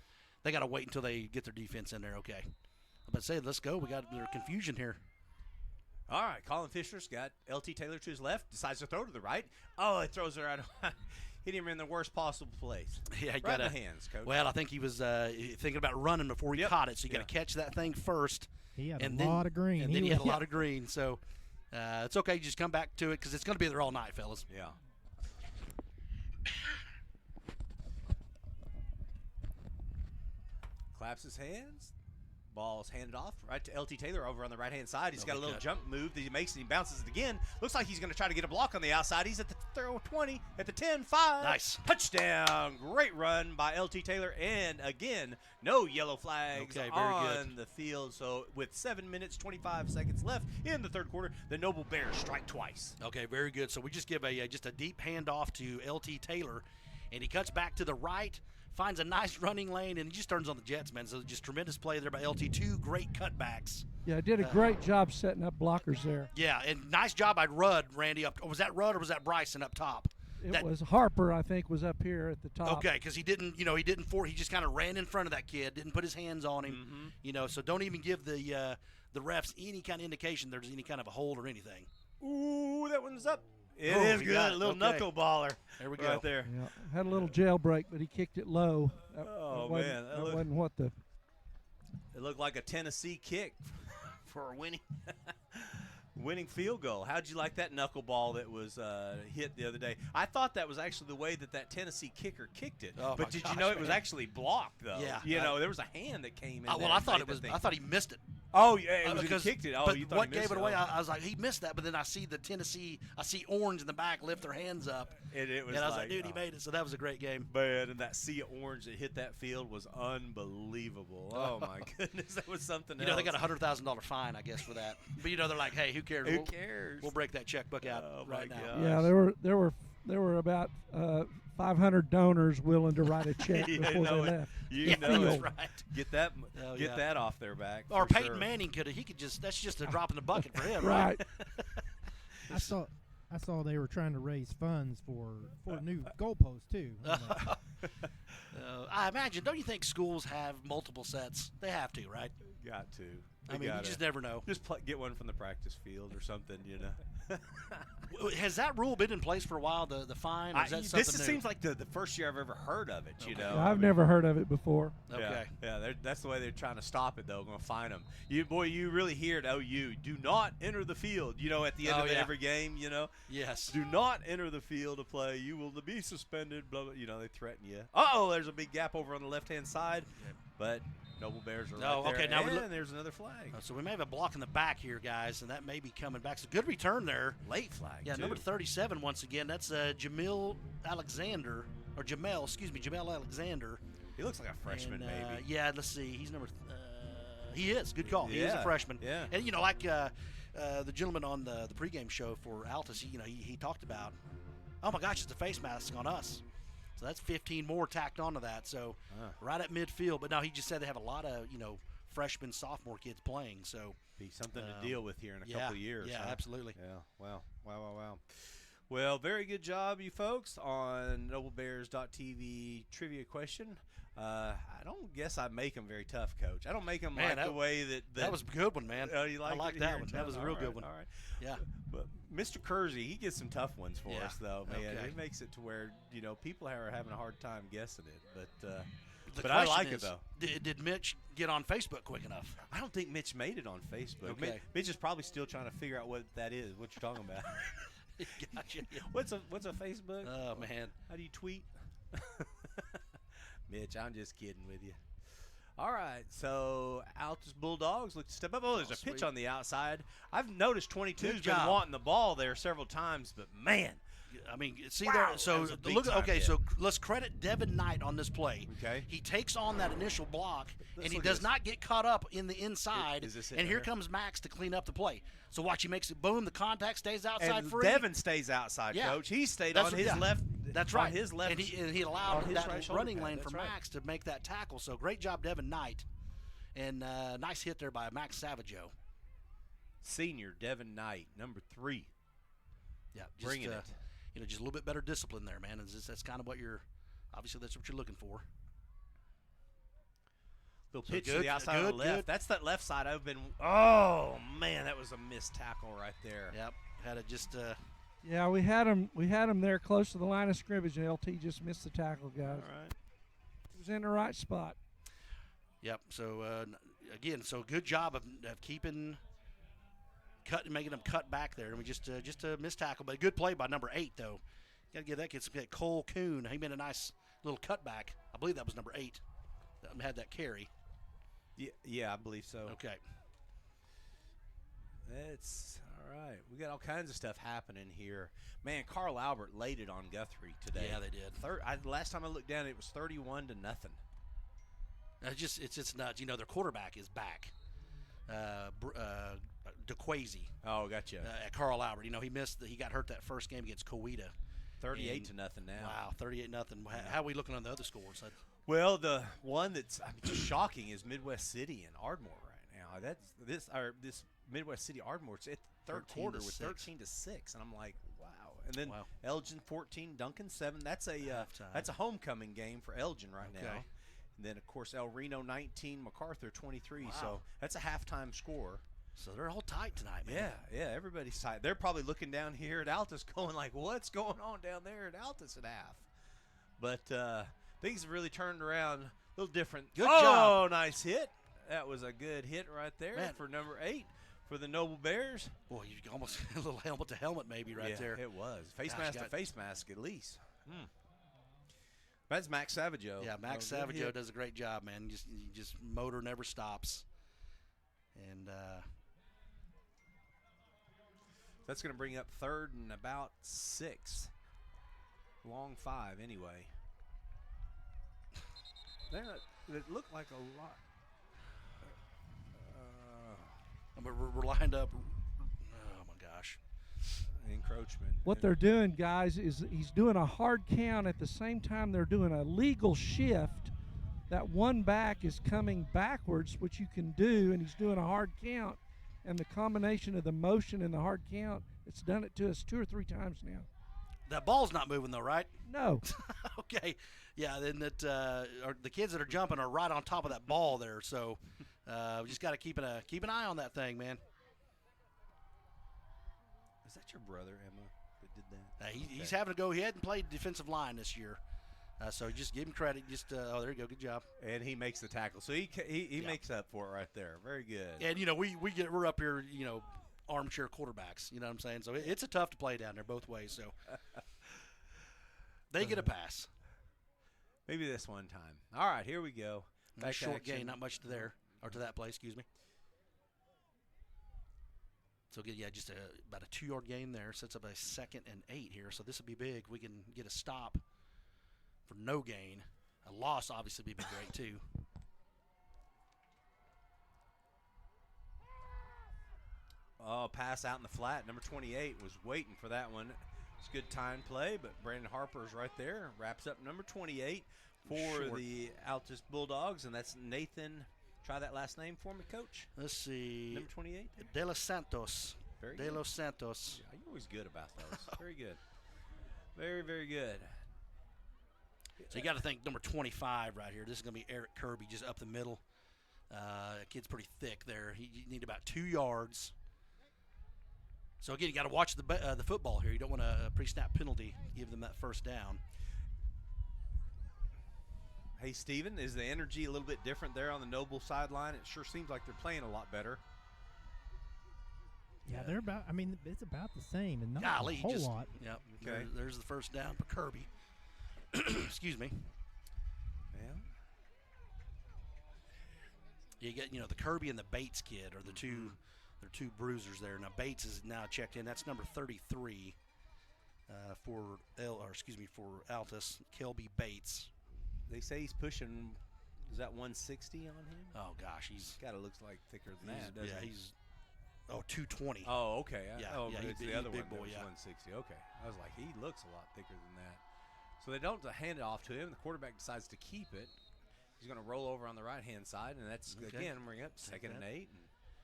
wait until they get their defense in there. Okay, I'm about to say, let's go. We got their confusion here. All right, Colin Fisher's got LT Taylor to his left, decides to throw to the right. Oh, it throws her out. Hit him in the worst possible place. Yeah, right in the hands, Coach. Well, I think he was thinking about running before he caught it, so you got to catch that thing first. He had a lot of green. And then he had a lot of green, so it's okay. You just come back to it because it's going to be there all night, fellas. Yeah. Claps his hands. Ball's handed off right to LT Taylor over on the right-hand side. He's got a little jump move that he makes, and he bounces it again. Looks like he's going to try to get a block on the outside. He's at the 20, at the 10, 5. Nice. Touchdown. Great run by LT Taylor. And, again, no yellow flags on the field. So, with 7 minutes, 25 seconds left in the third quarter, the Noble Bears strike twice. Okay, very good. So, we just give just a deep handoff to LT Taylor, and he cuts back to the right, finds a nice running lane, and he just turns on the jets, man. So just tremendous play there by LT. 2 great cutbacks. Yeah, did a great job setting up blockers there. Yeah, and nice job by Rudd, Randy. Up. Was that Rudd or was that Bryson up top? It was Harper, I think, was up here at the top. Okay, because he didn't, he just kind of ran in front of that kid, didn't put his hands on him, So don't even give the refs any kind of indication there's any kind of a hold or anything. Ooh, that one's up. It is good. A little knuckleballer. There we go. Right there. Yeah, had a little jailbreak, but he kicked it low. Man. That wasn't what the. It looked like a Tennessee kick for a winning field goal. How'd you like that knuckleball that was hit the other day? I thought that was actually the way that Tennessee kicker kicked it. Oh, but did you know it was actually blocked though? Yeah. There was a hand that came in. Well, I thought he missed it. Oh yeah, it was because he kicked it. Oh, but you thought what he missed gave it away? I was like, he missed that. But then I see I see Orange in the back lift their hands up, and it was. And I was like, dude, he made it. So that was a great game. Man, and that sea of orange that hit that field was unbelievable. Oh my goodness, that was something else. They got a $100,000 fine, I guess, for that. But they're like, hey, who cares? Who cares? We'll break that checkbook out right now. Gosh. Yeah, there were about 500 donors willing to write a check before they left. That's right. Get that off their back. Or Peyton Manning that's just a drop in the bucket for him, right? I saw they were trying to raise funds for new goalposts too. I imagine. Don't you think schools have multiple sets? They have to, right? Got to. You just never know. Just get one from the practice field or something, Has that rule been in place for a while? The fine? Or is that this something new? seems like the first year I've ever heard of it. Yeah, I've never heard of it before. Okay. Yeah, that's the way they're trying to stop it, though. Going to fine them. You really hear it. OU, do not enter the field. At the end of every game. Yes. Do not enter the field to play. You will be suspended. Blah blah. They threaten you. There's a big gap over on the left-hand side, but Noble Bears are right there. Okay, now and there's another flag. So we may have a block in the back here, guys, and that may be coming back. So good return there. Late flag. Yeah, too. number 37 once again. That's Jamel Alexander. He looks like a freshman, maybe. Yeah, let's see. He's number. He is. Good call. He is a freshman. Yeah. And like the gentleman on the pregame show for Altus, he talked about, oh my gosh, it's a face mask on us. So that's 15 more tacked onto that. So right at midfield. But now he just said they have a lot of freshman, sophomore kids playing. So be something to deal with here in a couple of years. Yeah, absolutely. Yeah. Wow. Well, very good job, you folks, on NobleBears.tv trivia question. I don't guess I make them very tough, Coach. I don't make them the way that that was a good one, man. You I like that one. That was a real good one. All right. Yeah. But Mr. Kersey, he gets some tough ones for us, though, man. Okay. It makes it to where people are having a hard time guessing it. But the I like question it, though. Did Mitch get on Facebook quick enough? I don't think Mitch made it on Facebook. Okay. Mitch is probably still trying to figure out what that is, what you're talking about. Gotcha. What's a Facebook? Oh, man. How do you tweet? Mitch, I'm just kidding with you. All right, so Altus Bulldogs look to step up. Oh, there's a pitch on the outside. I've noticed 22's been wanting the ball there several times, but man. I mean, see there. So look. Okay, so let's credit Devin Knight on this play. Okay. He takes on that initial block, and he does not get caught up in the inside. Is this it and here right comes Max to clean up the play. So watch, he makes it. Boom, the contact stays outside and free. Devin stays outside, Coach. He stayed on his left. That's right. On his left. And he allowed his that right running pad. lane That's for right. Max to make that tackle. So great job, Devin Knight, and nice hit there by Max Savaggio. Senior Devin Knight, number 3. Yeah, bringing it. Just a little bit better discipline there, man. That's kind of what that's what you're looking for. Little pitch to the outside on the left. Good. That's that left side. Oh man, that was a missed tackle right there. Yep, had it just. Yeah, we had him there close to the line of scrimmage, and LT just missed the tackle, guys. All right. He was in the right spot. Yep. So again, good job of keeping. Making them cut back there, and we just a missed tackle, but a good play by number 8 though. Got to give that kid some credit. Cole Kuhn. He made a nice little cutback. I believe that was number 8 that had that carry. Yeah, I believe so. Okay. That's all right. We got all kinds of stuff happening here. Man, Carl Albert laid it on Guthrie today. Yeah, they did. Last time I looked down, it was 31-0. It's just nuts. Their quarterback is back. DeQuazy. Oh, gotcha. At Carl Albert. He got hurt that first game against Coweta. 38-0 now. Wow, 38-0. How are we looking on the other scores? Well, the one that's just shocking is Midwest City and Ardmore right now. This Midwest City Ardmore. It's at the third quarter with 13-6, and I'm like, wow. And then Elgin 14, Duncan 7. That's a homecoming game for Elgin right now. And then of course El Reno 19, MacArthur 23. So that's a halftime score. So they're all tight tonight, man. Yeah, everybody's tight. They're probably looking down here at Altus going like, what's going on down there at Altus at half? But things have really turned around a little different. Good job. Oh, nice hit. That was a good hit right there for number 8 for the Noble Bears. Boy, you almost a little helmet to helmet maybe right there. It was. Face mask to face mask at least. That's Max Savageau. Yeah, Max Savageau does a great job, man. Just motor never stops. And that's going to bring up 3rd and about 6. Long 5 anyway. It looked like a lot. We're lined up. Oh, my gosh. Encroachment. What they're doing, guys, is he's doing a hard count. At the same time, they're doing a legal shift. That one back is coming backwards, which you can do, and he's doing a hard count. And the combination of the motion and the hard count, it's done it to us 2 or 3 times now. That ball's not moving, though, right? No. Okay. Yeah, then the kids that are jumping are right on top of that ball there. So we just got to keep an eye on that thing, man. Is that your brother, Emma, that did that? He's having to go ahead and play defensive line this year. So just give him credit. There you go. Good job. And he makes the tackle. So he makes up for it right there. Very good. And, we're up here, armchair quarterbacks. You know what I'm saying? So it's a tough to play down there both ways. So they get a pass. Maybe this one time. All right, here we go. Back short gain, not much to that play, excuse me. So, just about a 2-yard gain there. Sets up a 2nd and 8 here. So this would be big. We can get a stop for no gain. A loss obviously would be great, too. Oh, pass out in the flat. Number 28 was waiting for that one. It's a good time play, but Brandon Harper's right there. Wraps up number 28 for the Altus Bulldogs, and that's Nathan. Try that last name for me, Coach. Let's see. Number 28? De Los Santos. Very De good. Los Santos. Yeah, you're always good about those. Very good. Very, very good. So you got to think number 25 right here. This is going to be Eric Kirby just up the middle. Kid's pretty thick there. You need about 2 yards. So, again, you got to watch the football here. You don't want a pre-snap penalty to give them that first down. Hey, Steven, is the energy a little bit different there on the Noble sideline? It sure seems like they're playing a lot better. Yeah, they're about. I mean, it's about the same, and not a whole lot. Yep. Okay. There's the first down for Kirby. Excuse me. Yeah. You get, the Kirby and the Bates kid are the two. They're 2 bruisers there. Now Bates is now checked in. That's number 33 for Altus. Kelby Bates. They say he's pushing. Is that 160 on him? Oh gosh, he's kind of looks like thicker than that, doesn't he? He's 220. Oh, okay. He's the other big one boy. was Yeah, 160. Okay, I was like, he looks a lot thicker than that. So they don't hand it off to him. The quarterback decides to keep it. He's going to roll over on the right-hand side, and that's again bring up 2nd and 8.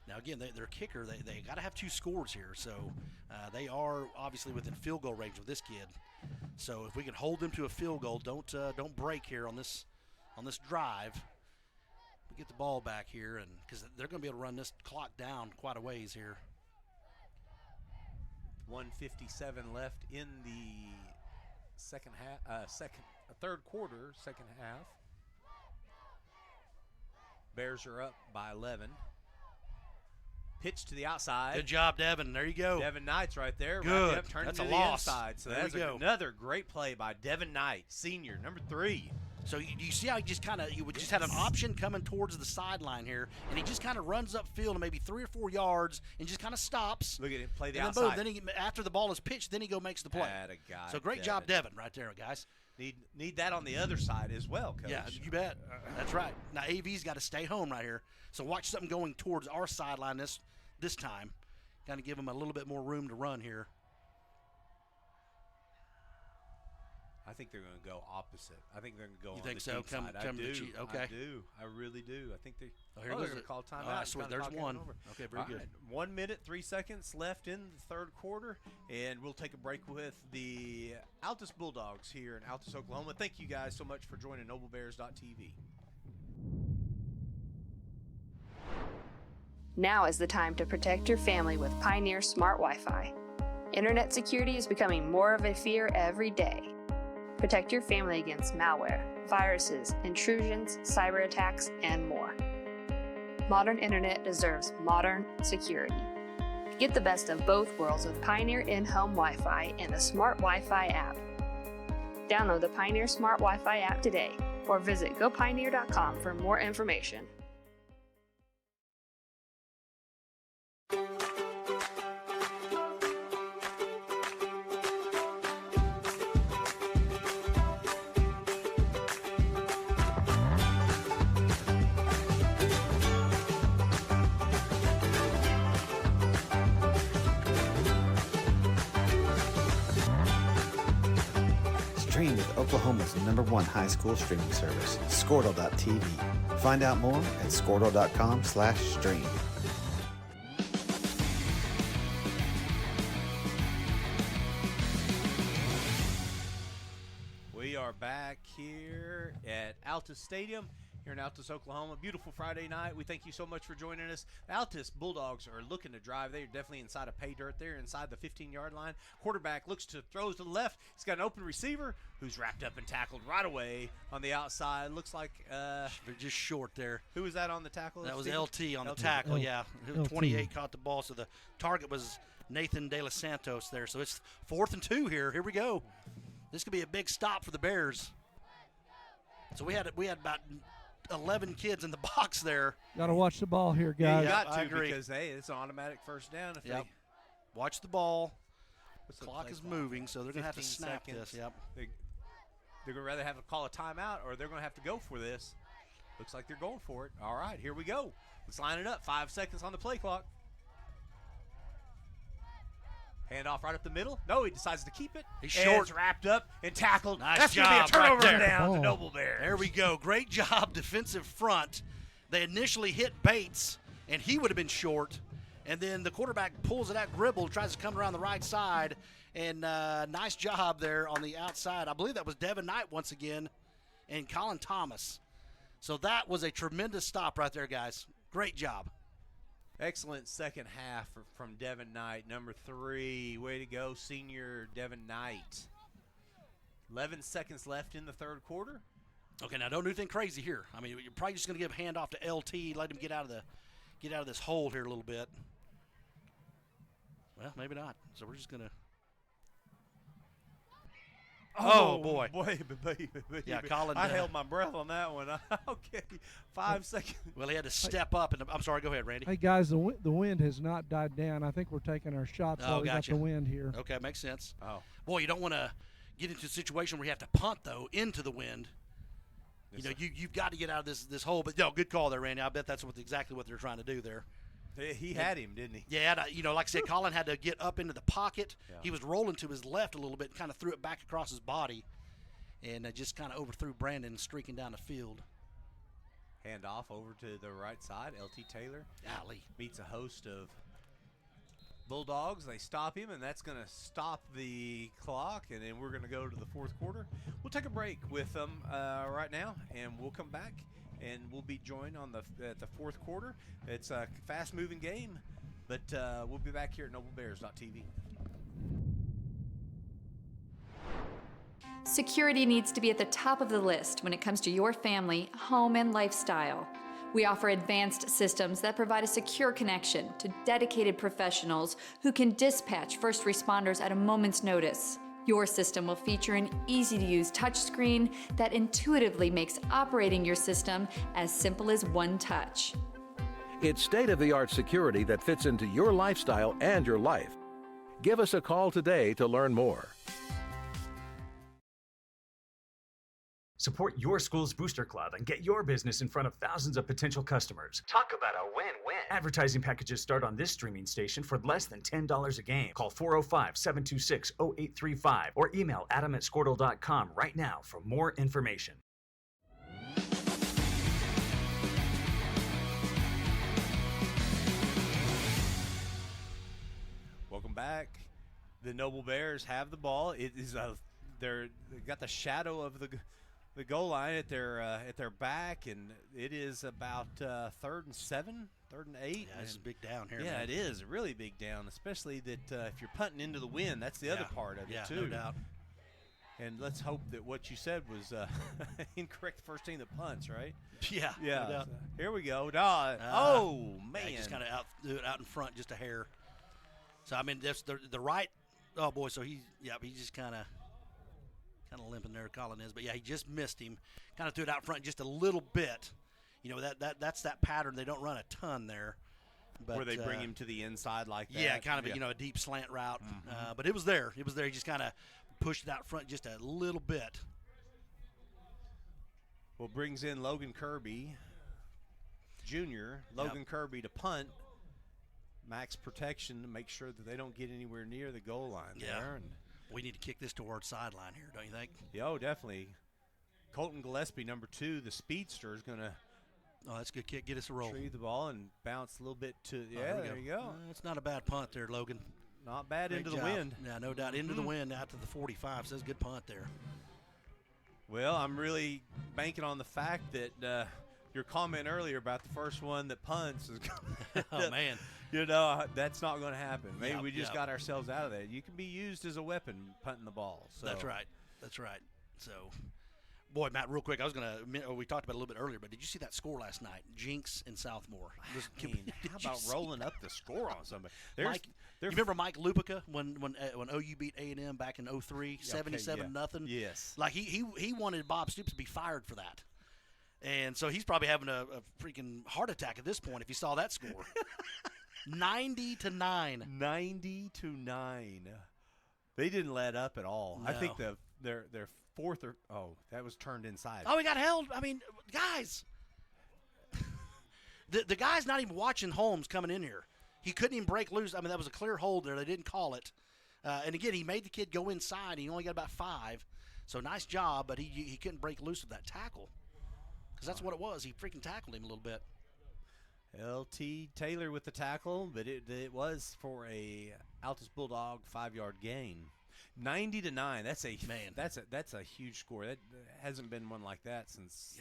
Now again, their kicker, they got to have 2 scores here. So they are obviously within field goal range with this kid. So if we can hold them to a field goal, don't break here on this drive. We get the ball back here, and because they're going to be able to run this clock down quite a ways here. 1:57 left in the third quarter, second half. Bears are up by 11. Pitch to the outside. Good job, Devin. There you go. Devin Knight's right there. Good. Right up, turning That's to a the loss. inside. So there that's another great play by Devin Knight, senior, number 3. So you see how he just had an option coming towards the sideline here, and he just kind of runs upfield and maybe 3 or 4 yards and just kind of stops. Look at him play the and outside. Then boom, after the ball is pitched, then he makes the play. Atta guy, so great job, Devin, right there, guys. Need that on the other side as well, Coach. Yeah, you bet. That's right. Now AV's got to stay home right here. So watch something going towards our sideline this time. Kind of give him a little bit more room to run here. I think they're going to go opposite. I think they're going to go You on think the so? cheat side. I do. Okay. I do. I really do. I think they. Here they're goes going it. to call timeout. I swear, there's one. Okay, very good. 1 minute, 3 seconds left in the third quarter, and we'll take a break with the Altus Bulldogs here in Altus, Oklahoma. Thank you guys so much for joining NobleBears.tv. Now is the time to protect your family with Pioneer Smart Wi-Fi. Internet security is becoming more of a fear every day. Protect your family against malware, viruses, intrusions, cyber attacks, and more. Modern internet deserves modern security. Get the best of both worlds with Pioneer in-home Wi-Fi and the Smart Wi-Fi app. Download the Pioneer Smart Wi-Fi app today or visit gopioneer.com for more information. Stream with Oklahoma's #1 high school streaming service, Squirtle.tv. Find out more at Squirtle.com/stream. We are back here at Altus Stadium here in Altus, Oklahoma. Beautiful Friday night. We thank you so much for joining us. The Altus Bulldogs are looking to drive. They're definitely inside of pay dirt there, inside the 15-yard line. Quarterback throws to the left. He's got an open receiver who's wrapped up and tackled right away on the outside. Looks like they're just short there. Who was that on the tackle? That was Steve? LT on the tackle, yeah. 28 caught the ball, so the target was Nathan De Los Santos there. So it's 4th and 2 here. Here we go. This could be a big stop for the Bears. So we had about 11 kids in the box there. Got to watch the ball here, guys. Yeah, you got to, I agree. because, hey, it's an automatic first down. If they watch the ball. What's the clock play is clock? moving, so they're going to have to 15 snap seconds. this. Yep. They're going to rather have to call a timeout, or they're going to have to go for this. Looks like they're going for it. All right, here we go. Let's line it up. 5 seconds on the play clock. Handoff right up the middle. No, he decides to keep it. He's And short. it's wrapped up and tackled. Nice That's job going to be a turnover right there. down to Noble Bears. There we go. Great job, defensive front. They initially hit Bates, and he would have been short. And then the quarterback pulls it out. Gribble tries to come around the right side. And nice job there on the outside. I believe that was Devin Knight once again and Colin Thomas. So that was a tremendous stop right there, guys. Great job. Excellent second half from Devin Knight, number 3. Way to go, senior Devin Knight. 11 seconds left in the third quarter. Okay, now don't do anything crazy here. I mean, you're probably just going to give a handoff to LT, let him get out of this hole here a little bit. Well, maybe not. So we're just going to. Oh, boy. Baby. Yeah, Colin. I held my breath on that one. Okay, 5 seconds. Well, he had to step up. I'm sorry, go ahead, Randy. Hey, guys, the wind has not died down. I think we're taking our shots while we got the wind here. Okay, makes sense. Oh. Boy, you don't want to get into a situation where you have to punt, though, into the wind. Yes, you know, you've got to get out of this hole. But, no, good call there, Randy. I bet that's exactly what they're trying to do there. He had him, didn't he? Yeah, like I said, Colin had to get up into the pocket. Yeah. He was rolling to his left a little bit, kind of threw it back across his body, and just kind of overthrew Brandon streaking down the field. Hand off over to the right side. LT Taylor meets a host of Bulldogs. They stop him, and that's going to stop the clock, and then we're going to go to the fourth quarter. We'll take a break with them right now, and we'll come back. And we'll be joined at the fourth quarter. It's a fast-moving game, but we'll be back here at NobleBears.tv. Security needs to be at the top of the list when it comes to your family, home, and lifestyle. We offer advanced systems that provide a secure connection to dedicated professionals who can dispatch first responders at a moment's notice. Your system will feature an easy-to-use touchscreen that intuitively makes operating your system as simple as one touch. It's state-of-the-art security that fits into your lifestyle and your life. Give us a call today to learn more. Support your school's booster club and get your business in front of thousands of potential customers. Talk about a win-win. Advertising packages start on this streaming station for less than $10 a game. Call 405-726-0835 or email adam@squirtle.com right now for more information. Welcome back. The Noble Bears have the ball. It is they got the shadow of the goal line at their back, and it is about 3rd and 7, 3rd and 8. Yeah, it's a big down here. Yeah, man. it is a really big down, especially that if you're punting into the wind, that's the other part of it too. Yeah, no doubt. And let's hope that what you said was incorrect. First team that punts, right? Yeah, yeah. no doubt. So here we go. Oh man, yeah, just kind of out in front, just a hair. So I mean, that's the right. Oh boy, so he's just kind of limping there, Colin is, but yeah, he just missed him. Kind of threw it out front just a little bit. You know, that's that pattern. They don't run a ton there. But, where they bring him to the inside like that. Yeah, kind of a deep slant route. But it was there. He just kind of pushed it out front just a little bit. Well, brings in Logan Kirby, Jr. Logan Kirby to punt. Max protection to make sure that they don't get anywhere near the goal line there. And we need to kick this towards sideline here, don't you think? Yeah, oh, definitely. Colton Gillespie, number 2, the speedster, is going to that's a good kick. Get us a roll. Retrieve the ball and bounce a little bit to there you go. It's not a bad punt there, Logan. Not bad. Great into job. The wind. Yeah, no doubt. Into the wind out to the 45. So that's a good punt there. Well, I'm really banking on the fact that your comment earlier about the first one that punts is oh, man. You know, that's not going to happen. Maybe we just got ourselves out of that. You can be used as a weapon punting the ball. So. That's right. That's right. So, boy, Matt, real quick, we talked about it a little bit earlier, but did you see that score last night? Jinx and Southmore. How about rolling up the score on somebody? You remember Mike Lupica when OU beat A&M back in 03, 77-0? Yes. Like he wanted Bob Stoops to be fired for that. And so he's probably having a freaking heart attack at this point if he saw that score. 90-9. 90-9. They didn't let up at all. No. I think their fourth that was turned inside. Oh, he got held. I mean, guys, the guy's not even watching Holmes coming in here. He couldn't even break loose. I mean, that was a clear hold there. They didn't call it. And again, he made the kid go inside. He only got about 5. So nice job, but he couldn't break loose with that tackle. Because that's what it was. He freaking tackled him a little bit. LT Taylor with the tackle, but it was for a Altus Bulldog 5-yard gain. 90-9. That's a a huge score. That hasn't been one like that since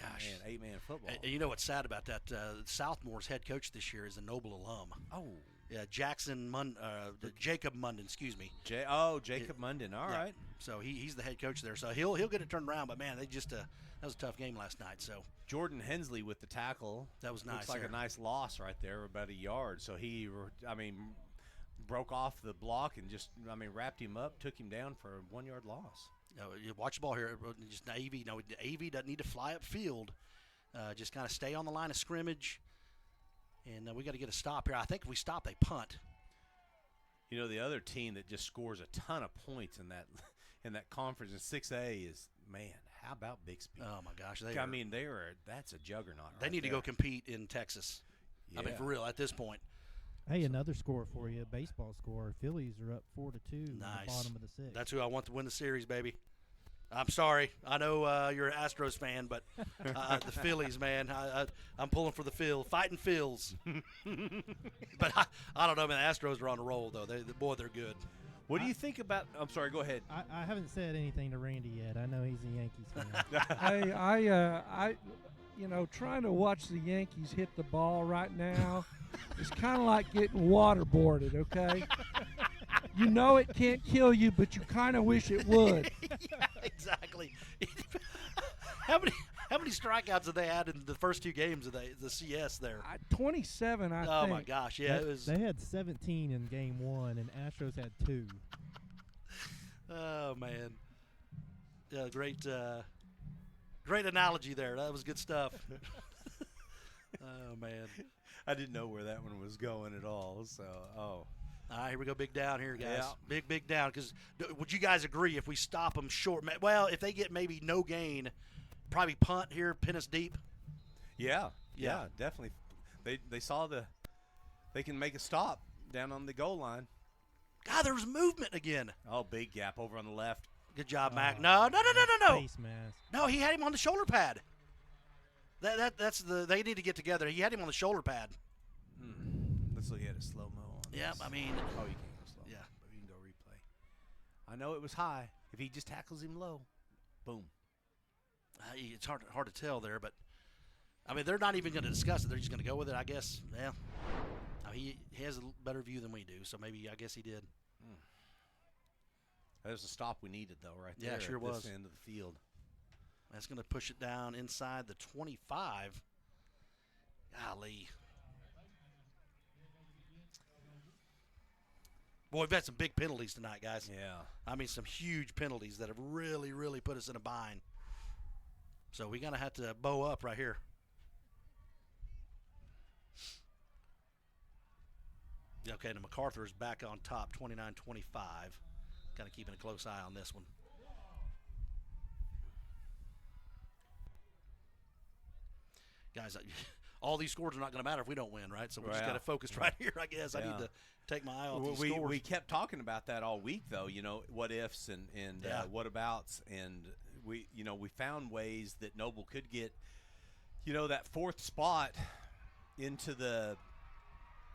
8-man football. And you know what's sad about that? Southmore's head coach this year is a Noble alum. Oh. Yeah, Jacob Munden, excuse me. Jacob Munden. All right. So he's the head coach there. So he'll get it turned around. But man, that was a tough game last night. So Jordan Hensley with the tackle. That was nice. Looks like a nice loss right there, about a yard. So he, broke off the block and just, wrapped him up, took him down for a 1-yard loss. You watch the ball here. Just AV. No, AV doesn't need to fly upfield. Just kind of stay on the line of scrimmage. And we got to get a stop here. I think if we stop, they punt. You know, the other team that just scores a ton of points in that conference in 6A is, how about Bixby? Oh my gosh, that's a juggernaut. They need to go compete in Texas. Yeah. For real at this point. Hey, another score for you, baseball score. Phillies are up 4-2 Nice. at the bottom of the 6th. That's who I want to win the series, baby. I'm sorry. I know you're an Astros fan, but the Phillies, man, I'm pulling for the field, fighting Phils. But I don't know, man. The Astros are on a roll, though. They're good. What do you think about – I'm sorry, go ahead. I haven't said anything to Randy yet. I know he's a Yankees fan. Hey, I trying to watch the Yankees hit the ball right now is kind of like getting waterboarded, okay? You know it can't kill you, but you kind of wish it would. Yeah, exactly. How many strikeouts have they had in the first 2 games of the CS there? 27, I think. Oh my gosh, yeah, it was. They had 17 in game 1, and Astros had 2. Oh man, yeah, great analogy there. That was good stuff. Oh man, I didn't know where that one was going at all. So All right, here we go. Big down here, guys. Yeah. Big down. Because would you guys agree if we stop them short? Well, if they get maybe no gain, probably punt here, pin us deep. Yeah, definitely. They saw they can make a stop down on the goal line. God, there was movement again. Oh, big gap over on the left. Good job, Mac. No. Face mask. No, he had him on the shoulder pad. They need to get together. He had him on the shoulder pad. Let's look at it slow-mo. Yeah, I mean. Oh, you can't go slow. Yeah. But you can go replay. I know it was high. If he just tackles him low, boom. It's hard to tell there, but I mean, they're not even going to discuss it. They're just going to go with it, I guess. Yeah. I mean, he has a better view than we do, so maybe I guess he did. That was the stop we needed, though, right there. Yeah, sure at was. This end of the field. That's going to push it down inside the 25. Golly. Boy, we've had some big penalties tonight, guys. Yeah. I mean, some huge penalties that have really, really put us in a bind. So we're going to have to bow up right here. Okay, and MacArthur's back on top, 29-25. Kind of keeping a close eye on this one. Guys, all these scores are not going to matter if we don't win, right? So we just got to focus right here, I guess. I need to take my eye off these scores. We kept talking about that all week, though. What ifs and what abouts, and we found ways that Noble could get, that fourth spot into the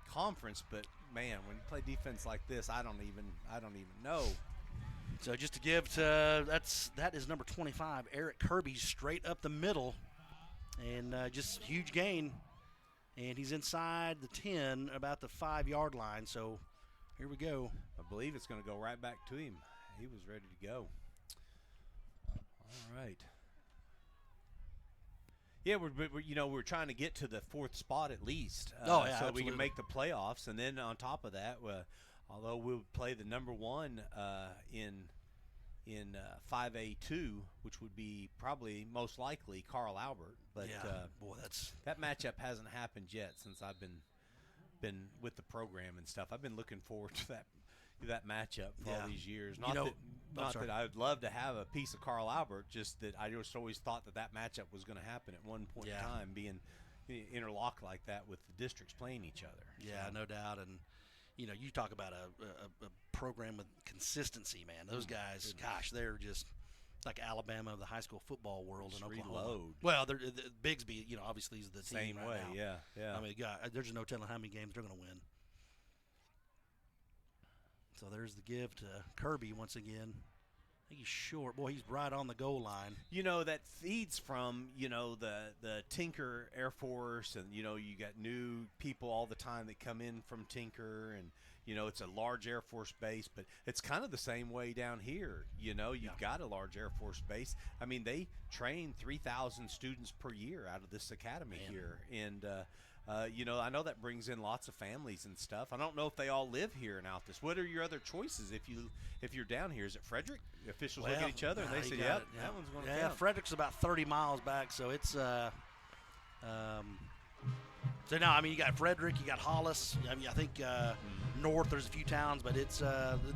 conference. But man, when you play defense like this, I don't even know. So just to give to that is number 25, Eric Kirby, straight up the middle. And just huge gain. And he's inside the 10, about the 5-yard line. So here we go. I believe it's going to go right back to him. He was ready to go. All right. Yeah, we're trying to get to the fourth spot at least. So absolutely. We can make the playoffs. And then on top of that, although we'll play the number one in 5A2, which would be probably most likely Carl Albert, but boy, that matchup hasn't happened yet since I've been with the program and stuff. I've been looking forward to that matchup for all these years. Not that I would love to have a piece of Carl Albert, just that I just always thought that matchup was going to happen at one point in time, being interlocked like that with the districts playing each other. Yeah, no doubt. And you talk about a program with consistency, man. Those guys, gosh, they're just like Alabama of the high school football world in Oklahoma. Reload. Well, Bigsby, obviously is the same team way. Right now. Yeah. I mean, God, there's no telling how many games they're going to win. So there's the give to Kirby once again. I think he's short. Boy, he's right on the goal line. That feeds from, the Tinker Air Force, and, you got new people all the time that come in from Tinker, and, it's a large Air Force base, but it's kind of the same way down here. You've got a large Air Force base. I mean, they train 3,000 students per year out of this academy here. And, I know that brings in lots of families and stuff. I don't know if they all live here in Altus. What are your other choices if you're down here? Is it Frederick? The officials look at each other and they say, "Yep, that one's going to count." Yeah, Frederick's about 30 miles back, so it's so no, I mean, you got Frederick, you got Hollis. I mean, I think north there's a few towns, but it's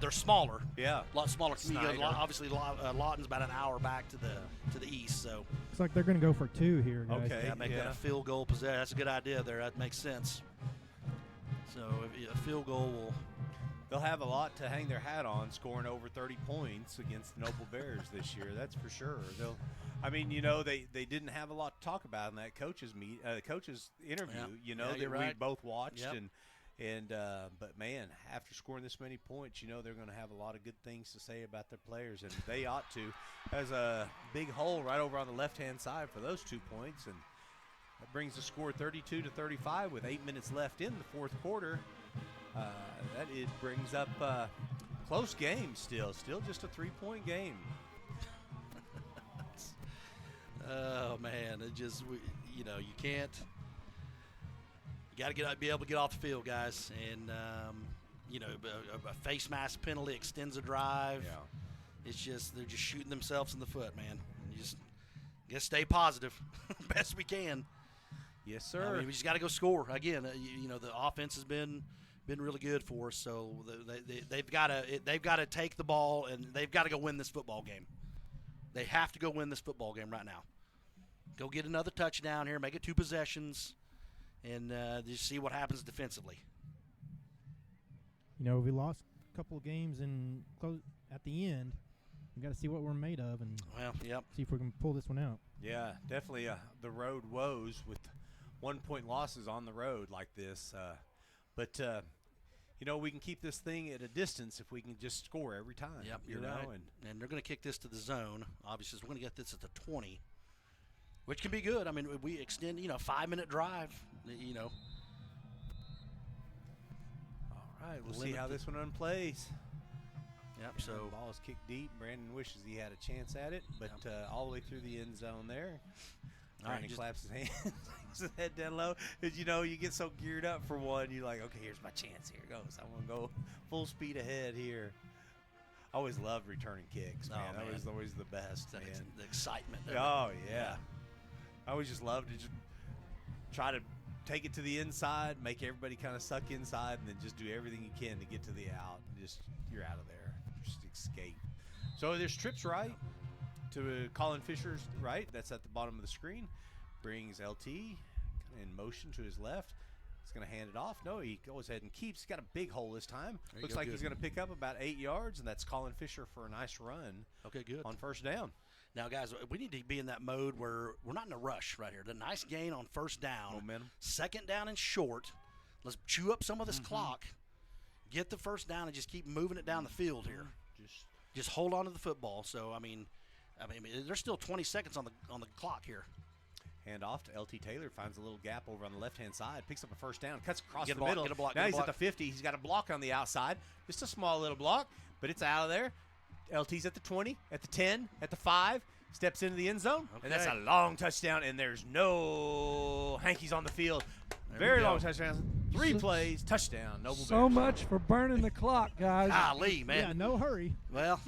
they're smaller. Yeah, a lot smaller. Obviously, Lawton's about an hour back to the east. So looks like they're going to go for 2 here, guys. Okay, make that a field goal possession. That's a good idea there. That makes sense. So a field goal will. They'll have a lot to hang their hat on, scoring over 30 points against the Noble Bears this year. That's for sure. They didn't have a lot to talk about in that coaches interview. Yep. That right. we both watched, Yep. but man, after scoring this many points, they're going to have a lot of good things to say about their players, and they ought to. There's a big hole right over on the left-hand side for those 2 points, and that brings the score 32-35 with 8 minutes left in the fourth quarter. It brings up close game still just a 3-point game. Oh man, it just you can't. You got to be able to get off the field, guys, and a face mask penalty extends a drive. Yeah, it's just they're just shooting themselves in the foot, man. You just stay positive, best we can. Yes, sir. I mean, we just got to go score again. The offense has been really good for us, so they've got to take the ball and they've got to go win this football game. They have to go win this football game right now. go get another touchdown here, make it 2 possessions, and just see what happens defensively. You know, we lost a couple of games and at the end. We got to see what we're made of and see if we can pull this one out. Yeah, definitely the road woes with 1-point losses on the road like this. But you know, we can keep this thing at a distance if we can just score every time. Yep, you're right. And they're going to kick this to the zone. Obviously, we're going to get this at the 20, which can be good. I mean, we extend, 5-minute drive, All right, we'll see how this one plays. Yep, so the ball is kicked deep. Brandon wishes he had a chance at it, but all the way through the end zone there. Brandon claps his hands, his head down low. Because, you get so geared up for one, you're like, okay, here's my chance. Here it goes. I'm going to go full speed ahead here. I always loved returning kicks, man. That was always the best, man. The excitement. Oh, yeah. I always just loved to just try to take it to the inside, make everybody kind of suck inside, and then just do everything you can to get to the out. Just, you're out of there. Just escape. So there's trips right to Colin Fisher's right. That's at the bottom of the screen. Brings LT kind of in motion to his left. He's going to hand it off. No, he goes ahead and keeps. He's got a big hole this time. Looks like he's going to pick up about 8 yards, and that's Colin Fisher for a nice run. Okay, good. On first down. Now, guys, we need to be in that mode where we're not in a rush right here. The nice gain on first down. Momentum. Second down and short. Let's chew up some of this clock. Get the first down and just keep moving it down the field here. Just hold on to the football. So, I mean, there's still 20 seconds on the clock here. Hand off to LT Taylor. Finds a little gap over on the left-hand side. Picks up a first down. Cuts across the middle. Get a block. Now he's at the 50. He's got a block on the outside. Just a small little block, but it's out of there. LT's at the 20, at the 10, at the 5. Steps into the end zone. Okay. And that's a long touchdown, and there's no hankies on the field. Very long touchdown. 3 plays, touchdown. Noble Bears. So much for burning the clock, guys. Golly, man. Yeah, no hurry. Well,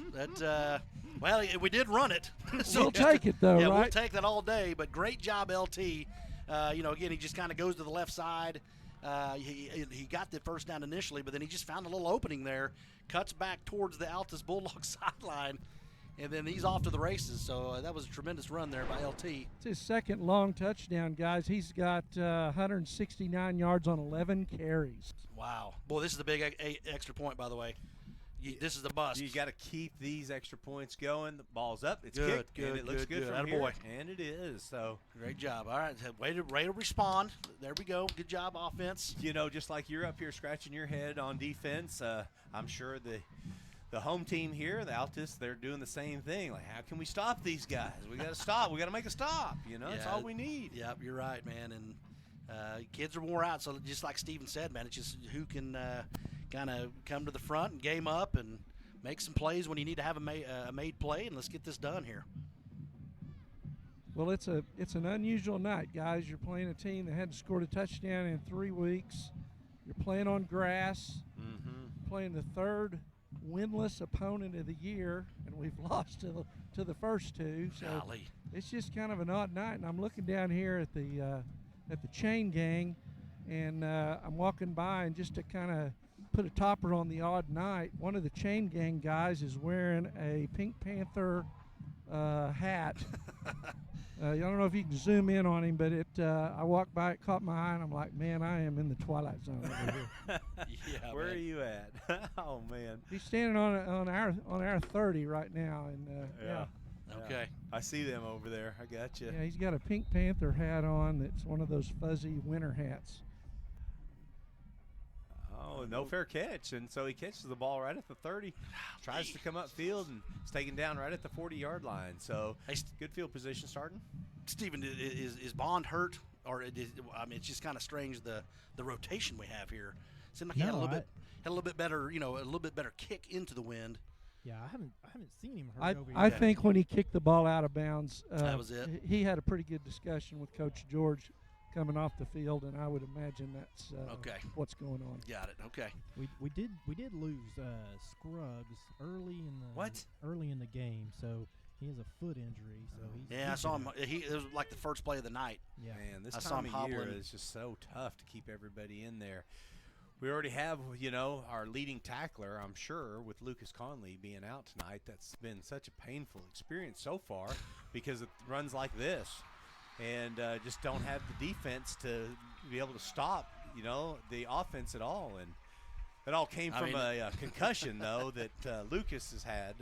we did run it. So we'll take it, though, right? We'll take that all day, but great job, LT. Again, he just kind of goes to the left side. He got the first down initially, but then he just found a little opening there, cuts back towards the Altus Bulldog sideline, and then he's off to the races. So that was a tremendous run there by LT. It's his second long touchdown, guys. He's got 169 yards on 11 carries. Wow. Boy, this is the big extra point, by the way. This is the bust. You got to keep these extra points going. The ball's up. It's good, kicked. And it looks good from Attaboy. here. And it is. So great job. All right. Way to respond. There we go. Good job, offense. Just like you're up here scratching your head on defense, I'm sure the home team here, the Altus, they're doing the same thing. Like, how can we stop these guys? We got to stop. We got to make a stop. That's all we need. Yep, you're right, man. And kids are wore out. So just like Steven said, man, it's just who can kind of come to the front and game up and make some plays when you need to have a made play, and let's get this done here. Well, it's an unusual night, guys. You're playing a team that hadn't scored a touchdown in 3 weeks. You're playing on grass. Playing the third winless opponent of the year, and we've lost to the first 2. So golly. It's just kind of an odd night. And I'm looking down here at the chain gang, and I'm walking by, and just to kind of put a topper on the odd night, one of the chain gang guys is wearing a Pink Panther hat. I don't know if you can zoom in on him, but I walked by, it caught my eye, and I'm like, man, I am in the twilight zone over here. Yeah, where are you at? Oh man, he's standing on our 30 right now, and yeah. Okay, I see them over there. I got you. Yeah, he's got a Pink Panther hat on. That's one of those fuzzy winter hats. Oh, no fair catch, and so he catches the ball right at the 30, tries to come upfield, and it's taken down right at the 40-yard line. So good field position starting. Steven, is Bond hurt, or it's just kind of strange the rotation we have here. Seemed like he had a little bit better, a little bit better kick into the wind. Yeah, I haven't seen him hurt over I think when he kicked the ball out of bounds, that was it. He had a pretty good discussion with Coach George coming off the field, and I would imagine that's what's going on. Got it. Okay. We did lose Scruggs early in the game, so he has a foot injury. So I saw him. It was like the first play of the night. Yeah, man, this time of year is just so tough to keep everybody in there. We already have, our leading tackler, I'm sure, with Lucas Conley being out tonight. That's been such a painful experience so far because it runs like this. and just don't have the defense to be able to stop, the offense at all. And it all came from a concussion, though, that Lucas has had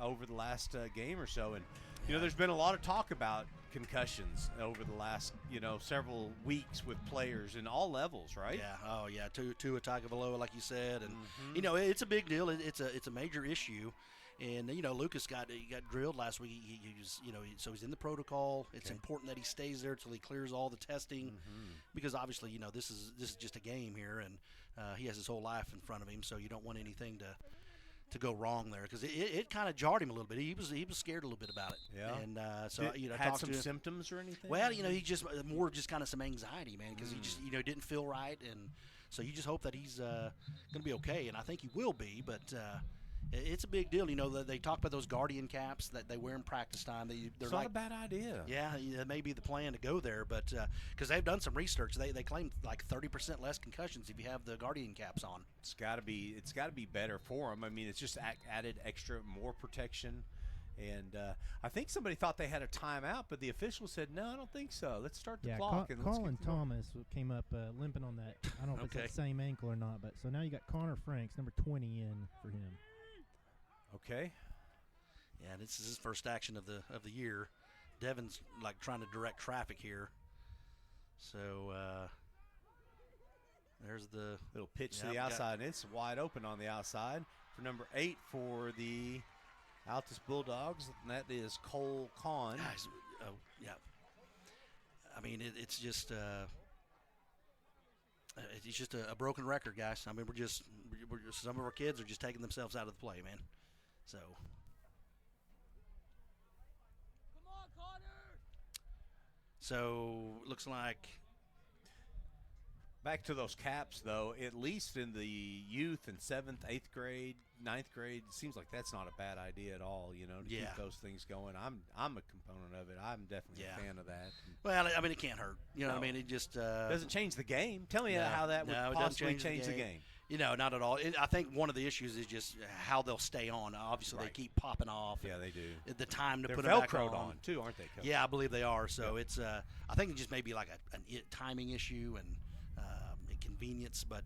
over the last game or so. And, there's been a lot of talk about concussions over the last, several weeks with players in all levels, right? Yeah. Oh, yeah. Tua Tagovailoa, like you said. And, it's a big deal. It's a major issue. And, Lucas got drilled last week. He was, so he's in the protocol. It's important that he stays there until he clears all the testing because obviously, this is just a game here, and he has his whole life in front of him, so you don't want anything to go wrong there because it kind of jarred him a little bit. He was scared a little bit about it. Yeah. And so, had some symptoms or anything? Well, he just kind of some anxiety, man, because he just, didn't feel right. And so you just hope that he's going to be okay, and I think he will be, but it's a big deal. They talk about those Guardian caps that they wear in practice time. They're not a bad idea. Yeah, that may be the plan to go there, but because they've done some research, they claim like 30% less concussions if you have the Guardian caps on. It's got to be better for them. I mean, it's just added extra, more protection. And I think somebody thought they had a timeout, but the official said, no, I don't think so. Let's start the clock. Colin Thomas came up limping on that. I don't know if it's that same ankle or not, but so now you got Connor Franks, number 20, in for him. Okay. Yeah, this is his first action of the year. Devin's like trying to direct traffic here. So there's the little pitch to the outside, and it's wide open on the outside for number 8 for the Altus Bulldogs, and that is Cole Kahn. Guys, yeah. I mean, it's just a broken record, guys. I mean, we're just some of our kids are just taking themselves out of the play, man. So. Come on, Connor. So looks like. Back to those caps, though, at least in the youth in 7th, 8th grade, 9th grade, it seems like that's not a bad idea at all, to keep those things going. I'm a component of it. I'm definitely a fan of that. Well, I mean, it can't hurt. What I mean? It just doesn't change the game. Tell me how that would possibly change the game. Not at all. I think one of the issues is just how they'll stay on. Obviously, they keep popping off. Yeah, they do. The time to They're put them back Velcroed on, too, aren't they, Coach? Yeah, I believe they are. So it's I think it just may be like a timing issue and inconvenience. But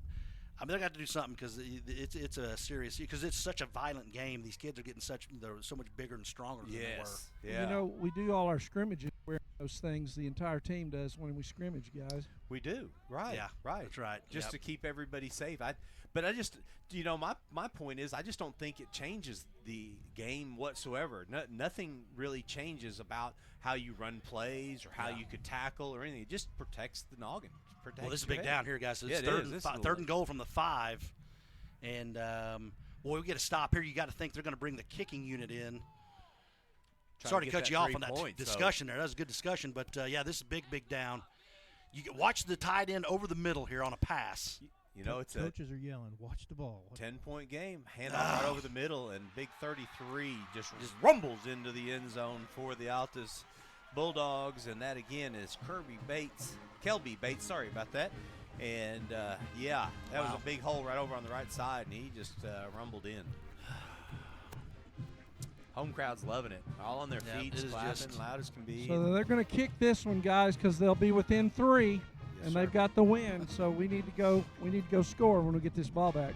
I mean, they got to do something because it's a serious – because it's such a violent game. These kids are getting they're so much bigger and stronger than they were. Yeah. We do all our scrimmages wearing those things. The entire team does when we scrimmage, guys. We do, right? Yeah, right. That's right. Just to keep everybody safe. But I just, my point is, I just don't think it changes the game whatsoever. Nothing really changes about how you run plays or how you could tackle or anything. It just protects the noggin. Well, this is big down here, guys. So it's third and goal from the 5. And, we get a stop here. You got to think they're going to bring the kicking unit in. Sorry to cut you off on that discussion there. That was a good discussion. But, this is big down. You watch the tight end over the middle here on a pass. It's coaches are yelling, watch the ball. 10-point game. Hand off right over the middle, and big 33 just rumbles into the end zone for the Altus Bulldogs. And that, again, is Kelby Bates, sorry about that. And, that was a big hole right over on the right side, and he just rumbled in. Home crowd's loving it. All on their feet, clapping, loud as can be. So they're going to kick this one, guys, because they'll be within 3. And they've got the win, so we need to go score when we get this ball back.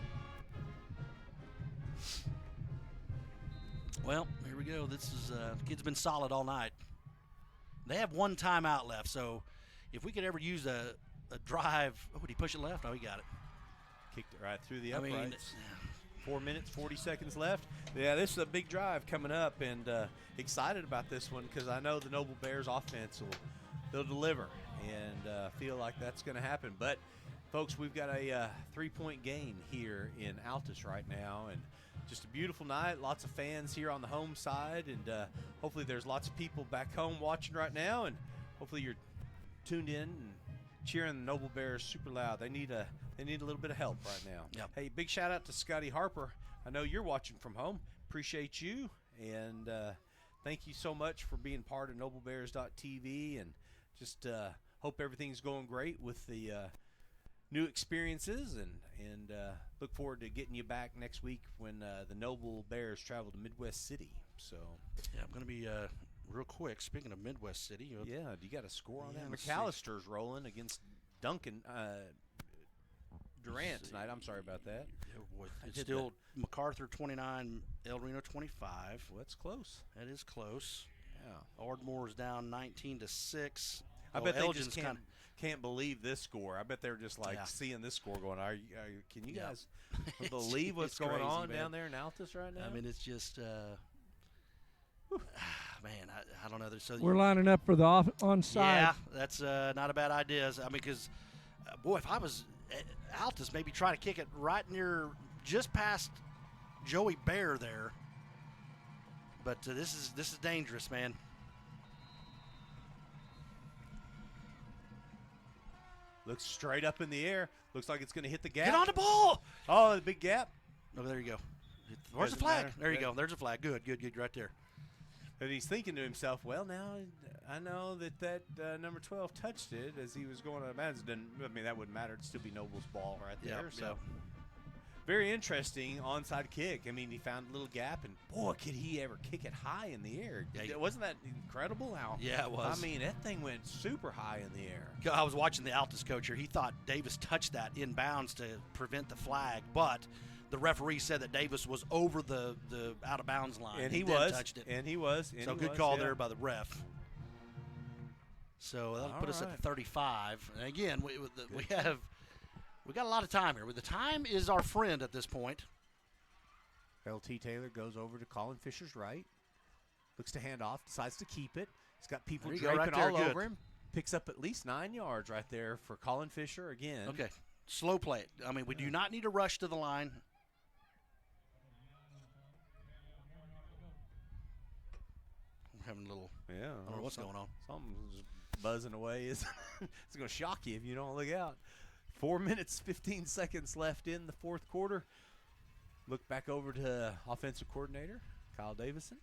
Well, here we go. This is the kid's been solid all night. They have one timeout left, so if we could ever use a drive, would he push it left? Oh, he got it. Kicked it right through the uprights. 4 minutes, 40 seconds left. Yeah, this is a big drive coming up, and excited about this one because I know the Noble Bears offense they'll deliver. And feel like that's going to happen. But, folks, we've got a 3-point game here in Altus right now. And just a beautiful night. Lots of fans here on the home side. And hopefully there's lots of people back home watching right now. And hopefully you're tuned in and cheering the Noble Bears super loud. They need a little bit of help right now. Yep. Hey, big shout-out to Scotty Harper. I know you're watching from home. Appreciate you. And thank you so much for being part of NobleBears.tv. And just hope everything's going great with the new experiences, and look forward to getting you back next week when the Noble Bears travel to Midwest City. So I'm going to be real quick, speaking of Midwest City. Yeah, you got a score on that? let's McAllister's rolling against Duncan Durant tonight. I'm sorry about that. It's still MacArthur 29, El Reno 25. Well, that's close. That is close. Yeah. Ardmore's down 19-6. I bet they just can't believe this score. I bet they're just like seeing this score going, can you guys believe what's going crazy, on man. down there in Altus right now? I mean, it's just, man, I don't know. So we're lining up for the onside. Yeah, that's not a bad idea. I mean, because, boy, if I was Altus, maybe try to kick it right near, just past Joey Bear there. But this is dangerous, man. Looks straight up in the air. Looks like it's going to hit the gap. Get on the ball! Oh, the big gap. Oh, there you go. Where's the flag? There you go. There's a flag. Good, right there. And he's thinking to himself, well, now I know that number 12 touched it as he was going out of bounds. I mean, that wouldn't matter. It'd still be Noble's ball right there. So very interesting onside kick. I mean, he found a little gap, and boy, could he ever kick it high in the air. Yeah, wasn't that incredible? Yeah, it was. I mean, that thing went super high in the air. I was watching the Altus coach here. He thought Davis touched that inbounds to prevent the flag, but the referee said that Davis was over the out-of-bounds line. And he was. Touched it. And he was. So good call there by the ref. So that'll put us at 35. And again, we got a lot of time here. The time is our friend at this point. LT Taylor goes over to Colin Fisher's right. Looks to hand off. Decides to keep it. He's got people draping all over him. Picks up at least 9 yards right there for Colin Fisher again. Okay. Slow play it. I mean, we do not need to rush to the line. We're having a little. Yeah. I don't know what's going on. Something's buzzing away. It's going to shock you if you don't look out. 4 minutes, 15 seconds left in the fourth quarter. Look back over to offensive coordinator, Kyle Davison.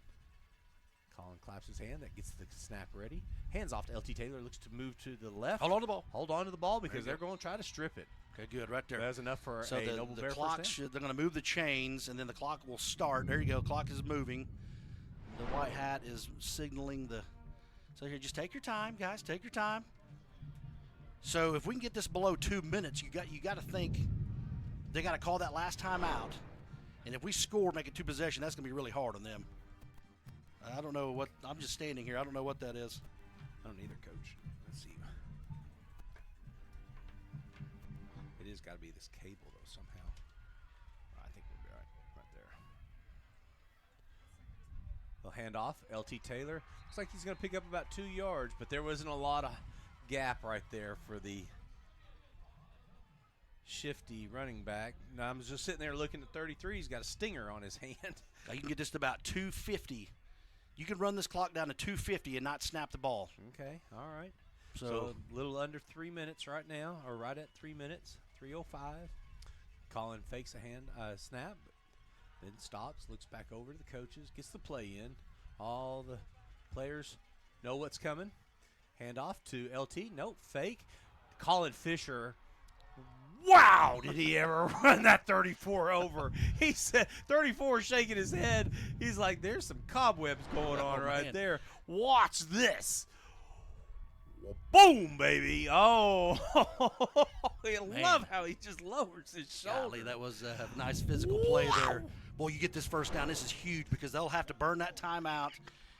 Colin claps his hand. That gets the snap ready. Hands off to LT Taylor. Looks to move to the left. Hold on to the ball. Hold on to the ball because they're going to try to strip it. Okay, good. Right there. That's enough for a Noble Bear clock first down. they're going to move the chains, and then the clock will start. There you go. Clock is moving. The white hat is signaling the. So here, just take your time, guys. Take your time. So if we can get this below 2 minutes, you got to think they got to call that last time out. And if we score, make it 2 possession, that's going to be really hard on them. I don't know what. I'm just standing here. I don't know what that is. I don't either, Coach. Let's see. It has got to be this cable, though, somehow. I think we'll be right there. They'll hand off. LT Taylor. Looks like he's going to pick up about 2 yards, but there wasn't a lot of gap right there for the shifty running back. Now, I'm just sitting there looking at 33. He's got a stinger on his hand. Now you can get this to about 250. You can run this clock down to 250 and not snap the ball. Okay, all right. So a little under 3 minutes right now, or right at 3 minutes, 3:05. Colin fakes a snap, then stops, looks back over to the coaches, gets the play in. All the players know what's coming. Hand off to LT. Nope, fake. Colin Fisher. Wow, did he ever run that 34 over? He said 34 shaking his head. He's like, there's some cobwebs going on right there. Watch this. Well, boom, baby. Oh, I love how he just lowers his shoulder. Golly, that was a nice physical play there. Boy, you get this first down. This is huge because they'll have to burn that timeout,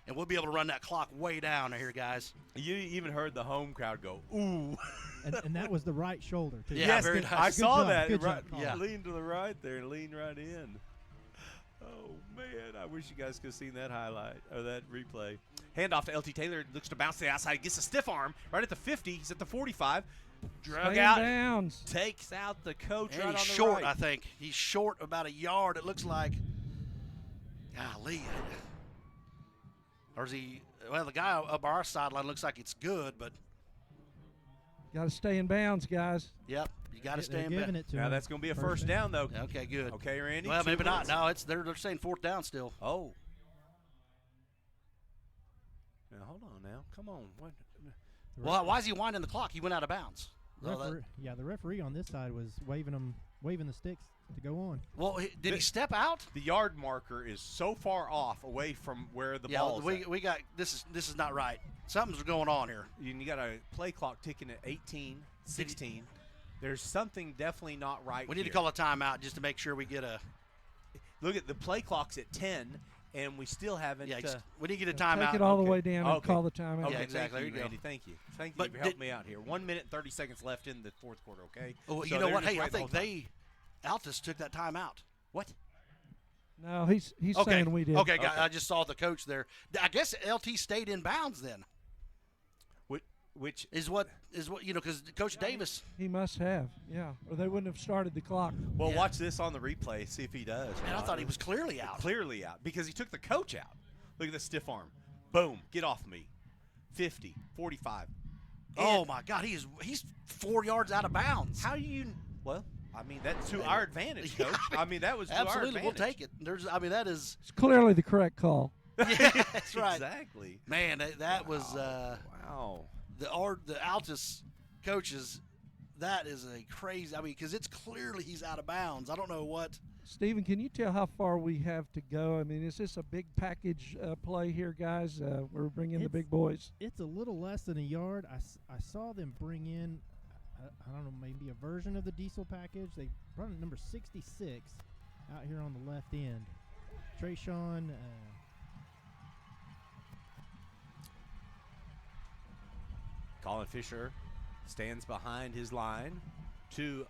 and we'll be able to run that clock way down here, guys. You even heard the home crowd go, ooh. And that was the right shoulder, too. Yeah, yes, very nice. I saw that. Good right, job, yeah. Lean to the right there, lean right in. Oh, man, I wish you guys could have seen that highlight or that replay. Handoff to LT Taylor. Looks to bounce to the outside. Gets a stiff arm right at the 50. He's at the 45. Drug out. Downs. Takes out the coach And right on the he's short, right. I think. He's short about a yard, it looks like. Golly. Or is he – well, the guy up our sideline looks like it's good, but – Got to stay in bounds, guys. Yep, you got to stay in giving bounds. it to Now him. that's going to be a first down, though. Okay, good. Okay, Randy. Well, 2 maybe minutes. not. No, they're saying fourth down still. Oh. Now, hold on now. Come on. What? Well, why is he winding the clock? He went out of bounds. The referee on this side was waving the sticks to go on. Well, did he step out? The yard marker is so far off away from where the ball is. We got this is not right. Something's going on here. You got a play clock ticking at 18, 16. There's something definitely not right. We need to call a timeout just to make sure we get a. Look at the play clock's at 10, and we still haven't. Yeah, we need to get a timeout. Take it all the way down and call the timeout. Okay, yeah, exactly. Thank you, Randy. Thank you. Thank you for helping me out here. 1 minute, 30 seconds left in the fourth quarter, okay? Oh, you know what? Hey, I think Altus took that timeout. What? No, he's saying we did. Okay, I just saw the coach there. I guess LT stayed in bounds then. Which is what because Coach Davis. He must have, or they wouldn't have started the clock. Well, watch this on the replay. See if he does. Man, I thought he was clearly out. Clearly out because he took the coach out. Look at the stiff arm. Boom! Get off me. 50, 45. Oh my God, he's 4 yards out of bounds. How do you? Well, I mean that's to our advantage, Coach. I mean that was to absolutely. our We'll take it. That is. It's clearly the correct call. Yeah, that's right. Exactly. Man, that was wow. The Altus coaches, that is a crazy. I mean, because it's clearly he's out of bounds. I don't know what. Stephen, can you tell how far we have to go? I mean, is this a big package play here, guys? We're bringing the big boys. It's a little less than a yard. I saw them bring in, I don't know, maybe a version of the diesel package. They brought in number 66 out here on the left end. Trayshawn. Colin Fisher stands behind his line. 2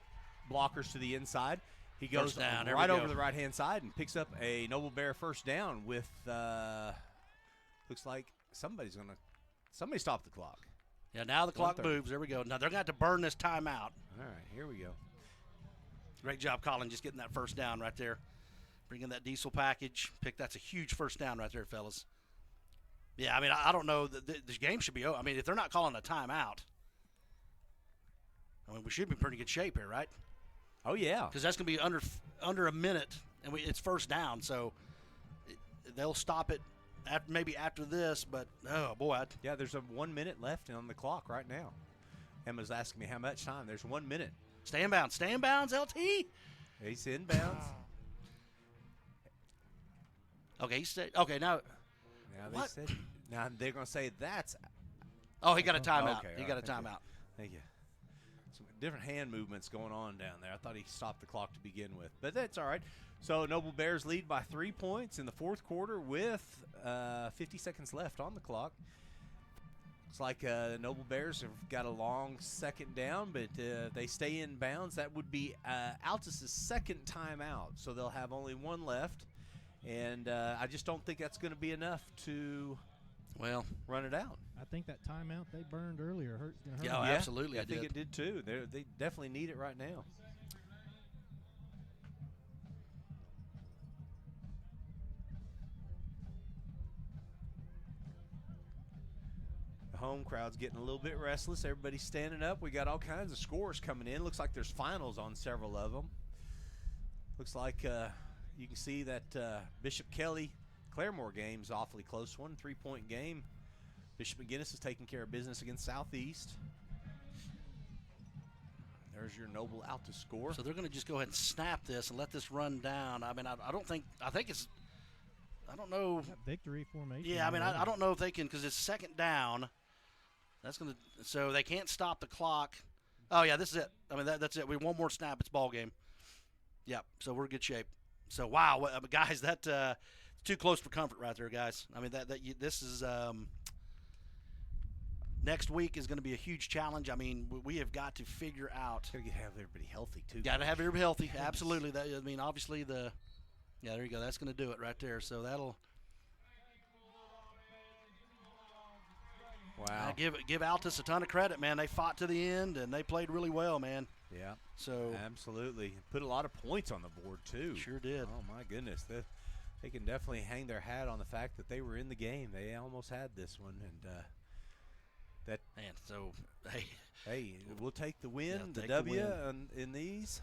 blockers to the inside. He goes down, right over the right-hand side and picks up a Noble Bear first down with, looks like somebody stopped the clock. Yeah, now the clock moves. There we go. Now they're going to have to burn this timeout. All right, here we go. Great job, Colin, just getting that first down right there. Bringing that diesel package. That's a huge first down right there, fellas. Yeah, I mean, I don't know. The game should be over. I mean, if they're not calling a timeout, I mean, we should be in pretty good shape here, right? Oh, yeah. Because that's going to be under a minute, and it's first down. So they'll stop it maybe after this, but, oh, boy. Yeah, there's 1 minute left on the clock right now. Emma's asking me how much time. There's 1 minute. Stay in bounds. Stay in bounds, LT. He's in bounds. Okay, okay, now. Now they're going to say that's. Oh, he got a timeout. Okay, he got a timeout. Thank you. Some different hand movements going on down there. I thought he stopped the clock to begin with, but that's all right. So Noble Bears lead by 3 points in the fourth quarter with 50 seconds left on the clock. Looks like Noble Bears have got a long second down, but they stay in bounds. That would be Altus' second timeout, so they'll have only 1 left. And I just don't think that's going to be enough to, run it out. I think that timeout they burned earlier hurt. Yeah, absolutely. I think it did too. They definitely need it right now. The home crowd's getting a little bit restless. Everybody's standing up. We got all kinds of scores coming in. Looks like there's finals on several of them. Looks like you can see that Bishop Kelly Claremore game's awfully close one, 3-point game. Bishop McGinnis is taking care of business against Southeast. There's your Noble Altus score. So they're going to just go ahead and snap this and let this run down. I mean, I think it's, I don't know. Victory formation. Yeah, I mean, I don't know if they can, because it's second down. That's going to, so they can't stop the clock. Oh, yeah, this is it. I mean, that's it. We one more snap, it's ball game. Yep, so we're in good shape. So, wow, guys, that too close for comfort right there, guys. I mean, this is next week is going to be a huge challenge. I mean, we have got to figure out. Got to have everybody healthy, too. Got to have everybody healthy, absolutely. I mean, obviously, yeah, there you go. That's going to do it right there. So that'll. Wow. Give Altus a ton of credit, man. They fought to the end, and they played really well, man. Yeah. So absolutely. Put a lot of points on the board, too. Sure did. Oh, my goodness. They can definitely hang their hat on the fact that they were in the game. They almost had this one, and that. Man, so, hey, we'll take the win, yeah, the W in these.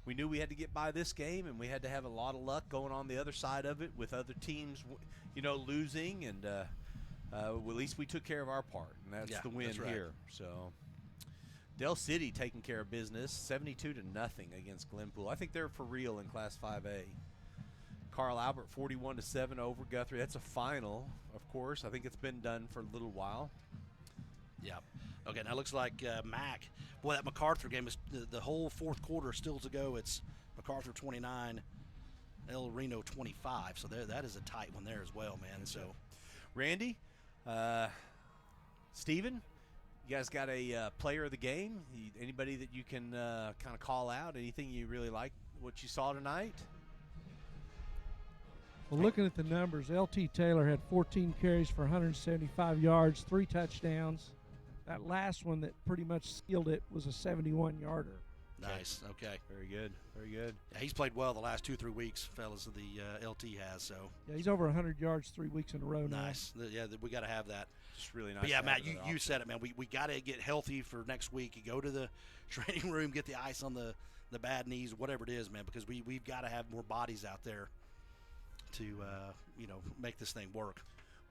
We knew we had to get by this game, and we had to have a lot of luck going on the other side of it with other teams, losing, and well, at least we took care of our part, and that's the win here. So Del City taking care of business, 72-0 against Glenpool. I think they're for real in Class 5A. Carl Albert, 41-7 over Guthrie. That's a final, of course. I think it's been done for a little while. Yeah. Okay, now it looks like Mac. Boy, that MacArthur game is the whole fourth quarter still to go. It's MacArthur 29, El Reno 25. So that is a tight one there as well, man. So, Randy, Steven, you guys got a player of the game? Anybody that you can kind of call out? Anything you really like what you saw tonight? Well, looking at the numbers, L.T. Taylor had 14 carries for 175 yards, 3 touchdowns. That last one that pretty much sealed it was a 71-yarder. Nice. Okay. Very good. Very good. Yeah, he's played well the last 2-3 weeks, fellas. The LT has. So. Yeah, he's over 100 yards 3 weeks in a row now. Nice. Yeah, we got to have that. Just really nice. But yeah, Matt, you said it, man. We got to get healthy for next week. You go to the training room, get the ice on the bad knees, whatever it is, man, because we've got to have more bodies out there to make this thing work.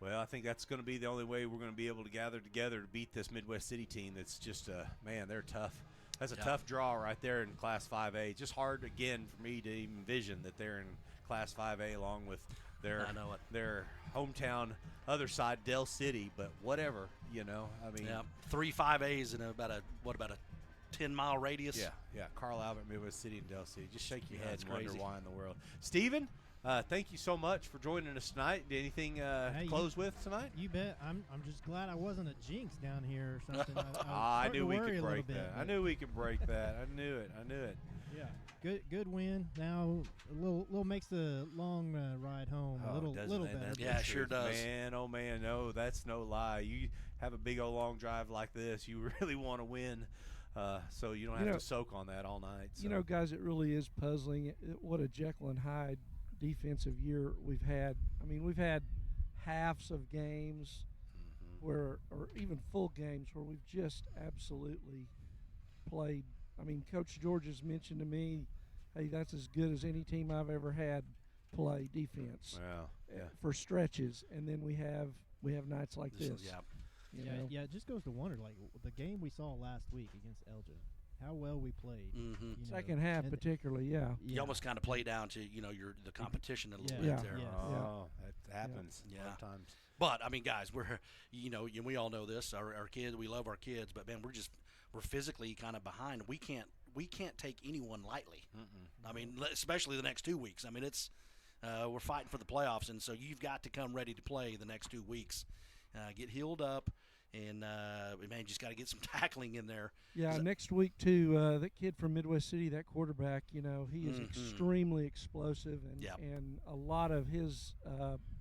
Well, I think that's going to be the only way we're going to be able to gather together to beat this Midwest City team. That's just man, they're tough. That's a tough draw right there in Class 5A. Just hard again for me to even envision that they're in Class 5A along with their hometown other side, Del City. But whatever, I mean, 3 5As in about a 10-mile radius. Yeah. Carl Albert, Midwest City, and Del City. Just shake your head and wonder crazy. why in the world. Steven, thank you so much for joining us tonight. Anything to close with tonight? You bet. I'm just glad I wasn't a jinx down here or something. I knew we could break that. I knew we could break that. I knew it. Yeah. Good win. Now a little makes the long ride home a little better. Yeah, it sure does. Man, oh man, no, that's no lie. You have a big old long drive like this, you really want to win. So you don't have to soak on that all night. So. Guys, it really is puzzling. What a Jekyll and Hyde defensive year we've had. I mean, we've had halves of games or even full games where we've just absolutely played. I mean, Coach George has mentioned to me, hey, that's as good as any team I've ever had play defense. Yeah. For stretches, and then we have nights like this. Yeah, it just goes to wonder, like the game we saw last week against Elgin, how well we played. Second half particularly, yeah. You almost kind of play down to the competition a little bit there. That happens sometimes. But I mean, guys, we're we all know this. Our kids, we love our kids, but man, we're physically kind of behind. We can't take anyone lightly. I mean, especially the next 2 weeks. I mean, it's we're fighting for the playoffs, and so you've got to come ready to play the next 2 weeks. Get healed up, and man, just got to get some tackling in there. Yeah, next week too. That kid from Midwest City, that quarterback, he is extremely explosive, and a lot of his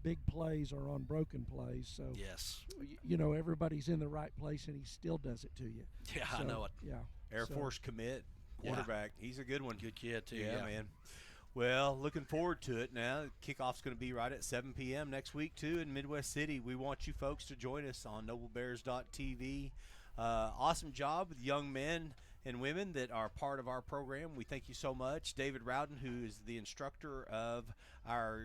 big plays are on broken plays. So yes, everybody's in the right place, and he still does it to you. Yeah, I know it. Yeah, Air Force commit quarterback. He's a good one. Good kid too. Yeah, man. Well, looking forward to it now. Kickoff's going to be right at 7 p.m. next week, too, in Midwest City. We want you folks to join us on NobleBears.tv. Awesome job with young men and women that are part of our program. We thank you so much. David Rowden, who is the instructor of our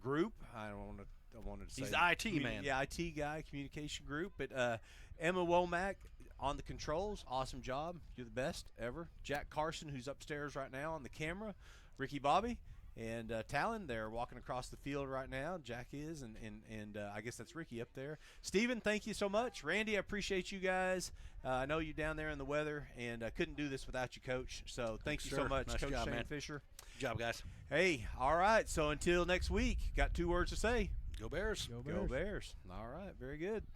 group. I wanted to say he's the IT man. Yeah, IT guy, communication group. But Emma Womack on the controls, awesome job. You're the best ever. Jack Carson, who's upstairs right now on the camera. Ricky Bobby and Talon, they're walking across the field right now. Jack is, and I guess that's Ricky up there. Steven, thank you so much. Randy, I appreciate you guys. I know you're down there in the weather, and I couldn't do this without you, Coach. So thank you so much, nice Coach job, Shane man. Fisher. Good job, guys. Hey, all right. So until next week, got 2 words to say. Go Bears. Go Bears. All right, very good.